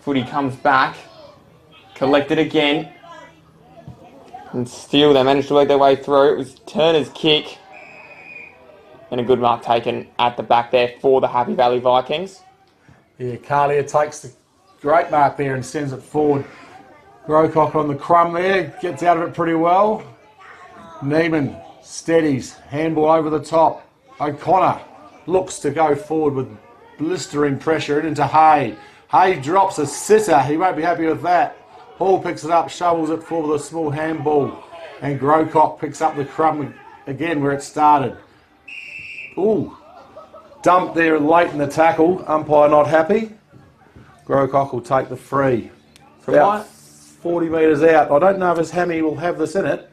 footy comes back. Collected again. And still they managed to work their way through. It was Turner's kick. And a good mark taken at the back there for the Happy Valley Vikings. Yeah, Carlier takes the great mark there and sends it forward. Grocock on the crumb there, gets out of it pretty well. Neiman steadies, handball over the top. O'Connor looks to go forward with blistering pressure into Hay. Hay drops a sitter, he won't be happy with that. Hall picks it up, shovels it for the small handball. And Grocock picks up the crumb again where it started. Ooh, dumped there late in the tackle, umpire not happy. Grocock will take the free. About 40 metres out. I don't know if his hammy will have this in it.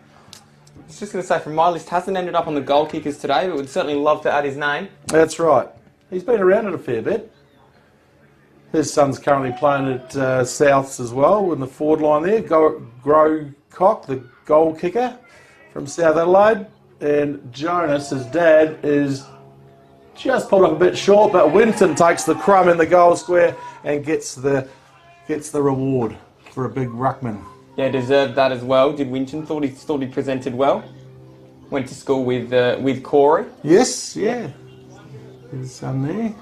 I was just going to say, from my list, hasn't ended up on the goal kickers today, but would certainly love to add his name. That's right. He's been around it a fair bit. His son's currently playing at Souths as well in the forward line there. Grocock, the goal kicker from South Adelaide. And Jonas, his dad, is just pulled up a bit short, but Winton takes the crumb in the goal square and gets the reward for a big ruckman. Yeah, deserved that as well. Did Winton thought he presented well? Went to school with Corey. Yes, yeah. His son there.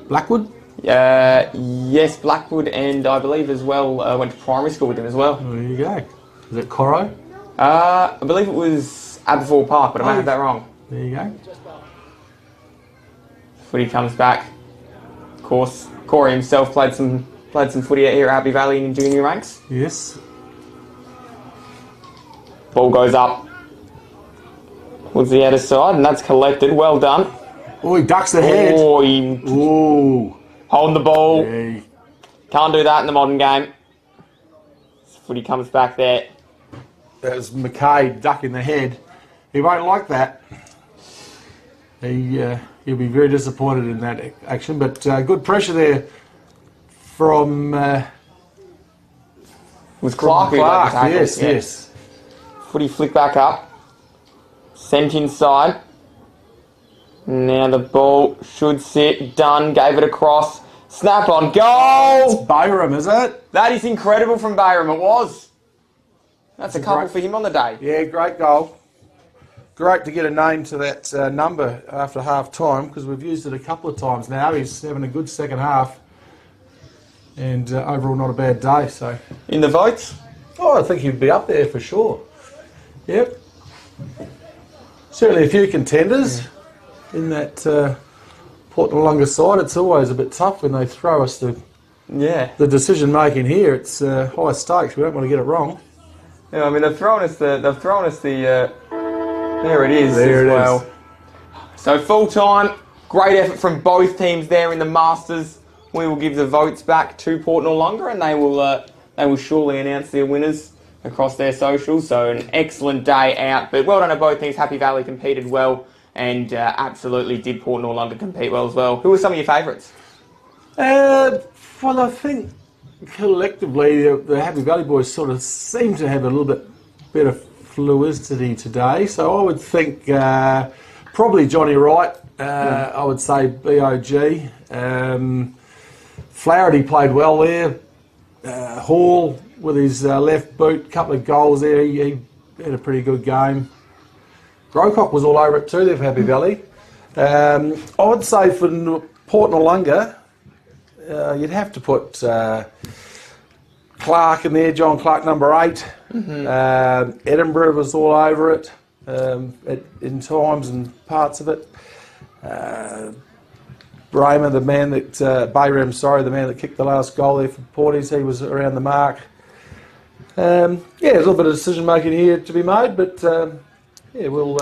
Blackwood? Yes, Blackwood, and I believe as well went to primary school with him as well. There you go. Is it Coro? I believe it was Aberfoyle Park, but I may have that wrong. There you go. Footy comes back. Of course, Corey himself played some footy here at Happy Valley in junior ranks. Yes. Ball goes up. Was the other side, and that's collected. Well done. Oh, he ducks the head. Ooh. Holding the ball. Yeah. Can't do that in the modern game. Footy comes back there. That was McKay ducking the head. He won't like that. He'll be very disappointed in that action, but good pressure there from was Clark. Yes. Footy flick back up. Sent inside. Now the ball should sit. Done. Gave it across. Snap on goal. It's Bayram, is it? That is incredible from Bayram. It was. That's a couple for him on the day. Yeah, great goal. Great to get a name to that number after half time, because we've used it a couple of times now. He's having a good second half. And overall not a bad day. So in the votes? Oh, I think he'd be up there for sure. Yep. Certainly a few contenders in that Port Noarlunga side. It's always a bit tough when they throw us the decision making here. It's high stakes. We don't want to get it wrong. Yeah, I mean, they've thrown us the. There it is There as it well. is. So full time, great effort from both teams there in the Masters. We will give the votes back to Port Noarlunga, and they will surely announce their winners across their socials. So an excellent day out, but well done to both teams. Happy Valley competed well, and absolutely did Port Noarlunga compete well as well. Who were some of your favourites? Well, I think collectively the Happy Valley boys sort of seem to have a little bit better fluidity today. So I would think probably Johnny Wright. I would say BOG. Flaherty played well there. Hall with his left boot, couple of goals there. He had a pretty good game. Grocock was all over it too, there for Happy Valley. I would say for Port Noarlunga, you'd have to put Clark in there, John Clark, number 8. Edinburgh was all over it in times and parts of it. Bayram, the man that kicked the last goal there for Porties, he was around the mark. There's a little bit of decision making here to be made, but we'll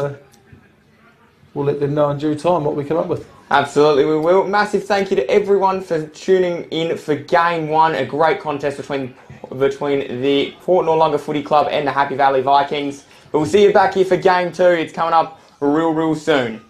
let them know in due time what we come up with. Absolutely, we will. Massive thank you to everyone for tuning in for Game 1, a great contest between the Port Noarlunga Footy Club and the Happy Valley Vikings. But we'll see you back here for Game 2. It's coming up real soon.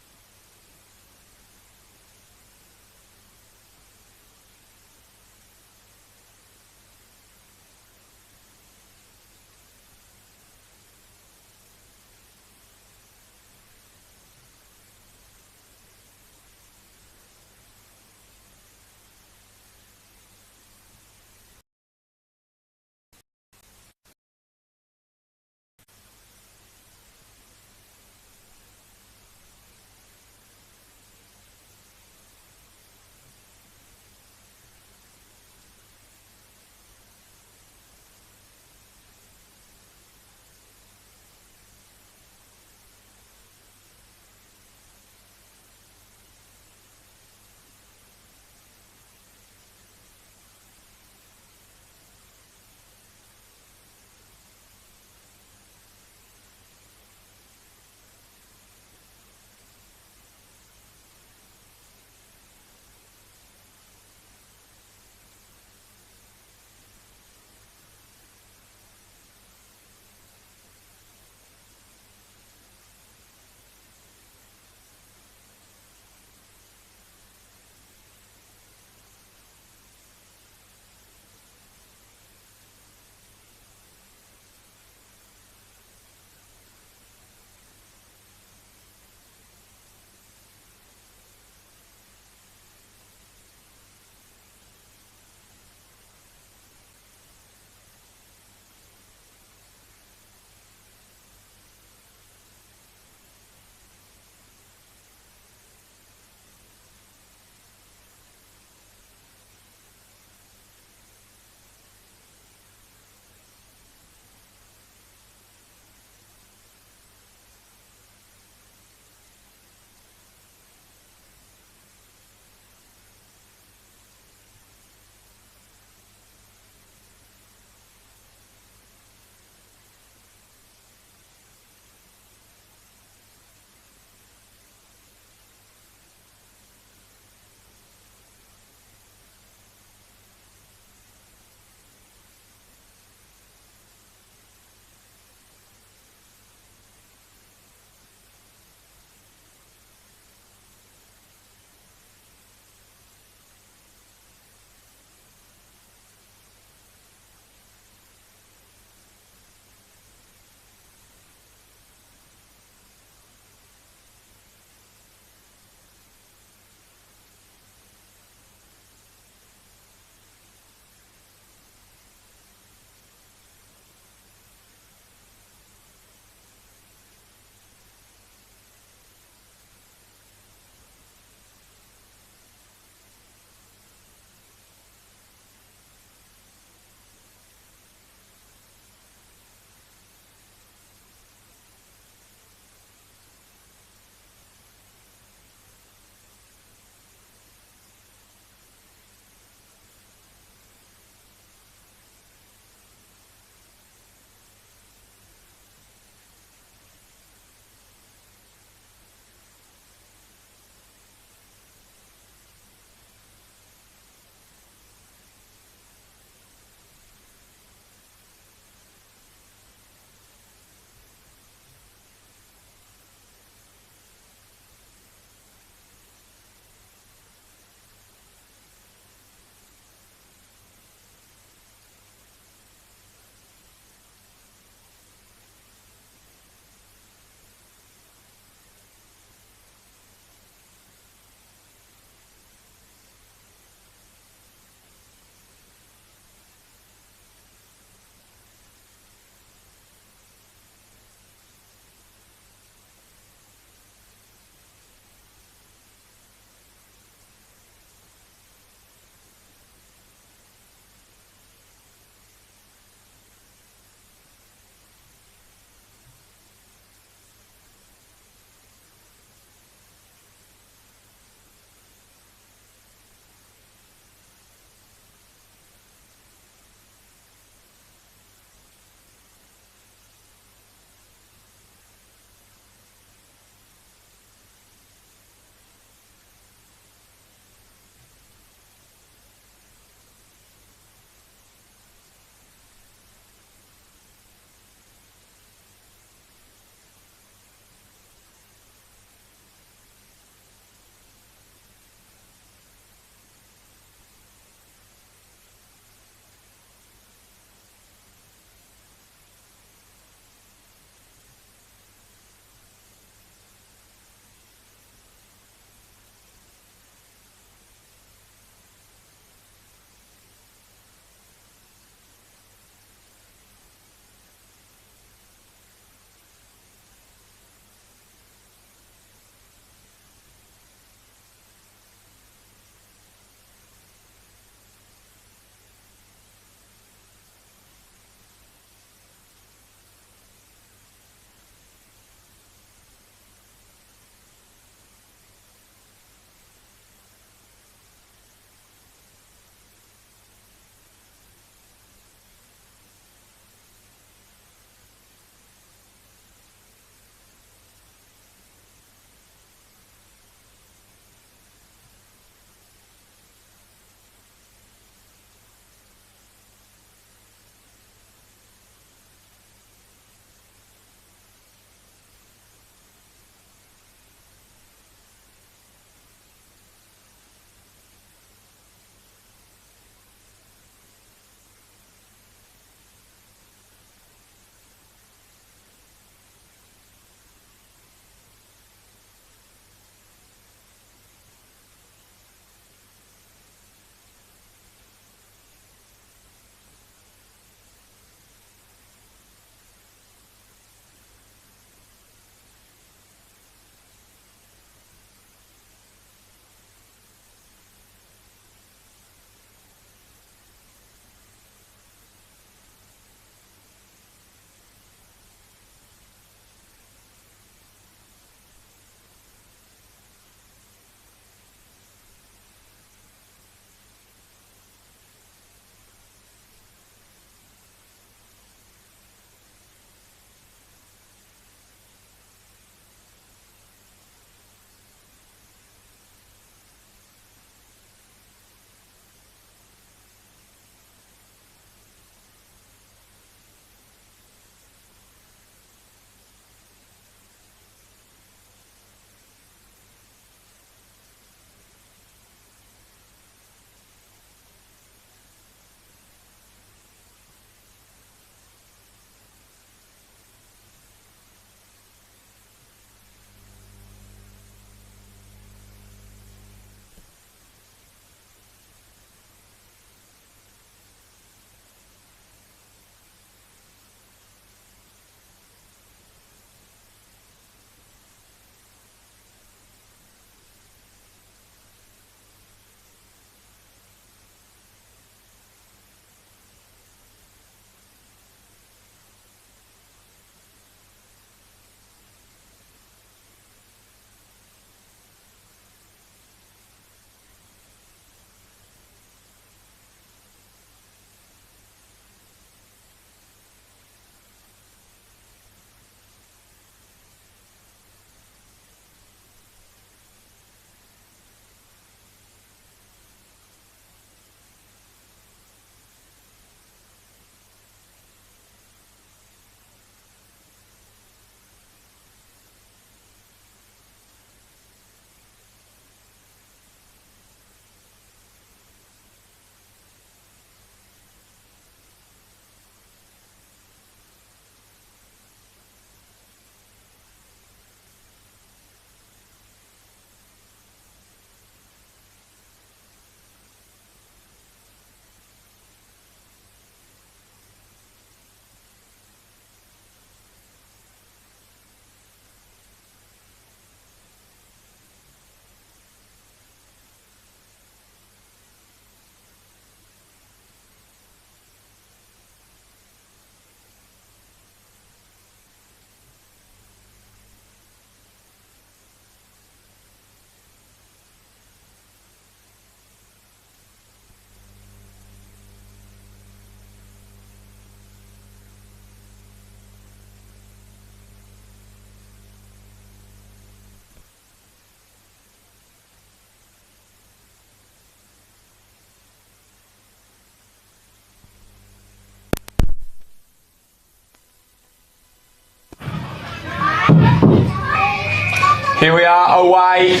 away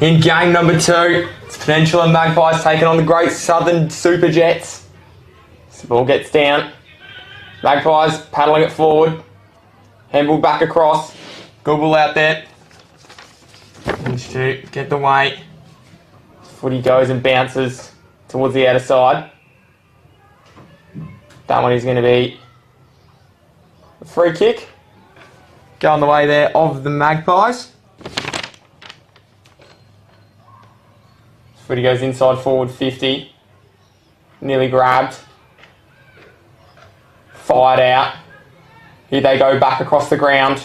in game number 2. It's Peninsula Magpies taking on the Great Southern Super Jets. So the ball gets down. Magpies paddling it forward. Handball back across. Good ball out there. Managed to get the weight. Footy goes and bounces towards the outer side. That one is going to be a free kick. Going the way there of the Magpies. Footy goes inside forward 50. Nearly grabbed. Fired out. Here they go back across the ground.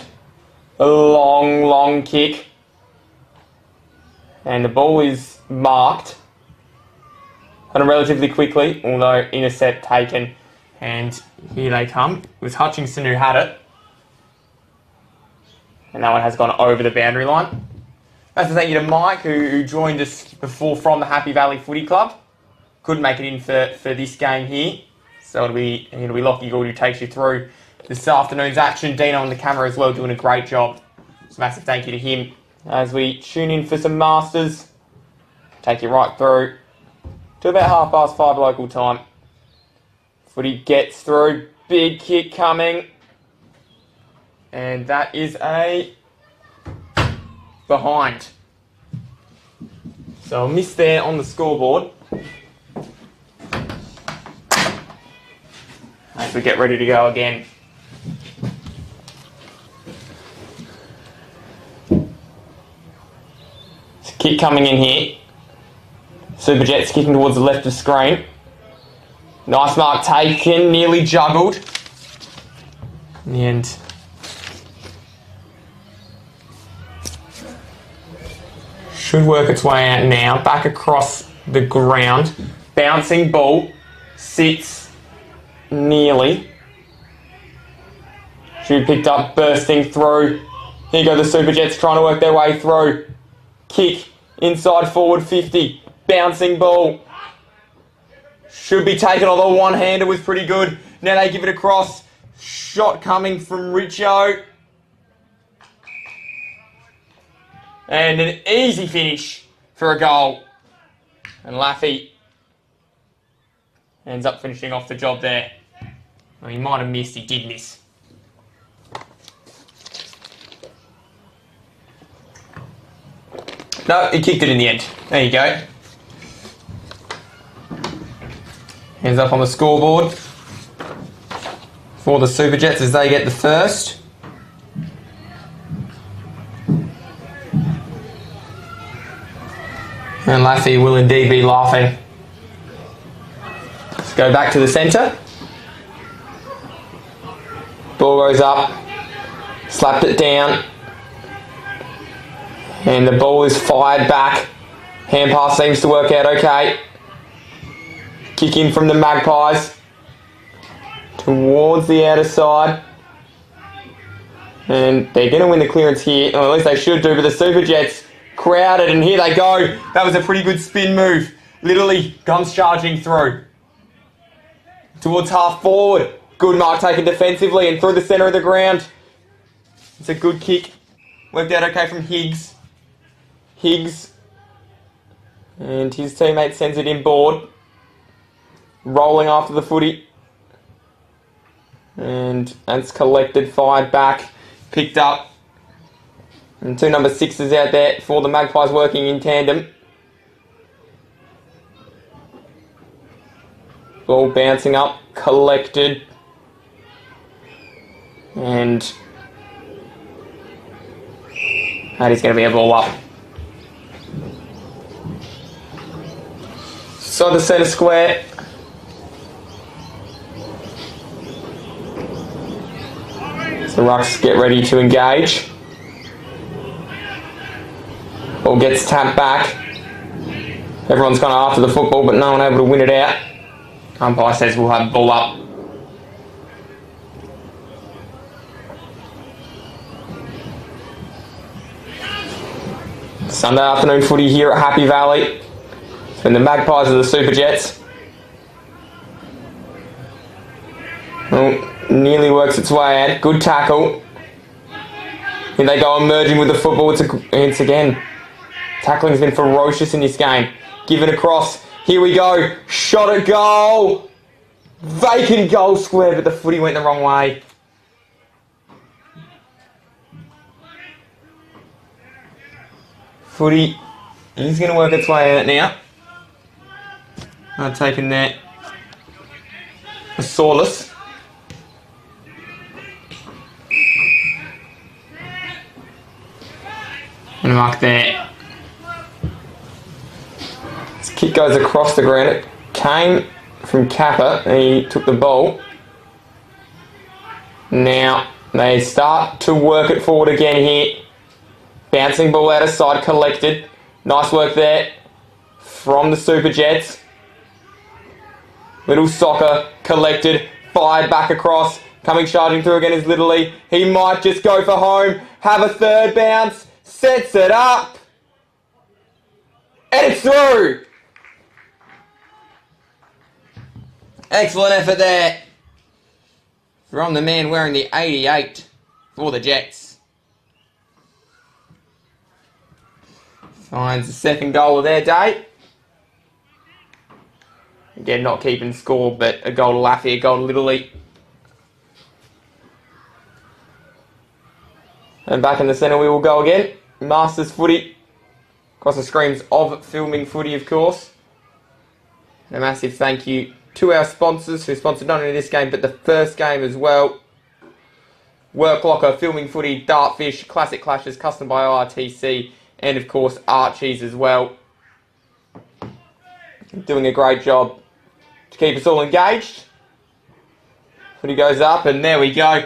A long, long kick. And the ball is marked. And relatively quickly, although intercept taken. And here they come. It was Hutchinson who had it. And that one has gone over the boundary line. Massive thank you to Mike, who joined us before from the Happy Valley Footy Club. Couldn't make it in for this game here. So it'll be Lockie Gould who takes you through this afternoon's action. Dino on the camera as well, doing a great job. So massive thank you to him. As we tune in for some Masters. Take you right through to about 5:30 local time. Footy gets through. Big kick coming. And that is a behind. So a miss there on the scoreboard. As we get ready to go again. Kick coming in here. Super Jets kicking towards the left of screen. Nice mark taken, nearly juggled. In the end. Should work its way out now. Back across the ground. Bouncing ball. Sits nearly. Should be picked up, bursting through. Here go the Super Jets trying to work their way through. Kick inside forward 50. Bouncing ball. Should be taken, although one-hander was pretty good. Now they give it across. Shot coming from Richo. And an easy finish for a goal. And Laffy ends up finishing off the job there. Well, he might have missed, he did miss. No, he kicked it in the end. There you go. Ends up on the scoreboard for the Super Jets as they get the first. And Laffy will indeed be laughing. Let's go back to the centre. Ball goes up. Slapped it down. And the ball is fired back. Hand pass seems to work out okay. Kick in from the Magpies. Towards the outer side. And they're going to win the clearance here. Or at least they should do. But the Super Jets crowded. And here they go. That was a pretty good spin move. Literally comes charging through. Towards half forward. Good mark taken defensively and through the centre of the ground. It's a good kick. Worked out okay from Higgs. And his teammate sends it inboard. Rolling after the footy. And that's collected, fired back, picked up. And two number 6s out there for the Magpies working in tandem. Ball bouncing up, collected. And that is going to be a ball up. So the centre square. The Rucks get ready to engage. Ball gets tapped back. Everyone's gone after the football, but no one able to win it out. Umpire says we'll have ball up. Sunday afternoon footy here at Happy Valley. And the Magpies are the Super Jets. Well, nearly works its way out. Good tackle. Here they go emerging with the football. It's again. Tackling's been ferocious in this game. Given across. Here we go. Shot at goal. Vacant goal square, but the footy went the wrong way. Footy is going to work its way out now. I've taken that. A sawless. And a mark there. This kick goes across the ground. It came from Kappa and he took the ball. Now they start to work it forward again here. Bouncing ball out of side, collected. Nice work there from the Super Jets. Little Soccer, collected, fired back across. Coming charging through again is Littley. He might just go for home. Have a third bounce. Sets it up. And it's through. Excellent effort there from the man wearing the 88 for the Jets. Finds the second goal of their day. Again, not keeping score, but a goal to Laffy, a goal to Littley. And back in the centre we will go again. Masters footy. Across the screens of Filming Footy, of course. And a massive thank you to our sponsors who sponsored not only this game, but the first game as well. Work Locker, Filming Footy, Dartfish, Classic Clashes, custom by RTC, and of course Archie's as well. Doing a great job to keep us all engaged. Footy goes up, and there we go.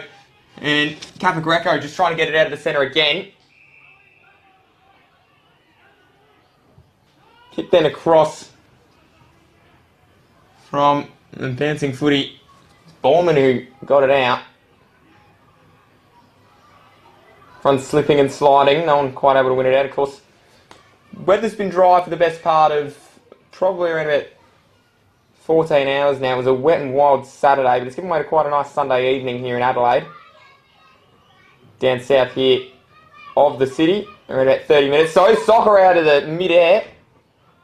And Kappa Greco just trying to get it out of the centre again. Kick then across from the bouncing footy. Borman who got it out. Front slipping and sliding. No one quite able to win it out, of course. Weather's been dry for the best part of probably around about 14 hours now. It was a wet and wild Saturday, but it's given way to quite a nice Sunday evening here in Adelaide. Down south here of the city. Around about 30 minutes. So Soccer out of the mid-air.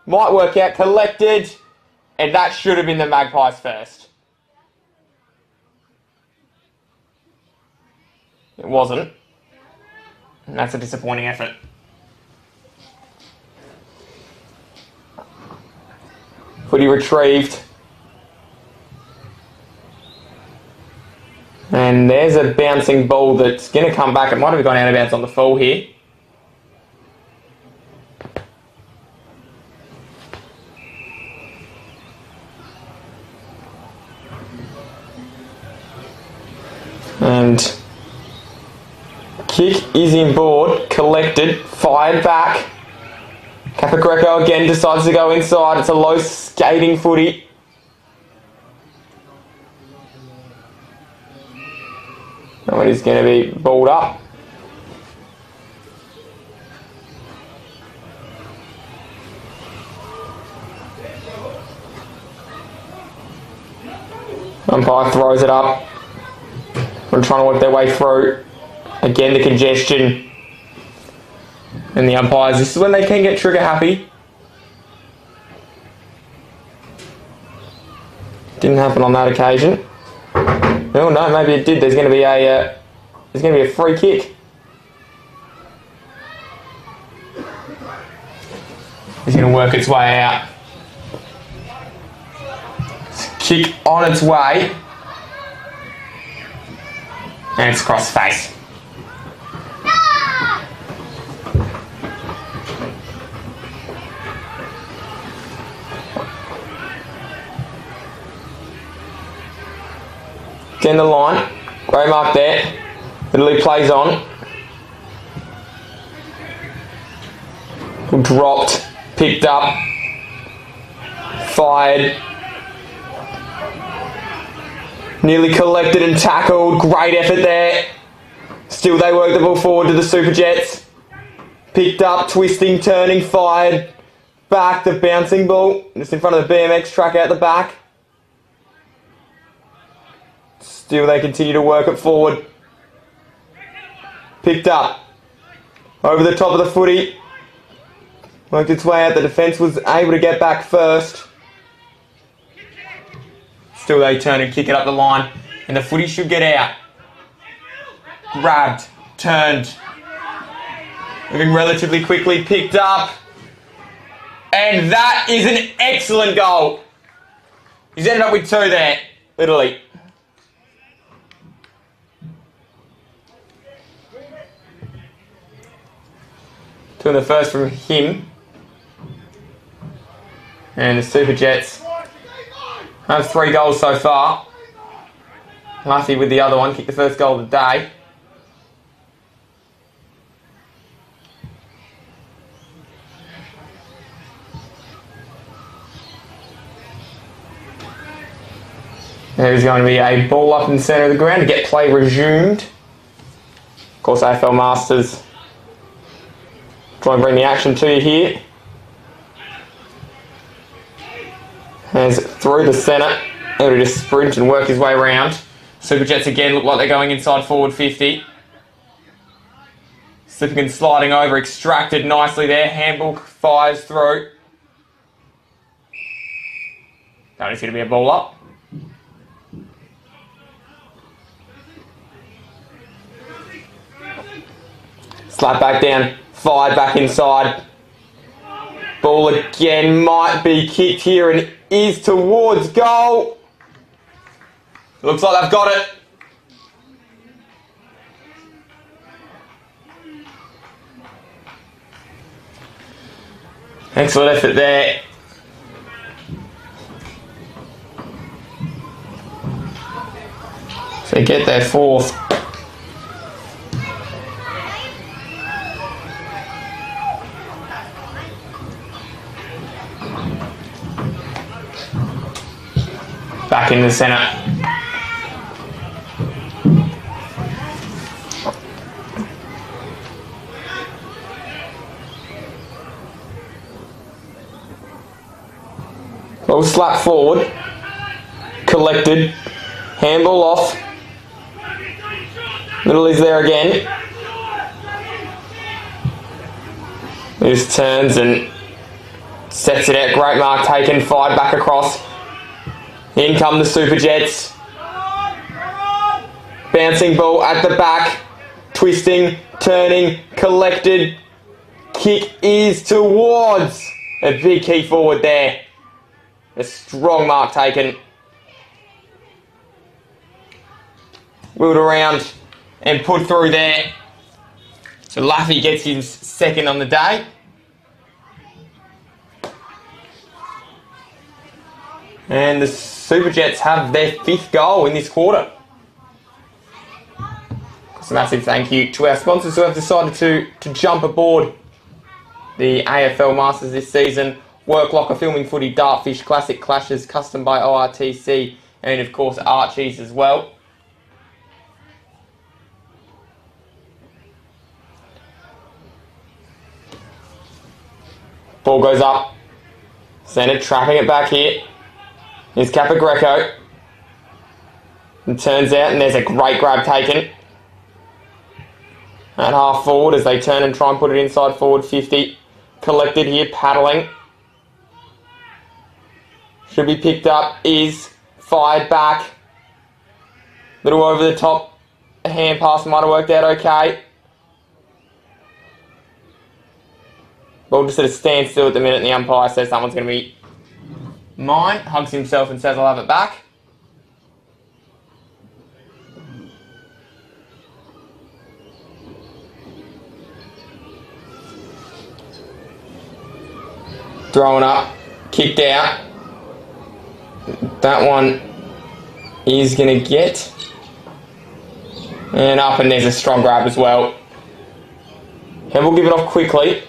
Might work out. Collected. And that should have been the Magpies first. It wasn't. And that's a disappointing effort. Footy retrieved. And there's a bouncing ball that's going to come back. It might have gone out of bounds on the fall here. And kick is inboard, collected, fired back. Kappa Greco again decides to go inside. It's a low skating footy. And it is going to be balled up. Umpire throws it up. We're trying to work their way through. Again, the congestion. And the umpires, this is when they can get trigger happy. Didn't happen on that occasion. Oh no, maybe it did. There's going to be a free kick. It's going to work its way out. Kick on its way. And it's cross face. Down the line. Great mark there. Italy plays on. Dropped. Picked up. Fired. Nearly collected and tackled. Great effort there. Still they work the ball forward to the Super Jets. Picked up, twisting, turning, fired. Back the bouncing ball. Just in front of the BMX track out the back. Still they continue to work it forward. Picked up. Over the top of the footy. Worked its way out. The defence was able to get back first. Still they turn and kick it up the line. And the footy should get out. Grabbed. Turned. Moving relatively quickly. Picked up. And that is an excellent goal. He's ended up with 2 there. Literally. Two in the first from him. And the Super Jets have 3 goals so far. Lucky with the other one, kicked the first goal of the day. There's going to be a ball up in the centre of the ground to get play resumed. Of course, AFL Masters try and bring the action to you here. As through the centre, able to just sprint and work his way around. Super Jets again look like they're going inside forward 50. Slipping and sliding over, extracted nicely there. Handball fires through. That is going to be a ball up. Slap back down, fired back inside. Ball again might be kicked here and is towards goal. Looks like they've got it. Excellent effort there. So get their 4th. Back in the centre. Ball slap forward. Collected. Handball off. Little is there again. He just turns and sets it out. Great mark taken. Fired back across. In come the Super Jets. Bouncing ball at the back. Twisting, turning, collected. Kick is towards. A big key forward there. A strong mark taken. Wheeled around and put through there. So Laffy gets his 2nd on the day. And the Super Jets have their 5th goal in this quarter. So massive thank you to our sponsors who have decided to jump aboard the AFL Masters this season. Work Locker, Filming Footy, Dartfish, Classic Clashes, custom by ORTC, and of course Archie's as well. Ball goes up. Centre trapping it back here. Here's Capagreco. And turns out, and there's a great grab taken. At half forward as they turn and try and put it inside forward 50. Collected here, paddling. Should be picked up, is fired back. Little over the top. A hand pass might have worked out okay. Ball just at a standstill at the minute, and the umpire says someone's going to be mine. Hugs himself and says I'll have it back. Thrown up, kicked out. That one is going to get. And up, and there's a strong grab as well. And we'll give it off quickly.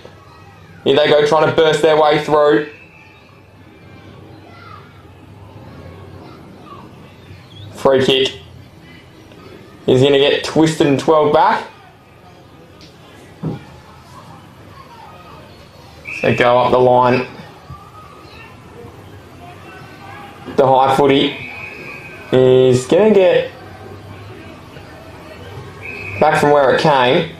Here they go, trying to burst their way through. Free kick. He's going to get twisted and 12 back. So go up the line. The high footy is going to get back from where it came.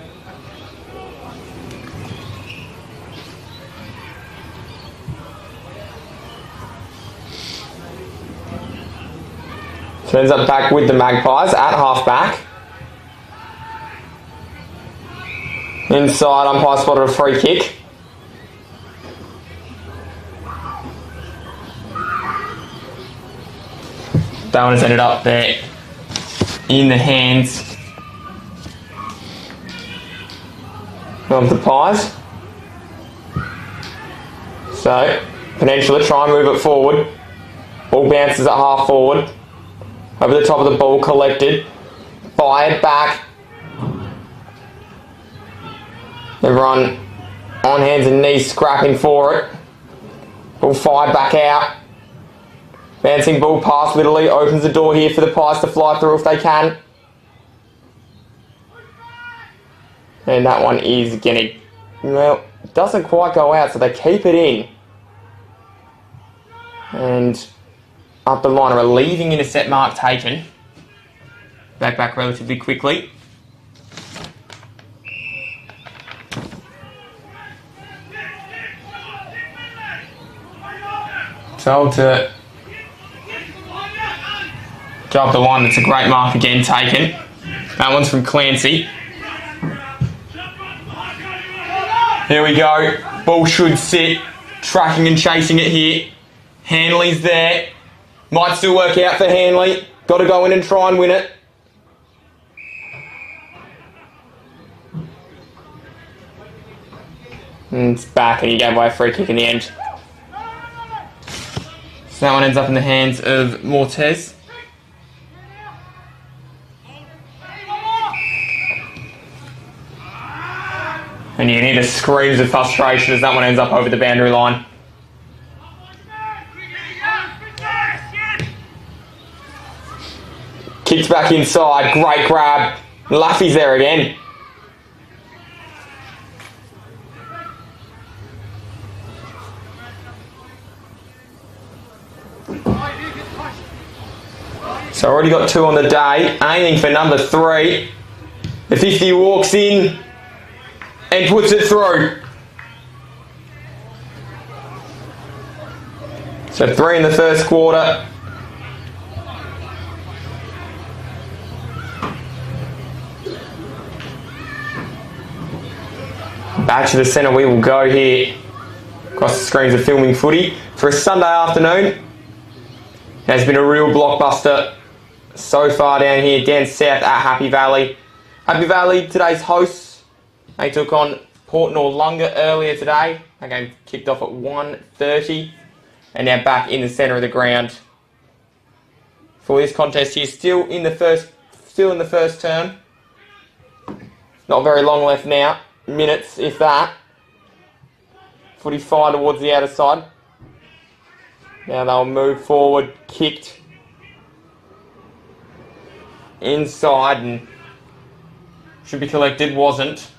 Turns up back with the Magpies at half-back. Inside, umpire spotted a free kick. That one has ended up there in the hands of the Pies. So, Peninsula try and move it forward. Ball bounces at half forward. Over the top of the ball, collected. Fired back. Everyone on hands and knees scrapping for it. Ball fired back out. Bouncing ball pass literally opens the door here for the Pies to fly through if they can. And that one is gonna, well, it doesn't quite go out, so they keep it in. And up the line, a relieving intercept mark taken. Back relatively quickly. Told to go up the line. That's a great mark again taken. That one's from Clancy. Here we go. Ball should sit. Tracking and chasing it here. Hanley's there. Might still work out for Hanley. Got to go in and try and win it. And it's back, and he gave away a free kick in the end. So that one ends up in the hands of Mortez. And you can hear the screams of frustration as that one ends up over the boundary line. Kicks back inside, great grab. Laffy's there again. So already got 2 on the day, aiming for number 3. The 50 walks in and puts it through. So 3 in the first quarter. Back to the centre we will go here. Across the screens of filming footy for a Sunday afternoon. It has been a real blockbuster so far down here, down south at Happy Valley. Happy Valley, today's hosts, they took on Port Noarlunga earlier today. That game kicked off at 1:30 and now back in the centre of the ground for this contest here. Still in the first term. Not very long left now. Minutes, if that. Footy fired towards the outer side. Now they'll move forward, kicked inside and should be collected, wasn't.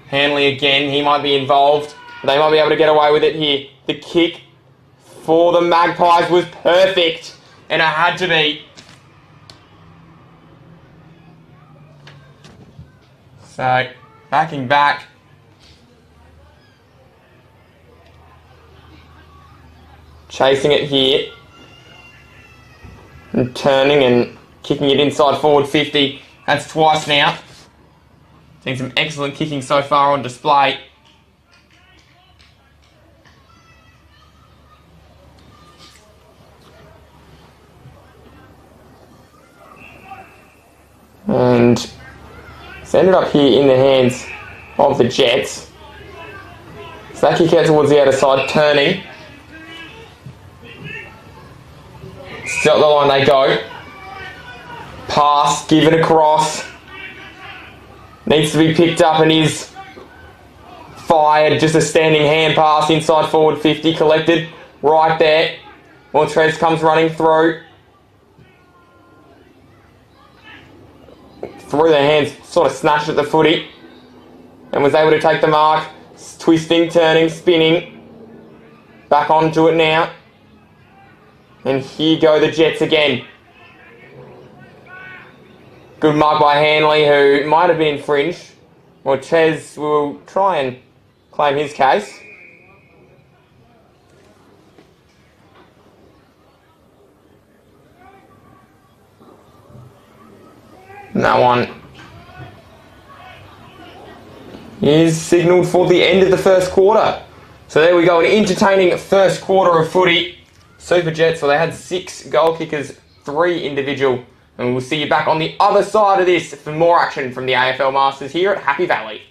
Hanley again, he might be involved. They might be able to get away with it here. The kick for the Magpies was perfect, and it had to be. So, backing back. Chasing it here. And turning and kicking it inside forward 50. That's twice now. Seen some excellent kicking so far on display. And it's ended up here in the hands of the Jets. So that kick out towards the outer side, turning. Still up the line they go. Pass, give it across. Needs to be picked up and is fired. Just a standing hand pass inside forward 50, collected right there. Mortez comes running through. Through their hands, sort of snatched at the footy and was able to take the mark. Twisting, turning, spinning. Back onto it now. And here go the Jets again. Good mark by Hanley, who might have been infringed. Mortez will try and claim his case. that one is signalled for the end of the first quarter. So there we go, an entertaining first quarter of footy. Super Jets, so they had 6 goal kickers, 3 individual. And we'll see you back on the other side of this for more action from the AFL Masters here at Happy Valley.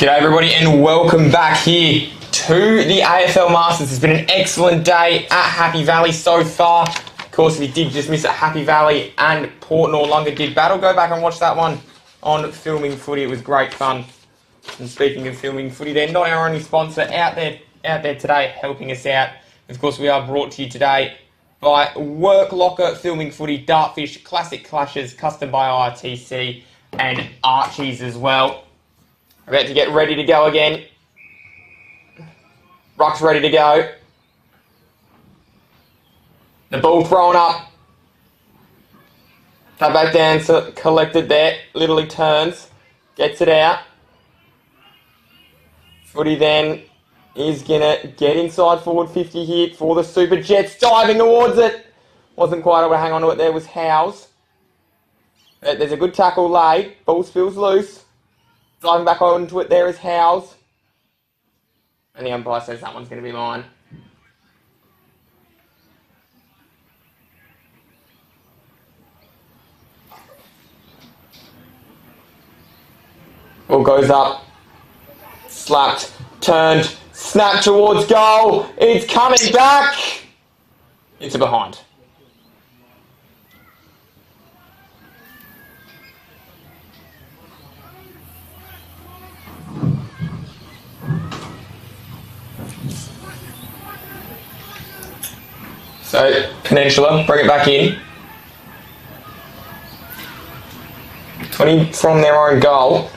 G'day everybody and welcome back here to the AFL Masters. It's been an excellent day at Happy Valley so far. Of course, if you did just miss it, Happy Valley and Port Noarlunga did battle. Go back and watch that one on Filming Footy. It was great fun. And speaking of Filming Footy, they're not our only sponsor out there today helping us out. Of course, we are brought to you today by Work Locker, Filming Footy, Dartfish, Classic Clashes, custom by ITC and Archies as well. About to get ready to go again. Ruck's ready to go. The ball thrown up. Cut back down, so collected there. Literally turns. Gets it out. Footy then is going to get inside forward 50 here for the Super Jets. Diving towards it. Wasn't quite able to hang on to it there was Howes. There's a good tackle laid. Ball spills loose. Driving back onto it there is Howes. And the umpire says that one's going to be mine. Ball goes up, slapped, turned, snapped towards goal. It's coming back. It's a behind. So, Peninsula, bring it back in. 20 from their own goal.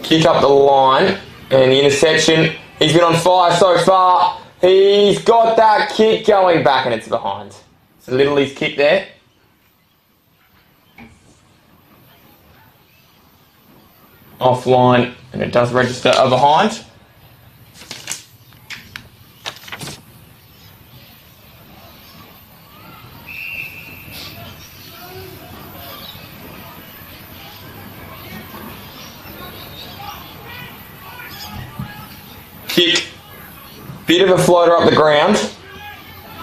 Kick up the line, and the interception. He's been on fire so far. He's got that kick going back, and it's behind. So Little's kick there. Offline, and it does register a behind. Kick, bit of a floater up the ground,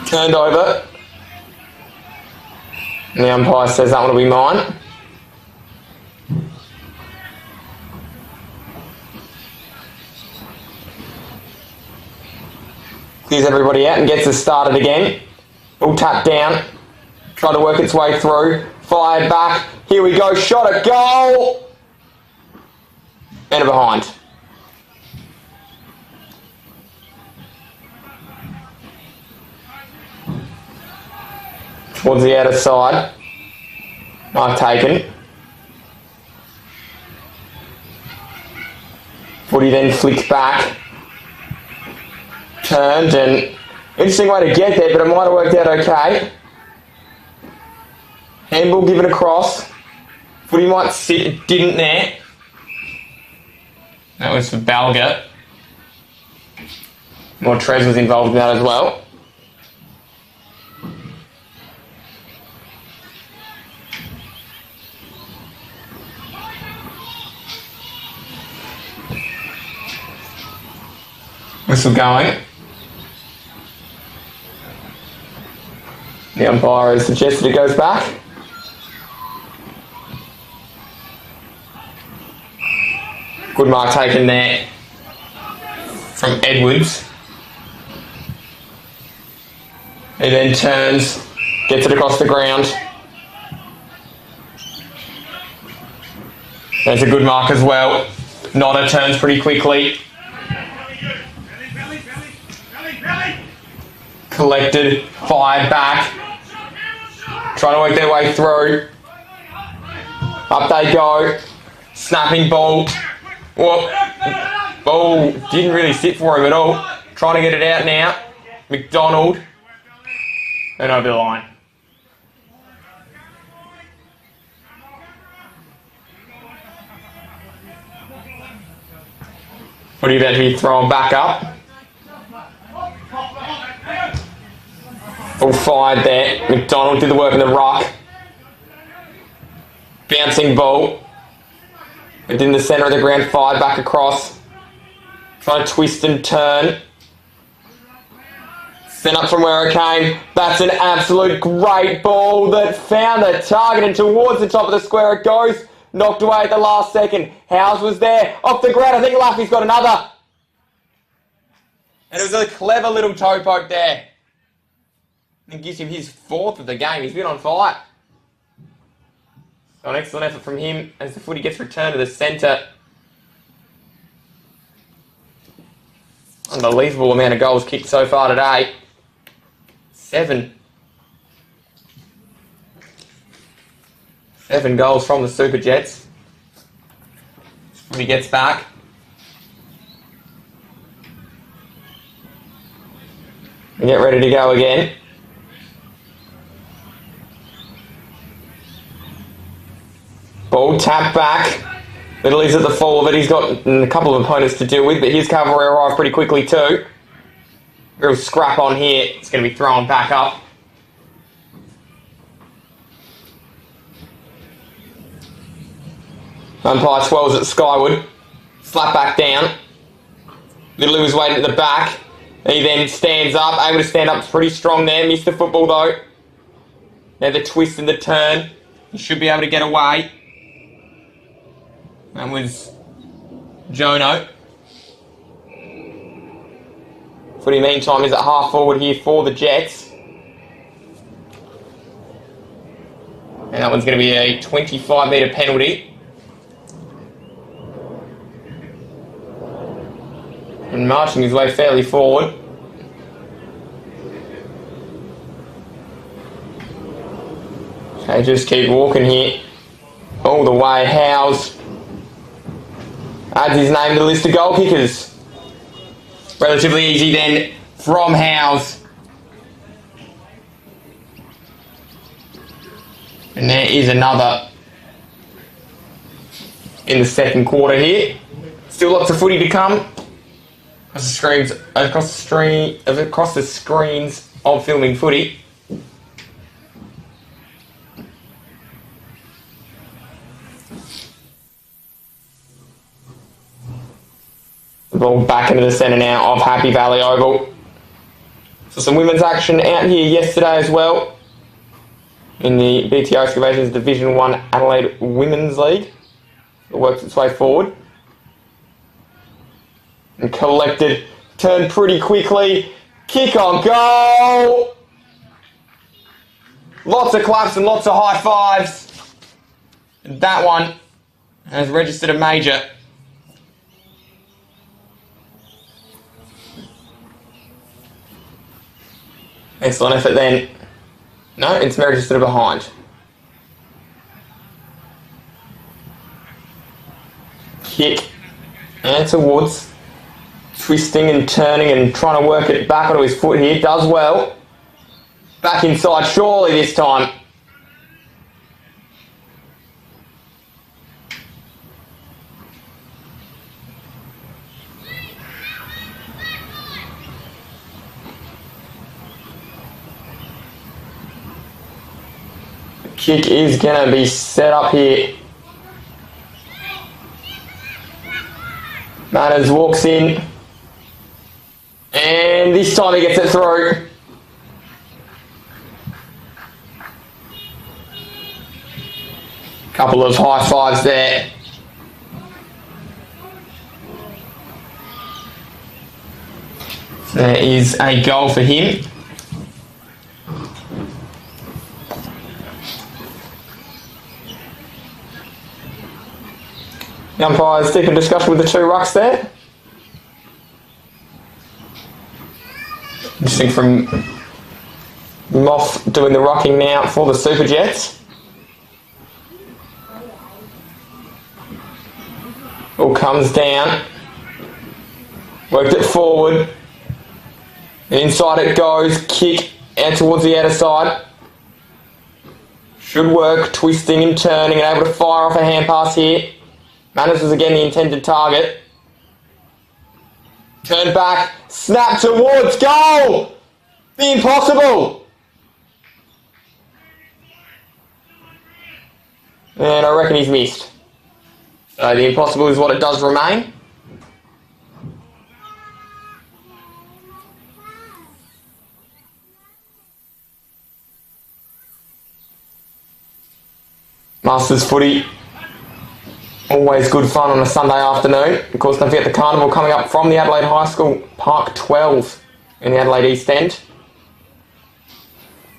turned over, and the umpire says that one will be mine. Clears everybody out and gets us started again. All tapped down, trying to work its way through, fired back, here we go, shot at goal, and a behind. Towards the outer side. Mark taken. Footy then flicked back. Turned, and interesting way to get there, but it might have worked out okay. Handball given across. Footy might sit, it didn't there. That was for Balga. More Trez was involved in that as well. Whistle going. The umpire has suggested it goes back. Good mark taken there from Edwards. He then turns, gets it across the ground. There's a good mark as well. Nodder turns pretty quickly. Collected, fired back, trying to work their way through. Up they go, snapping ball. Whoop. Ball didn't really sit for him at all. Trying to get it out now. McDonald, and over the line. What are you about to be thrown back up? All fired there. McDonald did the work in the ruck. Bouncing ball. It's in the centre of the ground, fired back across. Trying to twist and turn. Sent up from where it came. That's an absolute great ball that found the target, and towards the top of the square it goes. Knocked away at the last second. Howes was there. Off the ground. I think Laffy's got another. And it was a clever little toe poke there. And gives him his fourth of the game. He's been on fire. So an excellent effort from him as the footy gets returned to the centre. Unbelievable amount of goals kicked so far today. 7. 7 goals from the Super Jets. Footy gets back. We get ready to go again. Ball tapped back. Little's at the fall of it. He's got a couple of opponents to deal with, but his cavalry arrived pretty quickly too. Real scrap on here. It's going to be thrown back up. Umpire swells at Skyward. Slap back down. Little was waiting at the back. He then stands up, able to stand up pretty strong there. Missed the football though. Now the twist and the turn. He should be able to get away. That was Jono. Footy meantime is at half forward here for the Jets. And that one's going to be a 25-metre penalty. And marching his way fairly forward. Okay, just keep walking here. All the way, Howes adds his name to the list of goal kickers. Relatively easy then from Howes. And there is another in the second quarter here. Still lots of footy to come. Across the screens of filming footy. The ball back into the centre now of Happy Valley Oval. So some women's action out here yesterday as well in the BTO Excavations Division 1 Adelaide Women's League. It works its way forward. And collected, turned pretty quickly, kick on goal! Lots of claps and lots of high fives. And that one has registered a major. Excellent effort then. No, it's registered a behind. Kick and towards. Twisting and turning and trying to work it back onto his foot here. Does well. Back inside, surely this time. The kick is going to be set up here. Manners walks in. And this time he gets it through. Couple of high fives there. There is a goal for him. The umpires deep in discussion with the two rucks there. Interesting from Moff doing the rocking now for the Super Jets. All comes down. Worked it forward. Inside it goes. Kick out towards the outer side. Should work. Twisting and turning and able to fire off a hand pass here. Manners was again the intended target. Turn back, snap towards goal! The impossible! And I reckon he's missed. So the impossible is what it does remain. Masters footy. Always good fun on a Sunday afternoon. Of course, don't forget the carnival coming up from the Adelaide High School Park 12 in the Adelaide East End.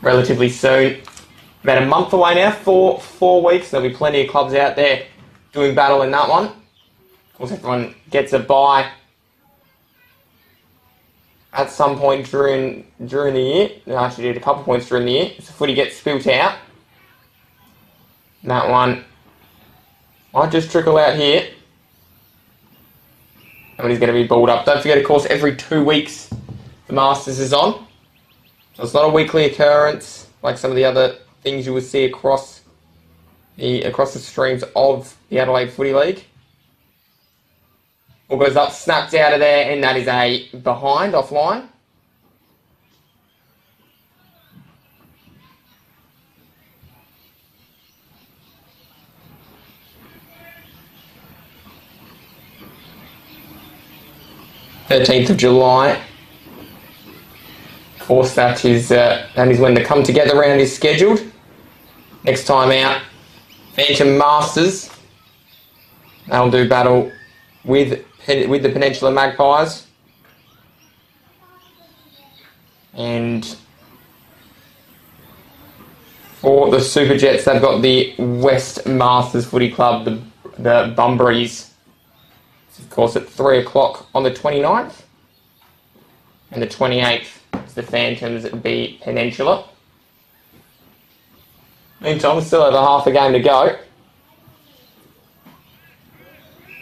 Relatively soon. About a month away now, 4 weeks. There'll be plenty of clubs out there doing battle in that one. Of course, everyone gets a bye at some point during the year. They actually did a couple points during the year. So footy gets spilt out. That one might just trickle out here. And he's going to be balled up. Don't forget, of course, every 2 weeks the Masters is on. So it's not a weekly occurrence like some of the other things you would see across the streams of the Adelaide Footy League. Ball goes up, snapped out of there, and that is a behind offline. 13th of July. Of course, that is when the come together round is scheduled. Next time out, Phantom Masters. They'll do battle with the Peninsula Magpies. And for the Super Jets, they've got the West Masters Footy Club, the Bunbury's. Of course, at 3 o'clock on the 29th. And the 28th is the Phantoms v Peninsula. Meantime, still over half a game to go.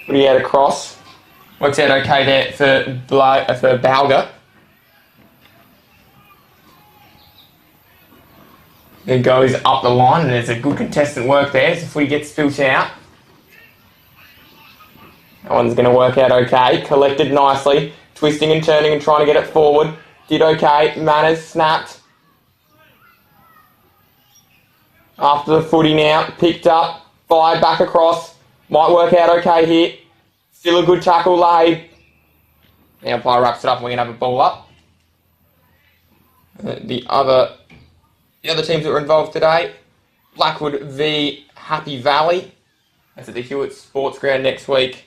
Footy out across. Works out okay there for Balga. It goes up the line, and there's a good contestant work there as the footy gets spilt out. That one's going to work out okay. Collected nicely. Twisting and turning and trying to get it forward. Did okay. Manners snapped. After the footy now. Picked up. Fired back across. Might work out okay here. Still a good tackle laid. The umpire wraps it up and we're going to have a ball up. The other teams that were involved today. Blackwood v Happy Valley. That's at the Hewitt Sports Ground next week.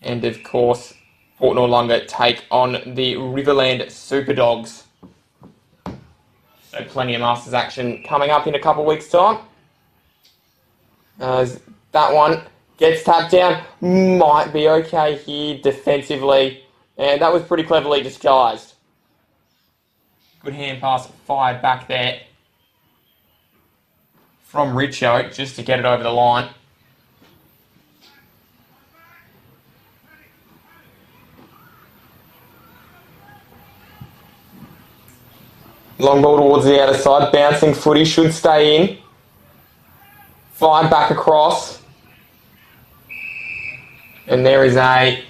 And of course, Port Noarlunga take on the Riverland Super Dogs. So plenty of Masters action coming up in a couple of weeks' time. That one gets tapped down. Might be okay here defensively. And that was pretty cleverly disguised. Good hand pass fired back there from Richo just to get it over the line. Long ball towards the outer side. Bouncing footy. Should stay in. Fired back across. And there is a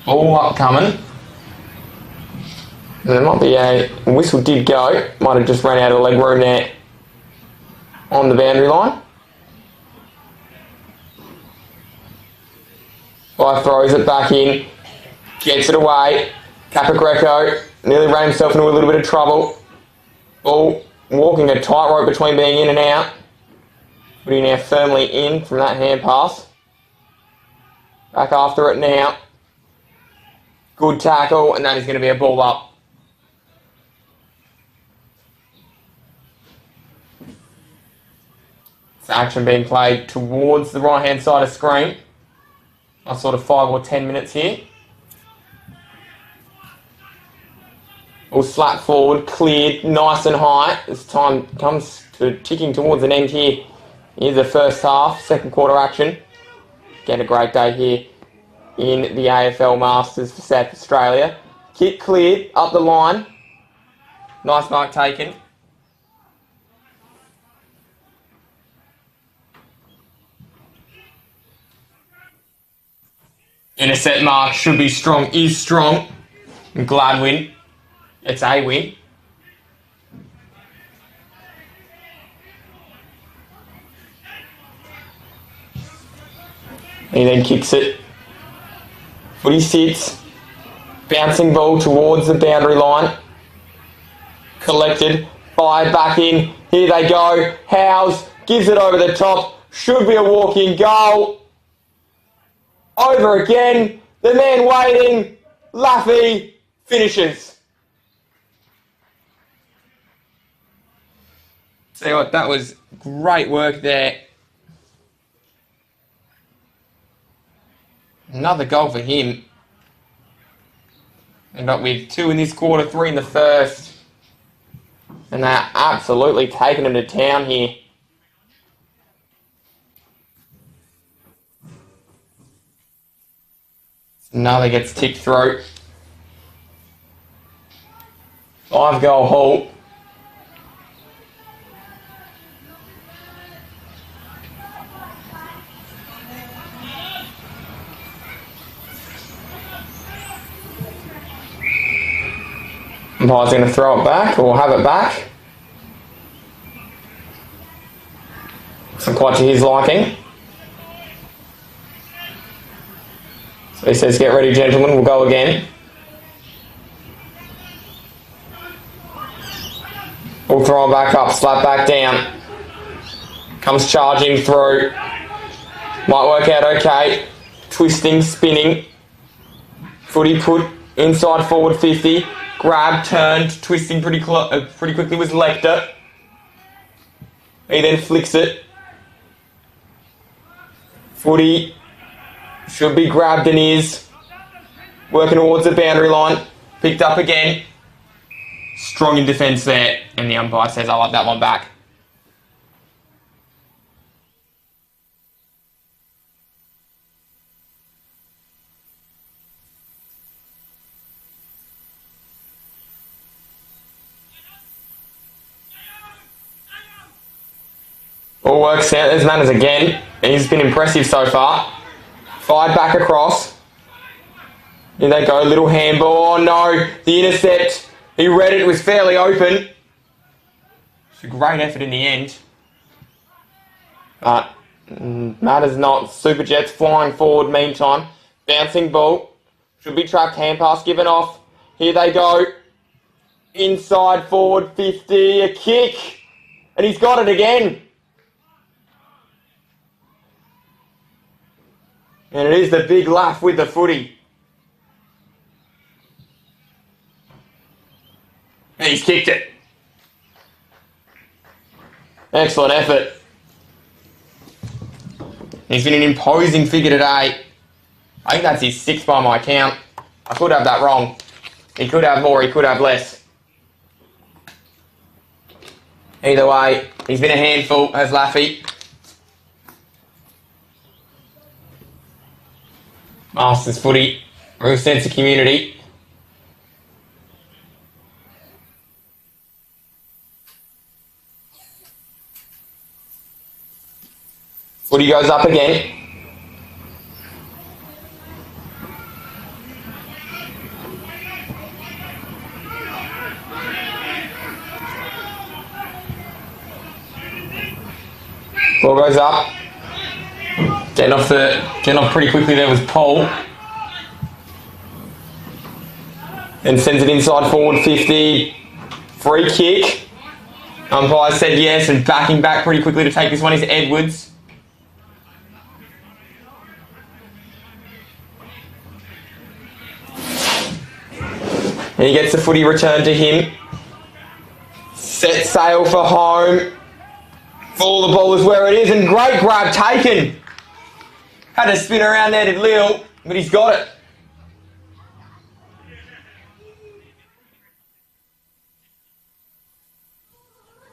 ball up coming. There might be a whistle did go. Might have just run out of leg room there on the boundary line. Guy throws it back in, gets it away. Capogreco nearly ran himself into a little bit of trouble. Ball walking a tightrope between being in and out. Putting now firmly in from that hand pass. Back after it now. Good tackle, and that is going to be a ball up. It's action being played towards the right hand side of screen. A sort of 5 or 10 minutes here. All slap forward, cleared, nice and high. As time comes to ticking towards an end here. Here's the first half, second quarter action. Again, a great day here in the AFL Masters for South Australia. Kick cleared, up the line. Nice mark taken. Intercept mark should be strong, is strong. And Gladwin, it's a win. He then kicks it. Footy sits. Bouncing ball towards the boundary line. Collected, fired back in. Here they go. Howes gives it over the top. Should be a walk-in goal. Over again, the man waiting, Laffy finishes. See what, that was great work there. Another goal for him. End up with 2 in this quarter, 3 in the first. And they're absolutely taking him to town here. Another gets ticked through. 5-goal haul. Umpire's going to throw it back or have it back. Not quite to his liking. So he says, get ready, gentlemen, we'll go again. We'll throw him back up, slap back down. Comes charging through. Might work out okay. Twisting, spinning. Footy put inside forward 50. Grab, turned, twisting pretty quickly was Lecter. He then flicks it. Footy should be grabbed and is. Working towards the boundary line. Picked up again. Strong in defence there. And the umpire says, I like that one back. All works out. There's Manners again. And he's been impressive so far. Fired back across. Here they go. Little handball. Oh no. The intercept. He read it. It was fairly open. It's a great effort in the end. But matters not. Super Jets flying forward meantime. Bouncing ball. Should be trapped. Hand pass given off. Here they go. Inside forward 50. A kick. And he's got it again. And it is the big laugh with the footy. And he's kicked it. Excellent effort. He's been an imposing figure today. I think that's his sixth by my count. I could have that wrong. He could have more, he could have less. Either way, he's been a handful, has Laffy. Masters footy, real sense of community. Footy goes up again. Ball goes up. Getting off pretty quickly there was Paul. And sends it inside forward 50. Free kick. Umpire said yes, and backing back pretty quickly to take this one is Edwards. And he gets the footy returned to him. Set sail for home. Full the ball is where it is, and great grab taken. Had to spin around there, did Lil, but he's got it.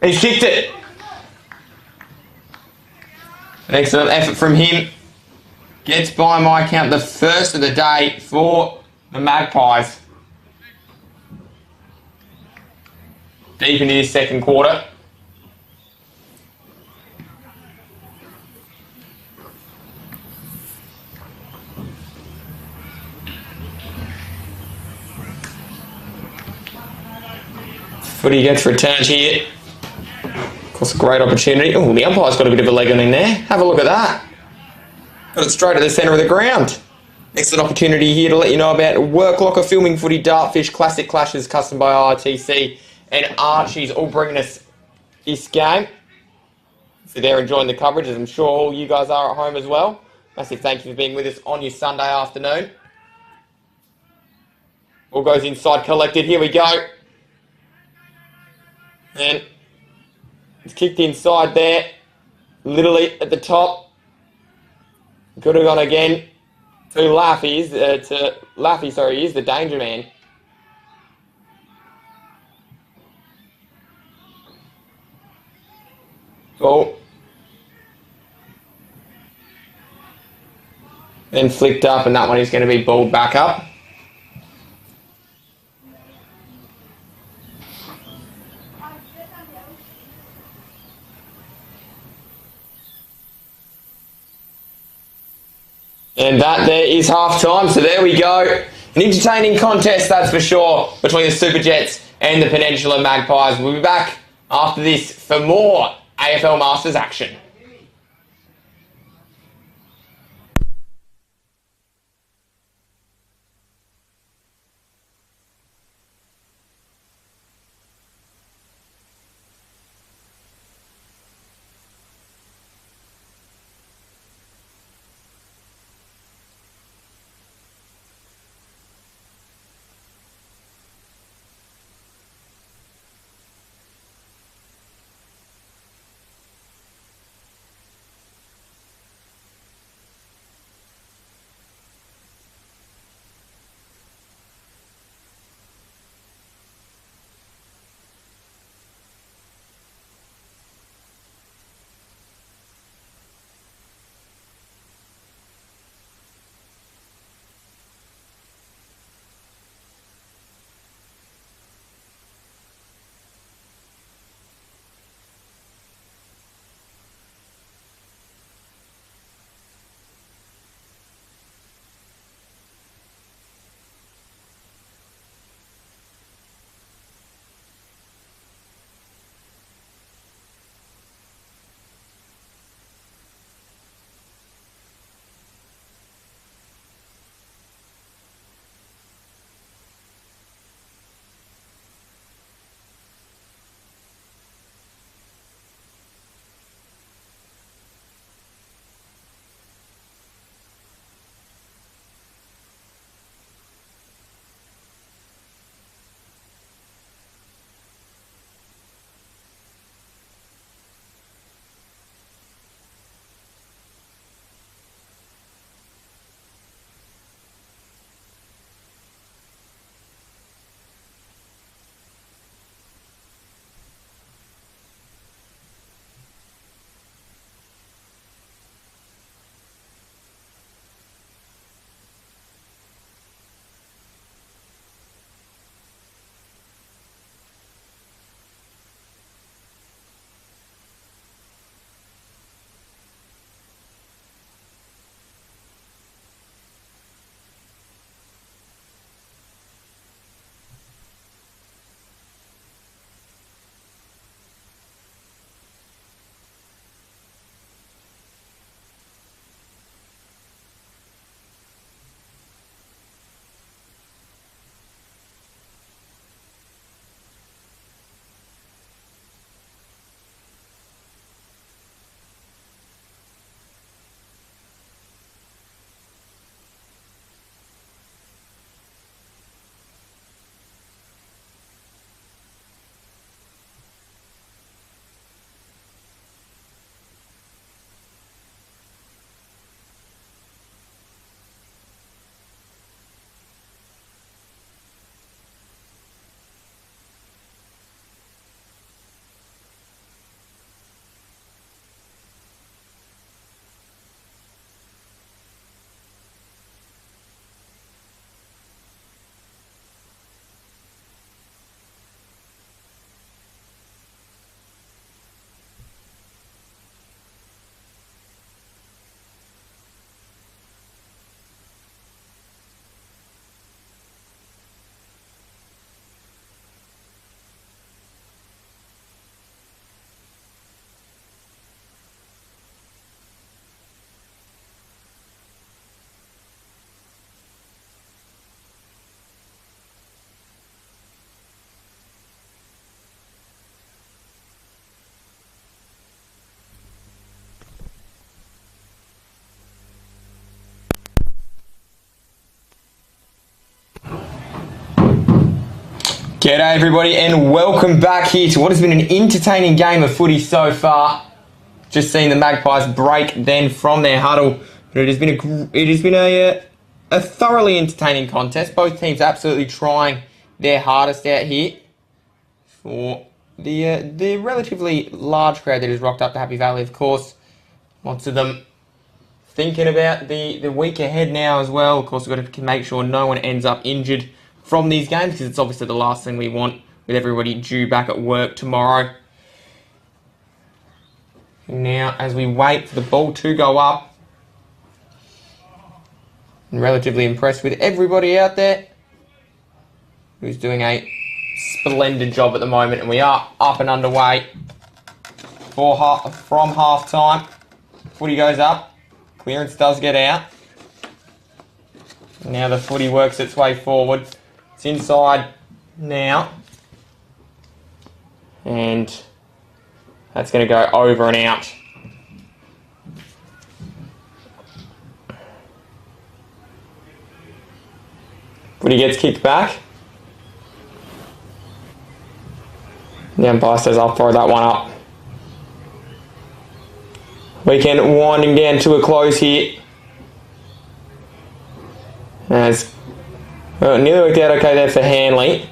He's kicked it. An excellent effort from him. Gets by my count the first of the day for the Magpies. Deep into his second quarter. Footy gets returned here. Of course, a great opportunity. Oh, the umpire's got a bit of a leg on in there. Have a look at that. Got it straight at the centre of the ground. Excellent opportunity here to let you know about Work Locker, Filming Footy, Dartfish, Classic Clashes, custom by ITC, and Archie's all bringing us this game. So they're enjoying the coverage, as I'm sure all you guys are at home as well. Massive thank you for being with us on your Sunday afternoon. All goes inside collected. Here we go. And it's kicked inside there, literally at the top. Could have gone again to Laffy. He's the danger man. Oh. Then flicked up, and that one is going to be balled back up. And that there is half time, so there we go. An entertaining contest, that's for sure, between the Super Jets and the Peninsula Magpies. We'll be back after this for more AFL Masters action. G'day everybody and welcome back here to what has been an entertaining game of footy so far. Just seen the Magpies break then from their huddle, but it has been a thoroughly entertaining contest. Both teams absolutely trying their hardest out here for the relatively large crowd that has rocked up to Happy Valley. Of course, lots of them thinking about the week ahead now as well. Of course, we've got to make sure no one ends up injured from these games, because it's obviously the last thing we want with everybody due back at work tomorrow. Now, as we wait for the ball to go up, I'm relatively impressed with everybody out there who's doing a splendid job at the moment, and we are up and underway from half time. Footy goes up, clearance does get out. Now the footy works its way forward. It's inside now, and that's going to go over and out. Footy gets kicked back. The umpire says, I'll throw that one up. Weekend winding down to a close here. As nearly worked out okay there for Hanley.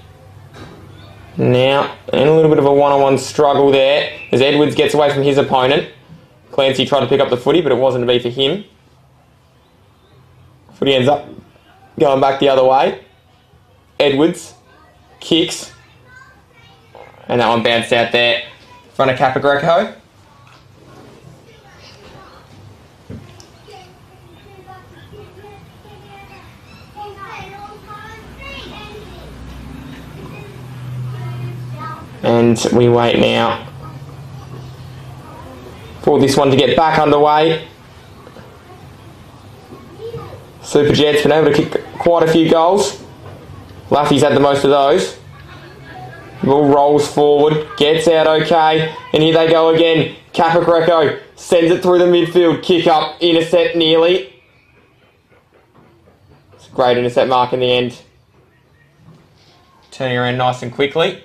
Now, and a little bit of a one-on-one struggle there as Edwards gets away from his opponent. Clancy tried to pick up the footy, but it wasn't to be for him. Footy ends up going back the other way. Edwards kicks, and that one bounced out there in front of Capagreco. And we wait now for this one to get back underway. Super Jet's been able to kick quite a few goals. Laffy's had the most of those. Ball rolls forward, gets out okay, and here they go again. Capagreco sends it through the midfield, kick up, intercept nearly. It's a great intercept mark in the end. Turning around nice and quickly.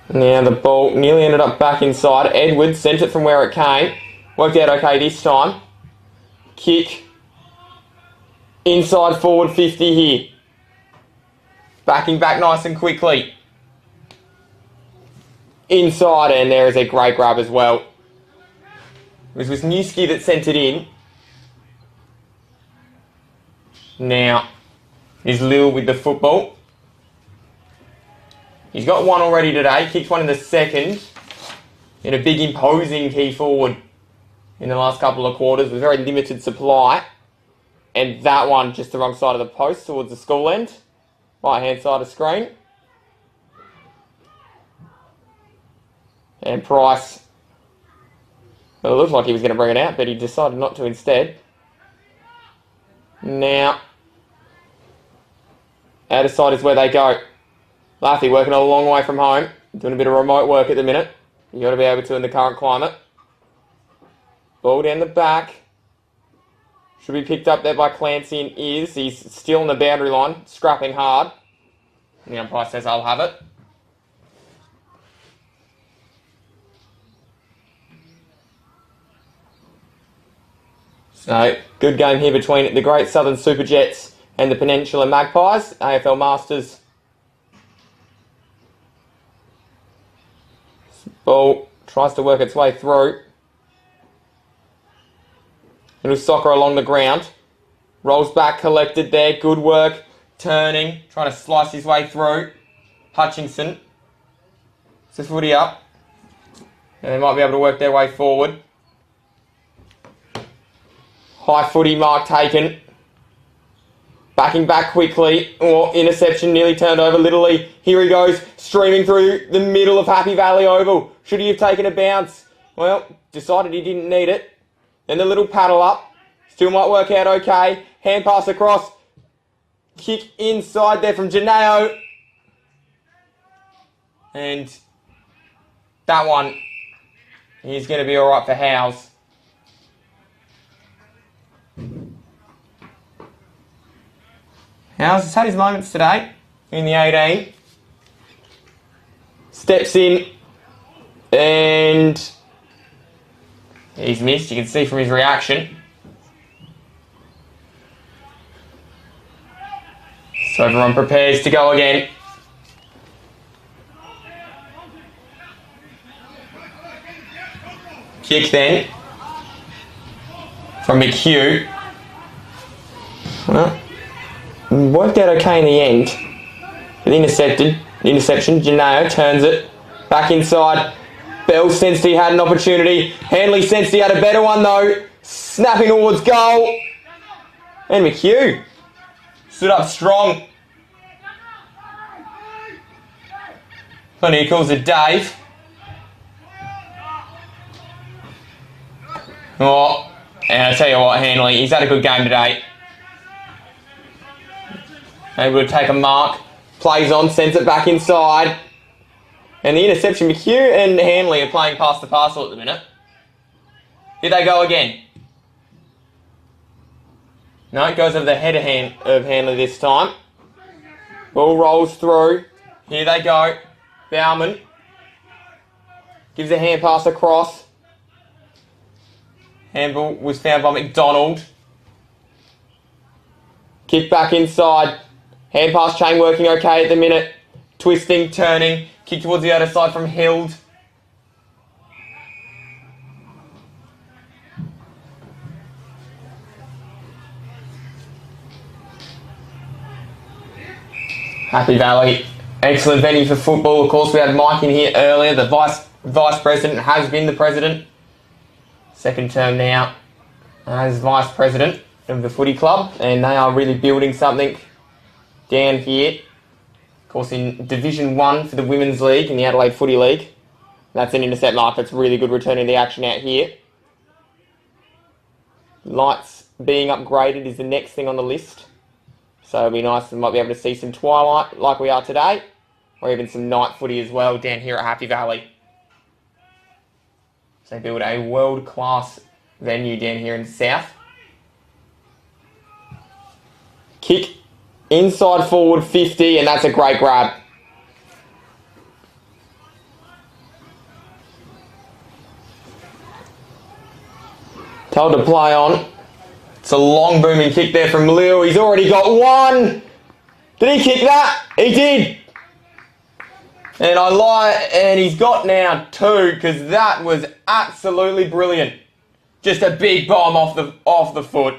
Now the ball nearly ended up back inside. Edwards sent it from where it came. Worked out okay this time. Kick. Inside forward 50 here. Backing back nice and quickly. Inside, and there is a great grab as well. It was Wisniewski that sent it in. Now is Lil with the football. He's got one already today, kicked one in the second, in a big imposing key forward in the last couple of quarters with very limited supply. And that one just the wrong side of the post towards the school end, right hand side of screen. And Price, well, it looked like he was going to bring it out, but he decided not to instead. Now, out of sight is where they go. Laffy working a long way from home, doing a bit of remote work at the minute. You've got to be able to in the current climate. Ball down the back. Should be picked up there by Clancy, and is. He's still on the boundary line, scrapping hard. And the umpire says, I'll have it. So, good game here between the Great Southern Super Jets and the Peninsula Magpies, AFL Masters. Ball tries to work its way through. Little soccer along the ground. Rolls back, collected there. Good work. Turning, trying to slice his way through. Hutchinson. It's the footy up. And they might be able to work their way forward. High footy mark taken. Backing back quickly. Oh, interception nearly turned over. Littlely, here he goes, streaming through the middle of Happy Valley Oval. Should he have taken a bounce? Well, decided he didn't need it. Then the little paddle up. Still might work out okay. Hand pass across. Kick inside there from Janeo. And that one is going to be all right for Howes. He's had his moments today in the 18. Steps in and he's missed. You can see from his reaction. So everyone prepares to go again. Kick then from McHugh. Well, worked out okay in the end. But interception. Janeo turns it back inside. Bell sensed he had an opportunity. Hanley sensed he had a better one though. Snapping towards goal. And McHugh stood up strong. Funny, he calls it Dave. Oh, and I tell you what, Hanley, he's had a good game today. Able to take a mark, plays on, sends it back inside. And the interception, McHugh and Hanley are playing past the parcel at the minute. Here they go again. No, it goes over the head of Hanley this time. Ball rolls through. Here they go. Bauman gives a hand pass across. Handball was found by McDonald. Kick back inside. Hand pass chain working okay at the minute. Twisting, turning. Kick towards the other side from Hild. Happy Valley. Excellent venue for football. Of course, we had Mike in here earlier. The vice president has been the president. Second term now as vice president of the footy club. And they are really building something down here. Of course, in Division 1 for the Women's League in the Adelaide Footy League. That's an intercept mark. That's really good return in the action out here. Lights being upgraded is the next thing on the list. So it'll be nice. We might be able to see some twilight like we are today. Or even some night footy as well down here at Happy Valley. So they build a world-class venue down here in the south. Kick inside forward 50, and that's a great grab. Told to play on. It's a long booming kick there from Leo. He's already got one. Did he kick that? He did. And I lie, and he's got now two, because that was absolutely brilliant. Just a big bomb off the foot.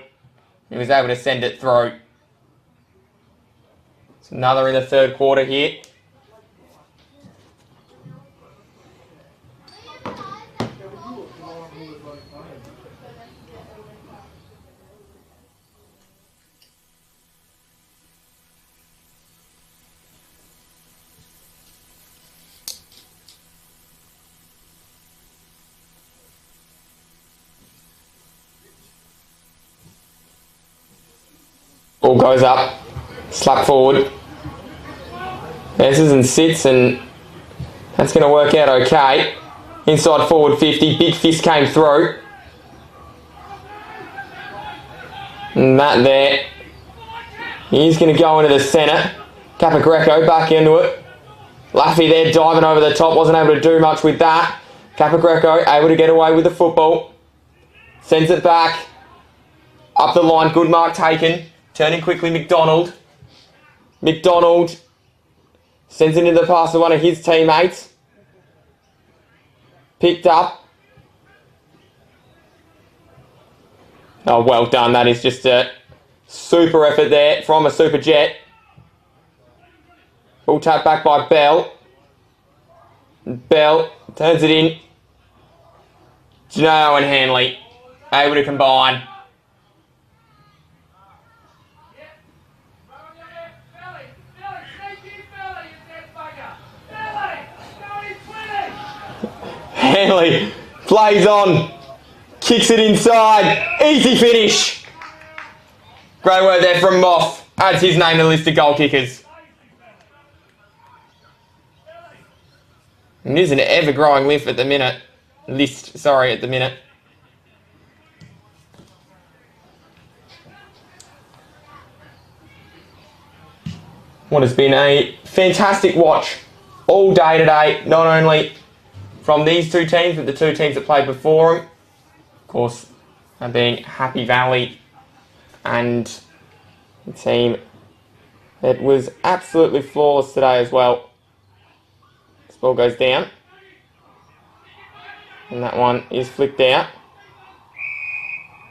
He was able to send it through. It's another in the third quarter here. Ball goes up, slap forward. Messes and sits, and that's going to work out okay. Inside forward 50, big fist came through. And that there. He's going to go into the centre. Capagreco back into it. Laffy there diving over the top, wasn't able to do much with that. Capagreco able to get away with the football. Sends it back. Up the line, good mark taken. Turning quickly, McDonald. McDonald sends it into the pass to one of his teammates. Picked up. Oh, well done. That is just a super effort there from a super jet. Ball tap back by Bell. Bell turns it in. Janelle and Hanley able to combine. Hanley plays on, kicks it inside, easy finish. Great work there from Moff, adds his name to the list of goal kickers. It is an ever-growing list at the minute. what has been a fantastic watch all day today, not only from these two teams, but the two teams that played before them. Of course, being Happy Valley and the team that was absolutely flawless today as well. This ball goes down. And that one is flicked out.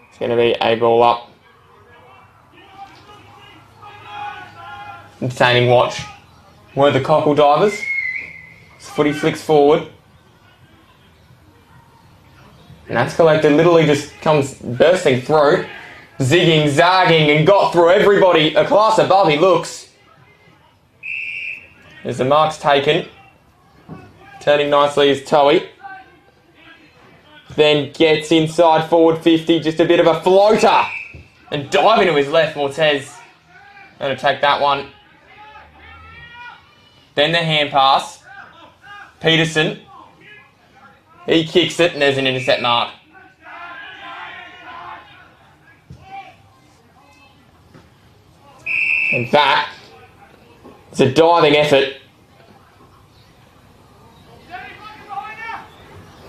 It's going to be a ball up. Entertaining watch were the Cockle Divers. This footy flicks forward. And that's collected, literally just comes bursting through. Zigging, zagging, and got through everybody. A class above, he looks. As the mark's taken. Turning nicely is Toey. Then gets inside forward 50, just a bit of a floater. And diving to his left, Mortez. Going to take that one. Then the hand pass. Peterson. He kicks it and there's an intercept mark. And that is a diving effort.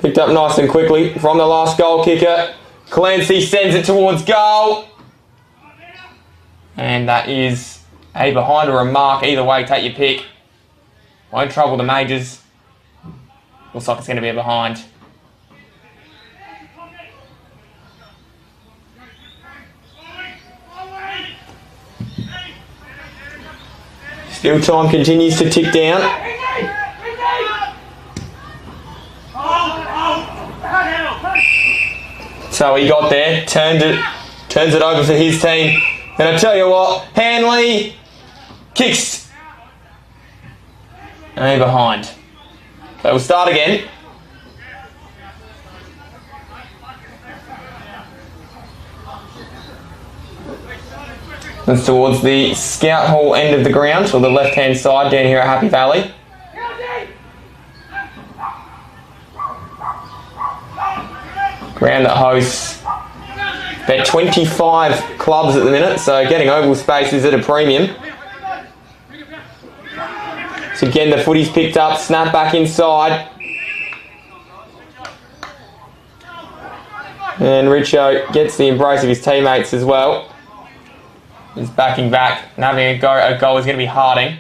Picked up nice and quickly from the last goal kicker. Clancy sends it towards goal. And that is a behind or a mark. Either way, take your pick. Won't trouble the majors. Looks like it's going to be a behind. Still time continues to tick down. So he got there, turns it over for his team. And I tell you what, Hanley kicks. And behind. So we'll start again. It's towards the Scout Hall end of the ground, or the left-hand side down here at Happy Valley. Ground that hosts about 25 clubs at the minute, so getting oval space is at a premium. So again, the footy's picked up, snap back inside. And Richo gets the embrace of his teammates as well. He's backing back and having a go. A goal is going to be Harding.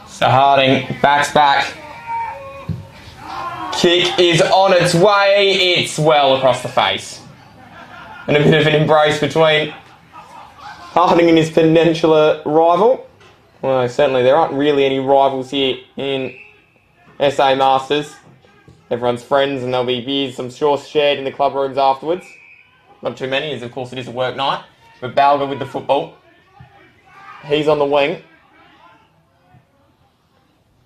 So Harding backs back. Kick is on its way. It's well across the face. And a bit of an embrace between Harding and his Peninsula rival. Well, certainly there aren't really any rivals here in SA Masters. Everyone's friends and there'll be beers, I'm sure, shared in the club rooms afterwards. Not too many, as of course it is a work night. But Balga with the football. He's on the wing.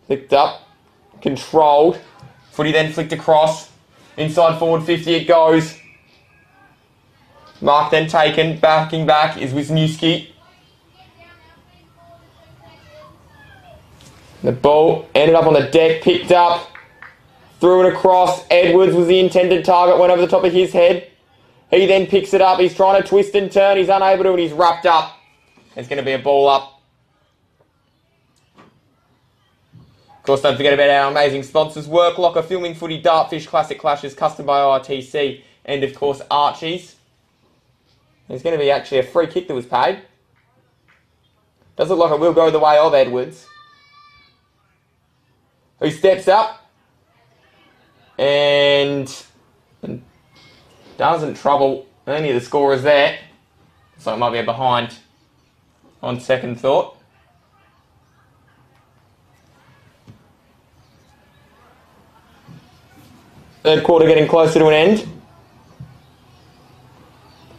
Flicked up. Controlled. Footy then flicked across. Inside forward 50 it goes. Mark then taken. Backing back is Wisniewski. The ball ended up on the deck. Picked up. Threw it across. Edwards was the intended target. Went over the top of his head. He then picks it up. He's trying to twist and turn. He's unable to and he's wrapped up. It's going to be a ball up. Of course, don't forget about our amazing sponsors. Work Locker, Filming Footy, Dartfish, Classic Clashes, Custom by RTC, and of course Archie's. There's going to be actually a free kick that was paid. Does look like it will go the way of Edwards, who steps up and doesn't trouble any of the scorers there. So it might be a behind on second thought. Third quarter getting closer to an end.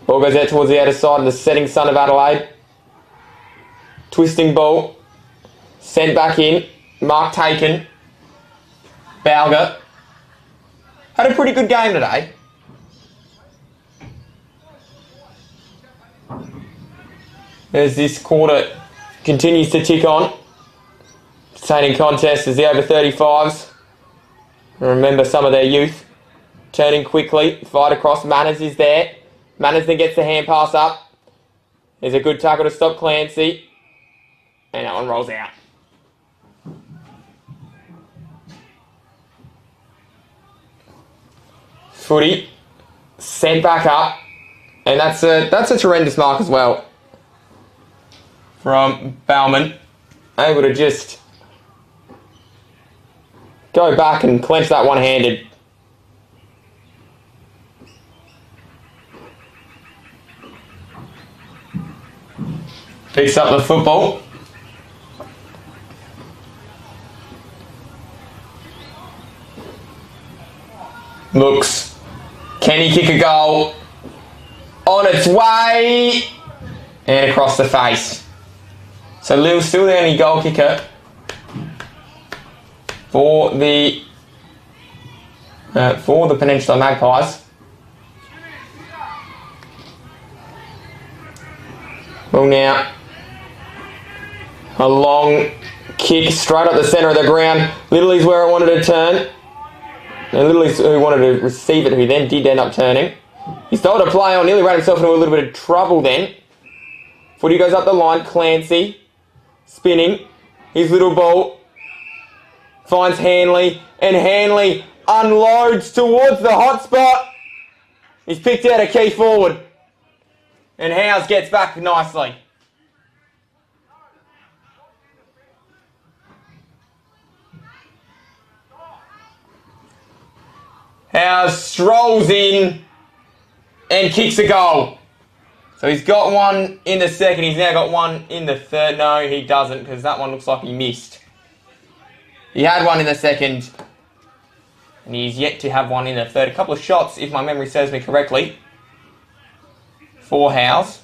Ball goes out towards the outer side of the setting sun of Adelaide. Twisting ball. Sent back in. Mark taken. Balga. Had a pretty good game today. As this quarter continues to tick on. Entertaining contest as the over 35s. Remember some of their youth turning quickly. Fight across. Manners is there. Manners then gets the hand pass up. There's a good tackle to stop Clancy. And that one rolls out. Footy sent back up. And that's a tremendous mark as well from Bauman. Able to just go back and clench that one-handed. Picks up the football. Looks. Can he kick a goal? On its way. And across the face. So Lil's still the only goal kicker for the Peninsula Magpies. Well, now a long kick straight up the centre of the ground. Little's where I wanted to turn. And Little's who wanted to receive it, who then did end up turning. He started to play on, nearly ran himself into a little bit of trouble then. Footy goes up the line. Clancy spinning. His little ball finds Hanley. And Hanley unloads towards the hot spot. He's picked out a key forward. And Howes gets back nicely. Howes strolls in and kicks a goal. So he's got one in the second. He's now got one in the third. No, he doesn't, because that one looks like he missed. He had one in the second. And he's yet to have one in the third. A couple of shots, if my memory serves me correctly, for Howes.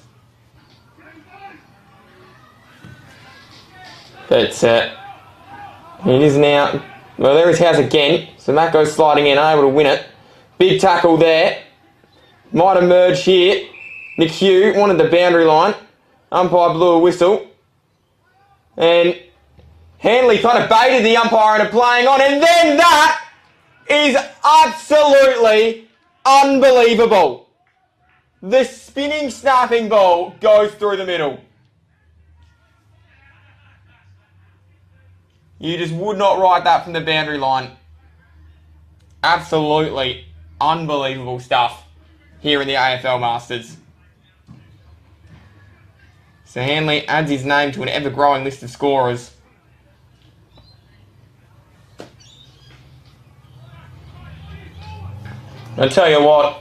But it is now... Well, there is Howes again. So Matt goes sliding in, able to win it. Big tackle there. Might emerge here. Nick Hugh wanted the boundary line. Umpire blew a whistle. And Hanley kind of baited the umpire into playing on. And then that is absolutely unbelievable. The spinning, snapping ball goes through the middle. You just would not write that from the boundary line. Absolutely unbelievable stuff here in the AFL Masters. So Hanley adds his name to an ever-growing list of scorers. I'll tell you what,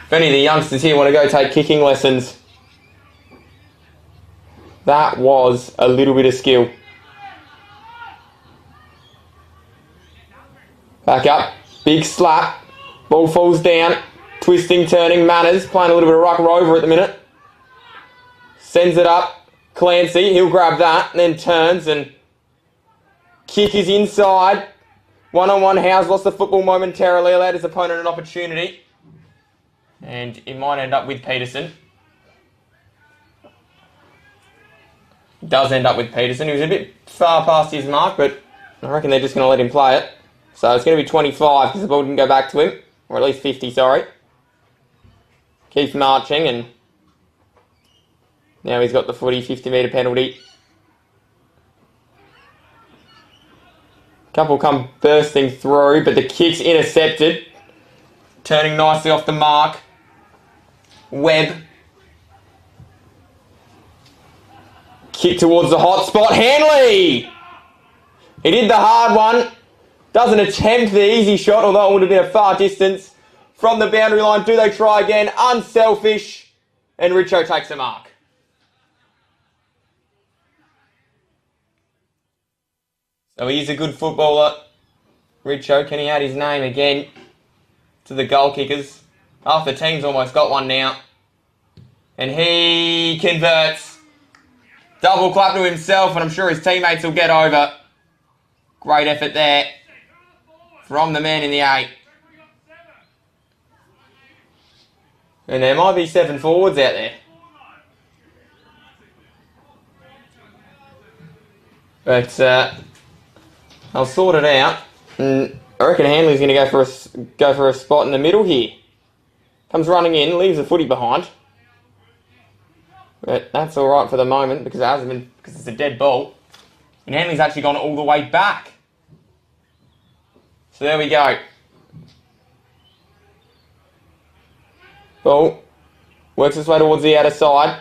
if any of the youngsters here want to go take kicking lessons, that was a little bit of skill. Back up, big slap, ball falls down, twisting, turning, Manners, playing a little bit of ruck rover at the minute. Sends it up, Clancy, he'll grab that, and then turns and kick is inside. One-on-one, Howes lost the football momentarily, allowed his opponent an opportunity. And it might end up with Peterson. It does end up with Peterson. He was a bit far past his mark, but I reckon they're just going to let him play it. So it's going to be 25 because the ball didn't go back to him. Or at least 50, sorry. Keeps marching and now he's got the footy, 50-metre penalty. Couple come bursting through, but the kick's intercepted. Turning nicely off the mark. Webb. Kick towards the hot spot. Hanley! He did the hard one. Doesn't attempt the easy shot, although it would have been a far distance from the boundary line. Do they try again? Unselfish. And Richo takes the mark. So he's a good footballer. Richo, can he add his name again to the goal kickers? Half the team's almost got one now. And he converts. Double clap to himself, and I'm sure his teammates will get over. Great effort there from the man in the 8. And there might be 7 forwards out there. But I'll sort it out. And I reckon Hanley's going to go for a spot in the middle here. Comes running in, leaves the footy behind. But that's all right for the moment because it's a dead ball. And Hanley's actually gone all the way back. So there we go. Ball works its way towards the outer side.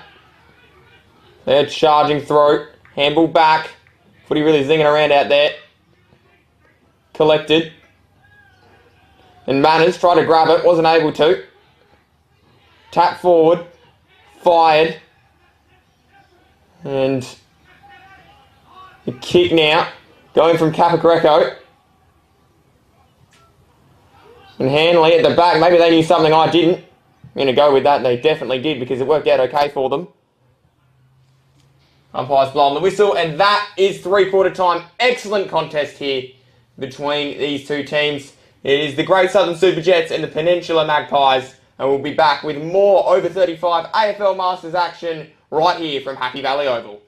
They're charging through. Handball back. Footy really zinging around out there. Collected. And Manners tried to grab it, wasn't able to. Tap forward. Fired. And the kick now. Going from Capocrecco. And Hanley at the back. Maybe they knew something I didn't. I'm going to go with that. They definitely did because it worked out okay for them. Umpires blowing the whistle. And that is three-quarter time. Excellent contest here between these two teams. It is the Great Southern Super Jets and the Peninsula Magpies. And we'll be back with more over 35 AFL Masters action right here from Happy Valley Oval.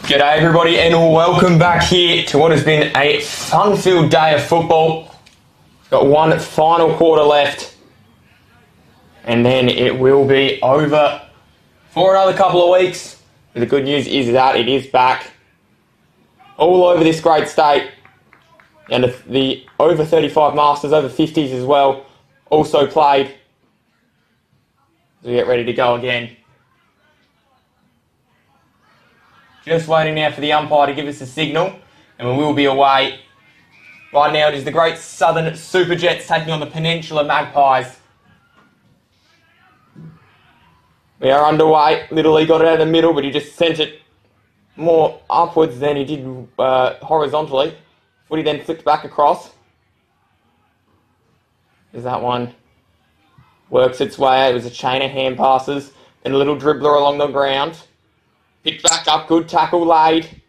G'day everybody and welcome back here to what has been a fun-filled day of football. Got one final quarter left and then it will be over for another couple of weeks. The good news is that it is back all over this great state, and the over 35 Masters, over 50s as well, also played. So we get ready to go again. Just waiting now for the umpire to give us a signal, and we will be away. Right now it is the great Southern Super Jets taking on the Peninsula Magpies. We are underway. Little got it out of the middle, but he just sent it more upwards than he did horizontally. Footy then flipped back across. As that one works its way out. It was a chain of hand passes and a little dribbler along the ground. Picked back up, good tackle laid.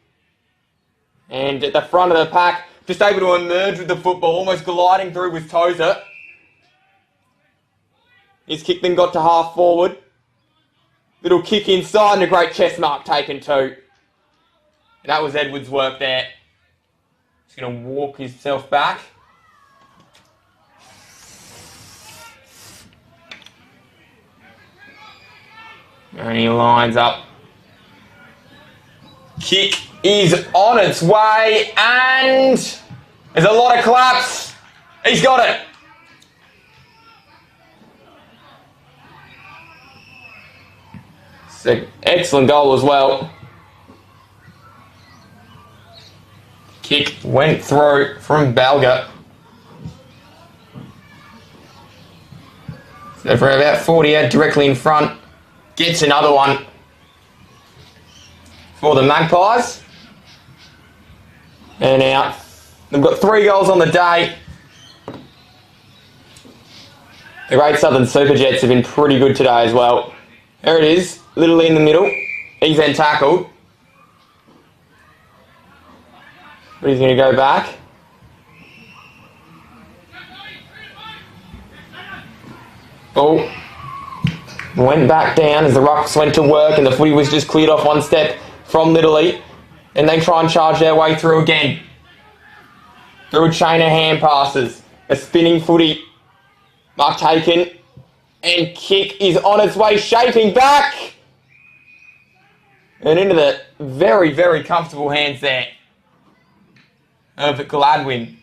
And at the front of the pack, just able to emerge with the football, almost gliding through with Tozer. His kick then got to half forward. Little kick inside and a great chest mark taken too. And that was Edwards' work there. He's going to walk himself back. And he lines up. Kick is on its way and there's a lot of claps. He's got it. It's an excellent goal as well. Kick went through from Balga. So for about 40 out directly in front. Gets another one for the Magpies. And out. They've got 3 goals on the day. The great Southern Super Jets have been pretty good today as well. There it is, Little in the middle. He's then tackled. But he's going to go back. Oh. Went back down as the rucks went to work and the footy was just cleared off one step from Little. And they try and charge their way through again. Through a chain of hand passes. A spinning footy. Mark taken. And kick is on its way, shaping back. And into the very, very comfortable hands there of Gladwin.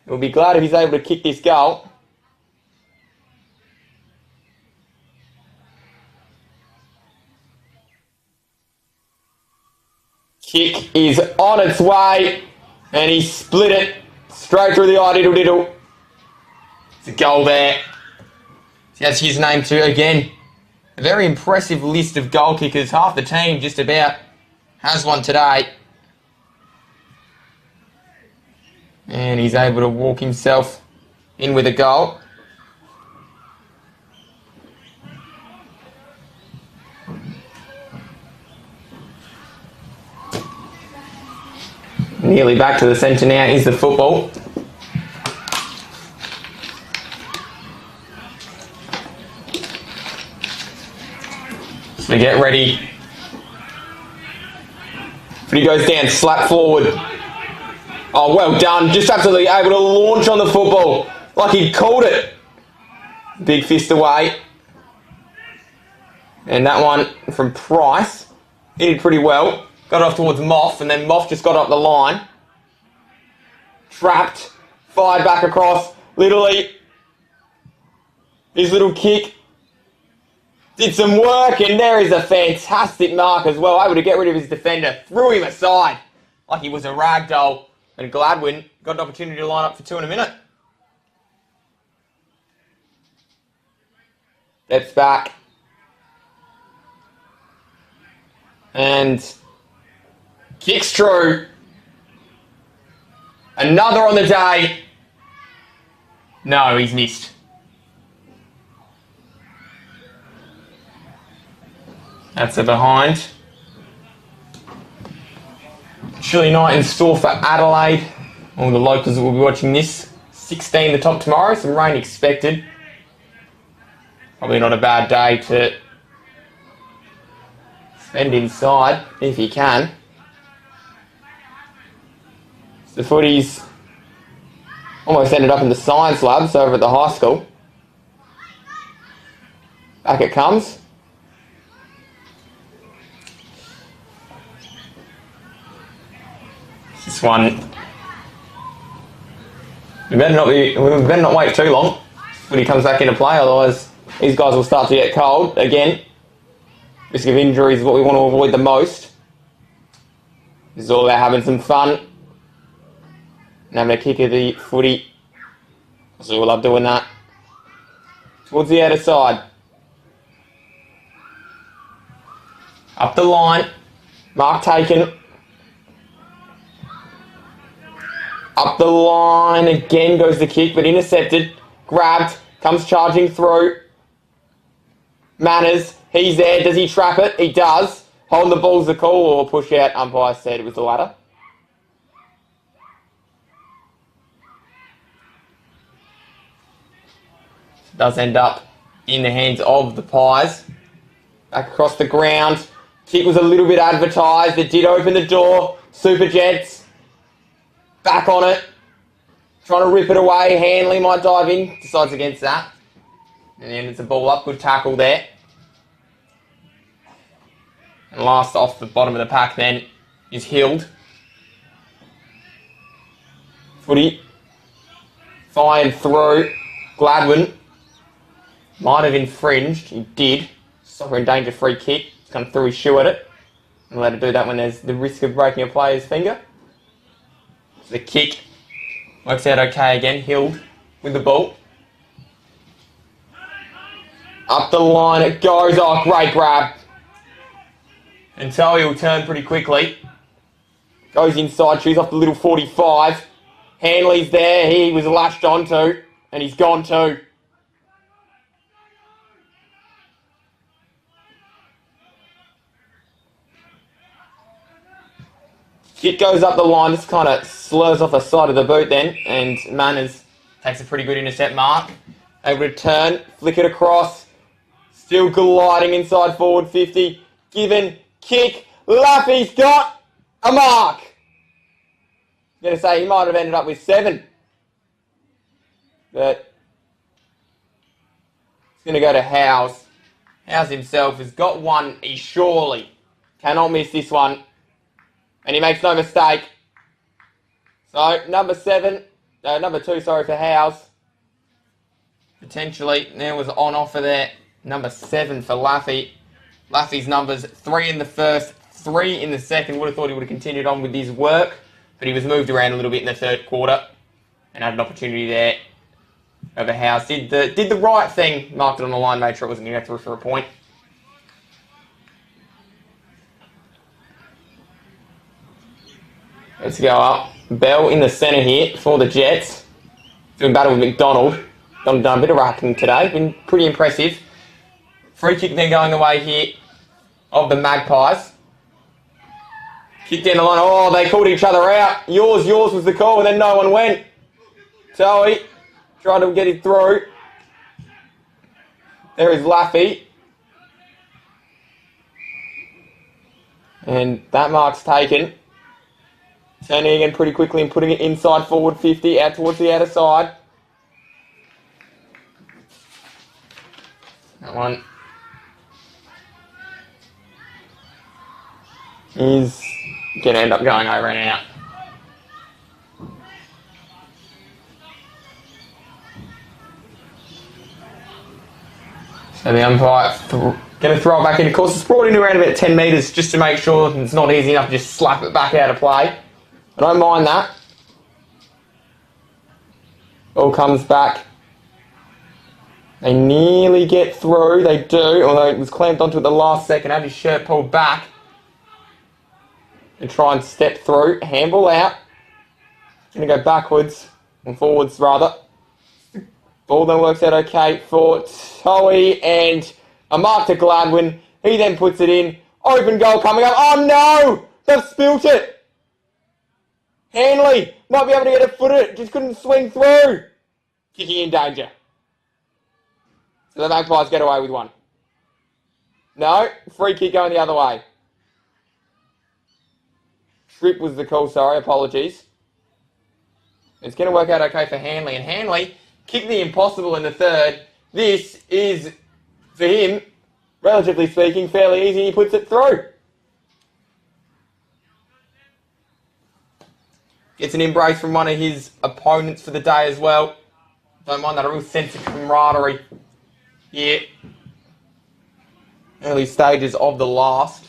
He'll be glad if he's able to kick this goal. Kick is on its way, and he split it straight through the eye, diddle diddle. It's a goal there. See, that's his name too. Again, a very impressive list of goal kickers. Half the team just about has one today. And he's able to walk himself in with a goal. Nearly back to the centre now is the football. So get ready. Footy goes down, slap forward. Oh, well done. Just absolutely able to launch on the football like he'd called it. Big fist away. And that one from Price. He did pretty well. Got it off towards Moff, and then Moff just got up the line. Trapped. Fired back across. Literally. His little kick. Did some work, and there is a fantastic mark as well. Able to get rid of his defender. Threw him aside like he was a ragdoll. And Gladwin got an opportunity to line up for 2 in a minute. Steps back. And kicks through. Another on the day. No, he's missed. That's a behind. Chilly night in store for Adelaide. All the locals will be watching this. 16 the top tomorrow, some rain expected. Probably not a bad day to spend inside if you can. The footies almost ended up in the science labs over at the high school. Back it comes. This one, we better not wait too long when he comes back into play, otherwise these guys will start to get cold again. Risk of injury is what we want to avoid the most. This is all about having some fun and having a kick of the footy. So we love doing that. Towards the outer side. Up the line. Mark taken. Up the line. Again goes the kick, but intercepted. Grabbed. Comes charging through. Manners. He's there. Does he trap it? He does. Holding the ball's the call or push out. Umpire said it was the latter. Does end up in the hands of the Pies. Back across the ground. Kick was a little bit advertised. It did open the door. Super Jets. Back on it. Trying to rip it away. Hanley might dive in. Decides against that. And then it's a ball up. Good tackle there. And last off the bottom of the pack then is Hild. Footy. Fired through. Gladwin. Might have infringed. He did. Soccer in danger free kick. Kind of threw his shoe at it. I'm allowed to do that when there's the risk of breaking a player's finger. So the kick works out okay again. Hild with the ball. Up the line it goes. Oh, great grab. And so he'll turn pretty quickly. Goes inside, shoots off the little 45. Hanley's there. He was lashed onto. And he's gone too. It goes up the line, just kind of slurs off the side of the boot then, and Manners takes a pretty good intercept mark. Able to turn, flick it across, still gliding inside forward 50, given, kick, Laffy's got a mark. I'm going to say he might have ended up with 7. But it's going to go to Howes. Howes himself has got one, he surely cannot miss this one. And he makes no mistake. So, number 2, for Howes. Potentially, there was on offer there. Number 7 for Laffy. Laffy's numbers 3 in the first, 3 in the second. Would have thought he would have continued on with his work. But he was moved around a little bit in the third quarter. And had an opportunity there over Howes. Did the right thing. Marked it on the line, made sure it wasn't going to go through for a point. Let's go up. Bell in the centre here for the Jets. Doing battle with McDonald. Done a bit of racking today. Been pretty impressive. Free kick then going the way here of the Magpies. Kicked down the line. Oh, they called each other out. Yours was the call, and then no one went. Toey tried to get it through. There is Laffy. And that mark's taken. Turning again pretty quickly and putting it inside forward 50, out towards the outer side. That one is going to end up going over and out. So the umpire going to throw it back in. Of course, it's brought in around about 10 metres just to make sure it's not easy enough to just slap it back out of play. I don't mind that. Ball comes back. They nearly get through. They do, although it was clamped onto at the last second. Had his shirt pulled back. And try and step through. Handball out. Going to go backwards. And forwards, rather. Ball then works out okay for Toey. And a mark to Gladwin. He then puts it in. Open goal coming up. Oh no! They've spilt it! Hanley might be able to get a foot at it, just couldn't swing through. Kicking in danger. So the Magpies get away with one. No, free kick going the other way. Trip was the call, sorry, apologies. It's going to work out okay for Hanley. And Hanley kicked the impossible in the third. This is, for him, relatively speaking, fairly easy. He puts it through. Gets an embrace from one of his opponents for the day as well. Don't mind that, a real sense of camaraderie here. Early stages of the last.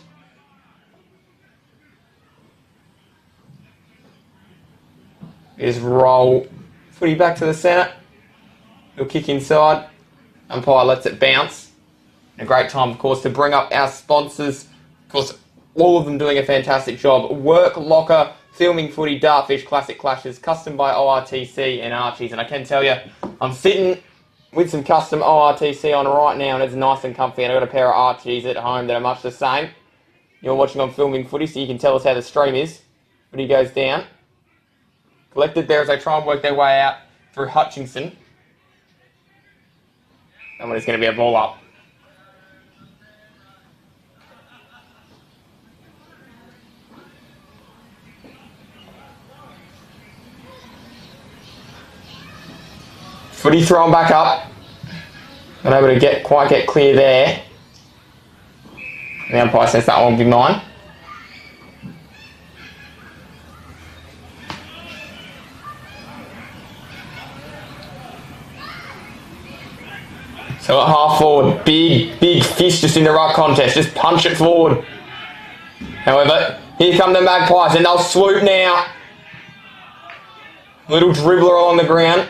Is roll footy back to the centre. He'll kick inside. Umpire lets it bounce. A great time, of course, to bring up our sponsors. Of course, all of them doing a fantastic job. Work Locker, Filming Footy, Dartfish, Classic Clashes, custom by ORTC and Archies. And I can tell you, I'm sitting with some custom ORTC on right now, and it's nice and comfy. And I've got a pair of Archies at home that are much the same. You're watching on Filming Footy, so you can tell us how the stream is. Footy goes down. Collected there as they try and work their way out through Hutchinson. And when it's going to be a ball up. Footy thrown back up. Not able to quite get clear there. The umpire says that one will be mine. So at half forward, big fist just in the right contest, just punch it forward. However, here come the Magpies and they'll swoop now. Little dribbler along the ground.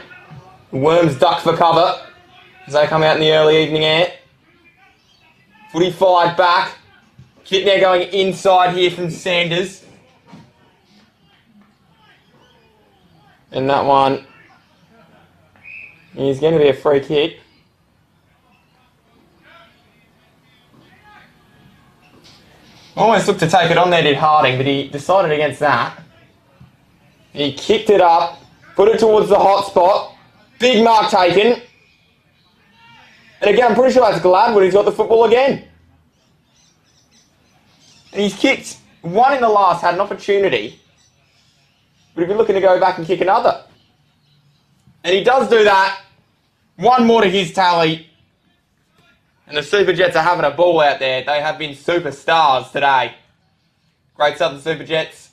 Worms duck for cover as they come out in the early evening air. Footy fired back. Kick now going inside here from Sanders. And that one is going to be a free kick. Almost looked to take it on there, did Harding, but he decided against that. He kicked it up, put it towards the hot spot. Big mark taken. And again, I'm pretty sure that's Gladwood. He's got the football again. And he's kicked one in the last, had an opportunity. But he'd be looking to go back and kick another. And he does do that. One more to his tally. And the Super Jets are having a ball out there. They have been superstars today. Great Southern Super Jets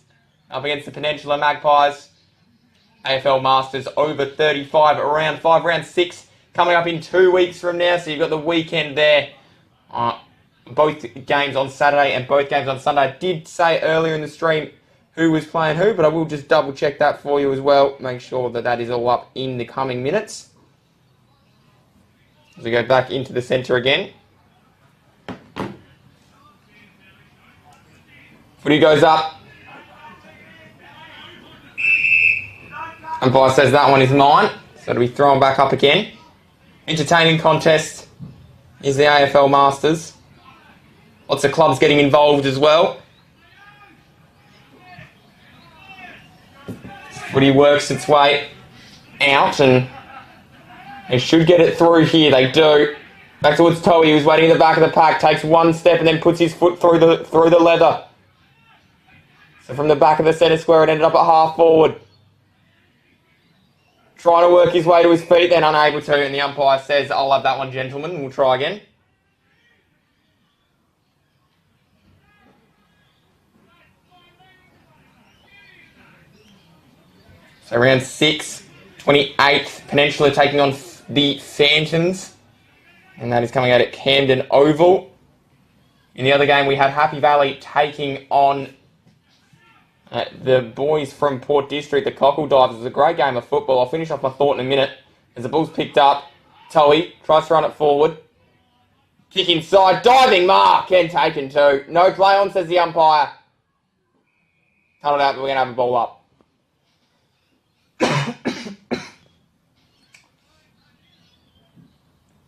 up against the Peninsula Magpies. AFL Masters over 35, round 5, round 6 coming up in 2 weeks from now. So you've got the weekend there. Both games on Saturday and both games on Sunday. I did say earlier in the stream who was playing who, but I will just double check that for you as well. Make sure that that is all up in the coming minutes. As we go back into the centre again. Footy goes up. Umpire says that one is mine. So it'll be thrown back up again. Entertaining contest is the AFL Masters. Lots of clubs getting involved as well. Footy works its way out and they should get it through here. They do. Back towards Toey, who's waiting in the back of the pack. Takes one step and then puts his foot through the leather. So from the back of the centre square, it ended up at half forward. Trying to work his way to his feet, then unable to. And the umpire says, I'll have that one, gentlemen. We'll try again. So round 6, 28th, Peninsula taking on the Phantoms. And that is coming out at Camden Oval. In the other game, we had Happy Valley taking on the boys from Port District, the Cockle Divers. It was a great game of football. I'll finish off my thought in a minute. As the ball's picked up, Toey tries to run it forward. Kick inside, diving mark, and taken too. No play on, says the umpire. Cut it out, but we're going to have a ball up.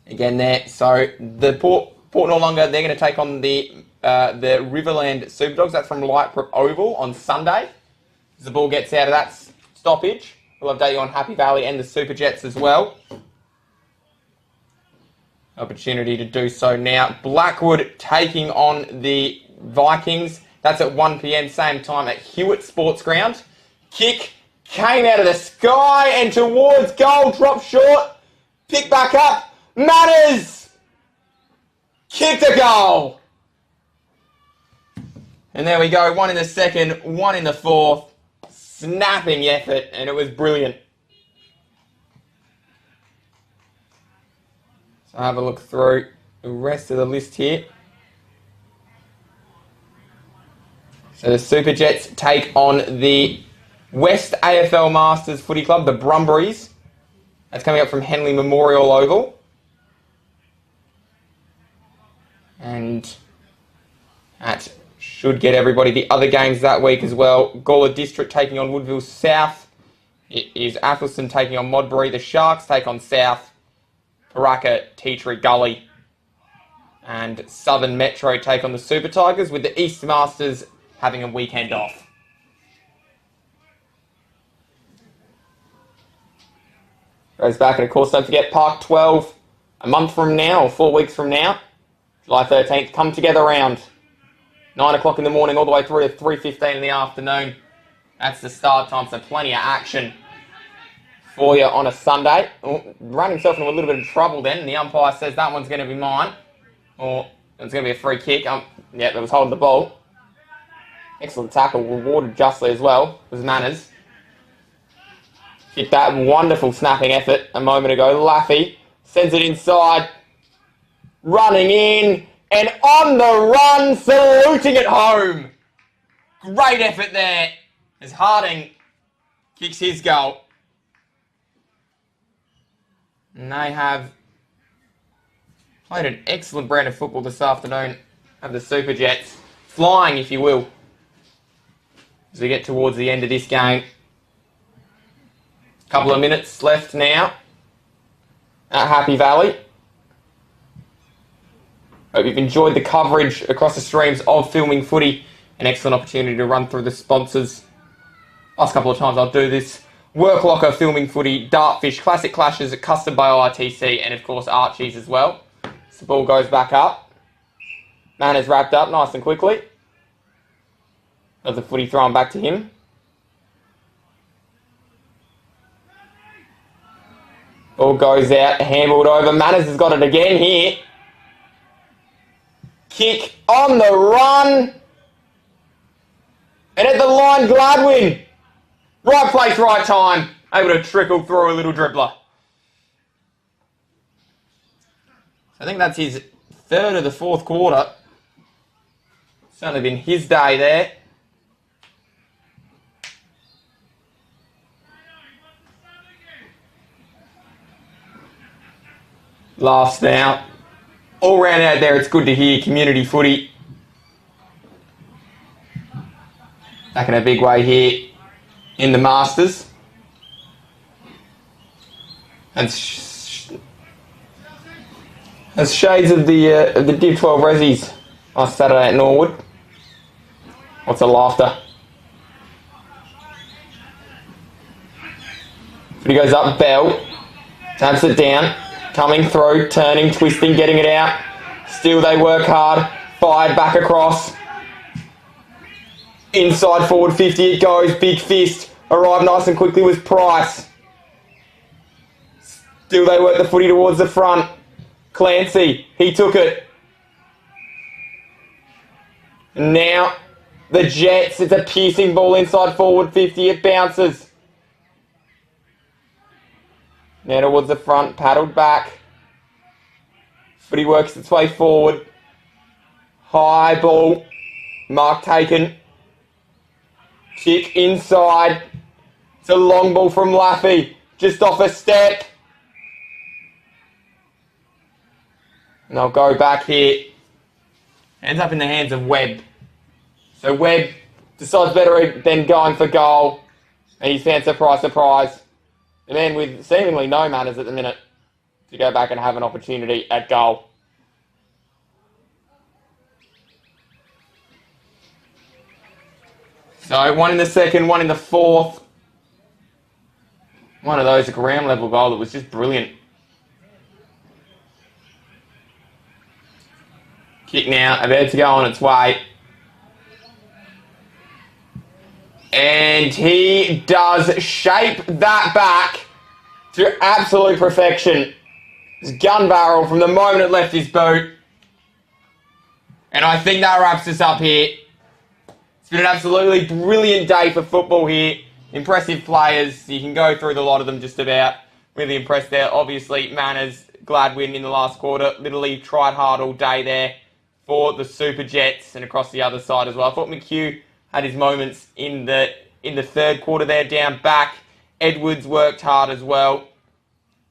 Again there, so the Port Noarlunga, they're going to take on the Riverland Superdogs. That's from Lightbrook Oval on Sunday. As the ball gets out of that stoppage, we'll update you on Happy Valley and the Super Jets as well. Opportunity to do so now. Blackwood taking on the Vikings. That's at 1 p.m, same time at Hewitt Sports Ground. Kick Came out of the sky and towards goal. Dropped short. Picked back up. Manners! Kicked a goal. And there we go. One in the second, one in the fourth. Snapping effort, and it was brilliant. So have a look through the rest of the list here. So the Super Jets take on the West AFL Masters Footy Club, the Brumberries. That's coming up from Henley Memorial Oval. And that should get everybody the other games that week as well. Gawler District taking on Woodville South. It is Athelston taking on Modbury. The Sharks take on South. Paraka, Tea Tree Gully. And Southern Metro take on the Super Tigers, with the East Masters having a weekend off. Goes back, and of course, don't forget Park 12, a month from now, or 4 weeks from now, July 13th, come together round. 9 o'clock in the morning all the way through to 3:15 in the afternoon. That's the start time, so plenty of action for you on a Sunday. Oh, ran himself into a little bit of trouble then, and the umpire says that one's going to be mine. Or it's going to be a free kick. Yeah, that was holding the ball. Excellent tackle, rewarded justly as well. It was Manners. Hit that wonderful snapping effort a moment ago. Laffy sends it inside. Running in. And on the run, saluting it home. Great effort there as Harding kicks his goal. And they have played an excellent brand of football this afternoon of the Super Jets. Flying, if you will, as we get towards the end of this game. Couple of minutes left now at Happy Valley. Hope you've enjoyed the coverage across the streams of Filming Footy. An excellent opportunity to run through the sponsors. Last couple of times I'll do this. Work Locker, Filming Footy, Dartfish, Classic Clashes, Custom by ITC, and of course Archie's as well. So the ball goes back up. Man is wrapped up nice and quickly. There's the footy thrown back to him. Ball goes out, handballed over. Manners has got it again here. Kick on the run. And at the line, Gladwin. Right place, right time. Able to trickle through a little dribbler. I think that's his third of the fourth quarter. Certainly been his day there. Laughs now. All round out there, it's good to hear community footy. Back in a big way here in the Masters. And as shades of the Div 12 Rezzies last Saturday at Norwood. Lots of laughter. But he goes up, Bell. Taps it down. Coming through, turning, twisting, getting it out. Still they work hard. Fired back across. Inside forward 50 it goes. Big fist. Arrived nice and quickly with Price. Still they work the footy towards the front. Clancy, he took it. Now the Jets, it's a piercing ball inside forward 50, it bounces. Now towards the front, paddled back. Footy works its way forward. High ball, mark taken. Kick inside. It's a long ball from Laffy, just off a step. And they'll go back here. Ends up in the hands of Webb. So Webb decides better than going for goal. And he's found surprise, surprise. The man with seemingly no manners at the minute to go back and have an opportunity at goal. So one in the second, one in the fourth. One of those, a ground level goal that was just brilliant. Kick now, about to go on its way. And he does shape that back to absolute perfection. His gun barrel from the moment it left his boot. And I think that wraps us up here. It's been an absolutely brilliant day for football here. Impressive players. You can go through the lot of them just about. Really impressed there. Obviously, Manners, glad win in the last quarter. Literally tried hard all day there for the Super Jets and across the other side as well. I thought McHugh had his moments in the third quarter there, down back. Edwards worked hard as well.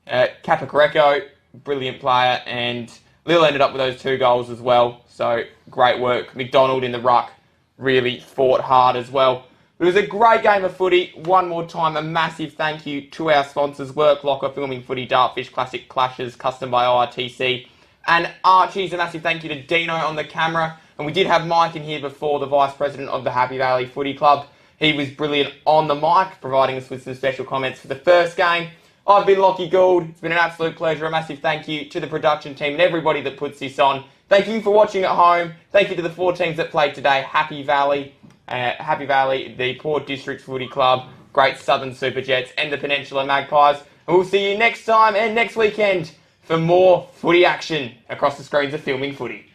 Capocarecco, brilliant player, and Lil ended up with those 2 goals as well. So great work. McDonald in the ruck really fought hard as well. It was a great game of footy. One more time, a massive thank you to our sponsors, Work Locker, Filming Footy, Dartfish, Classic Clashes, Custom by IRTC, and Archie's. A massive thank you to Dino on the camera. And we did have Mike in here before, the Vice President of the Happy Valley Footy Club. He was brilliant on the mic, providing us with some special comments for the first game. I've been Lockie Gould. It's been an absolute pleasure. A massive thank you to the production team and everybody that puts this on. Thank you for watching at home. Thank you to the 4 teams that played today. Happy Valley, the Port District Footy Club, Great Southern Super Jets, and the Peninsula Magpies. And we'll see you next time and next weekend for more footy action across the screens of Filming Footy.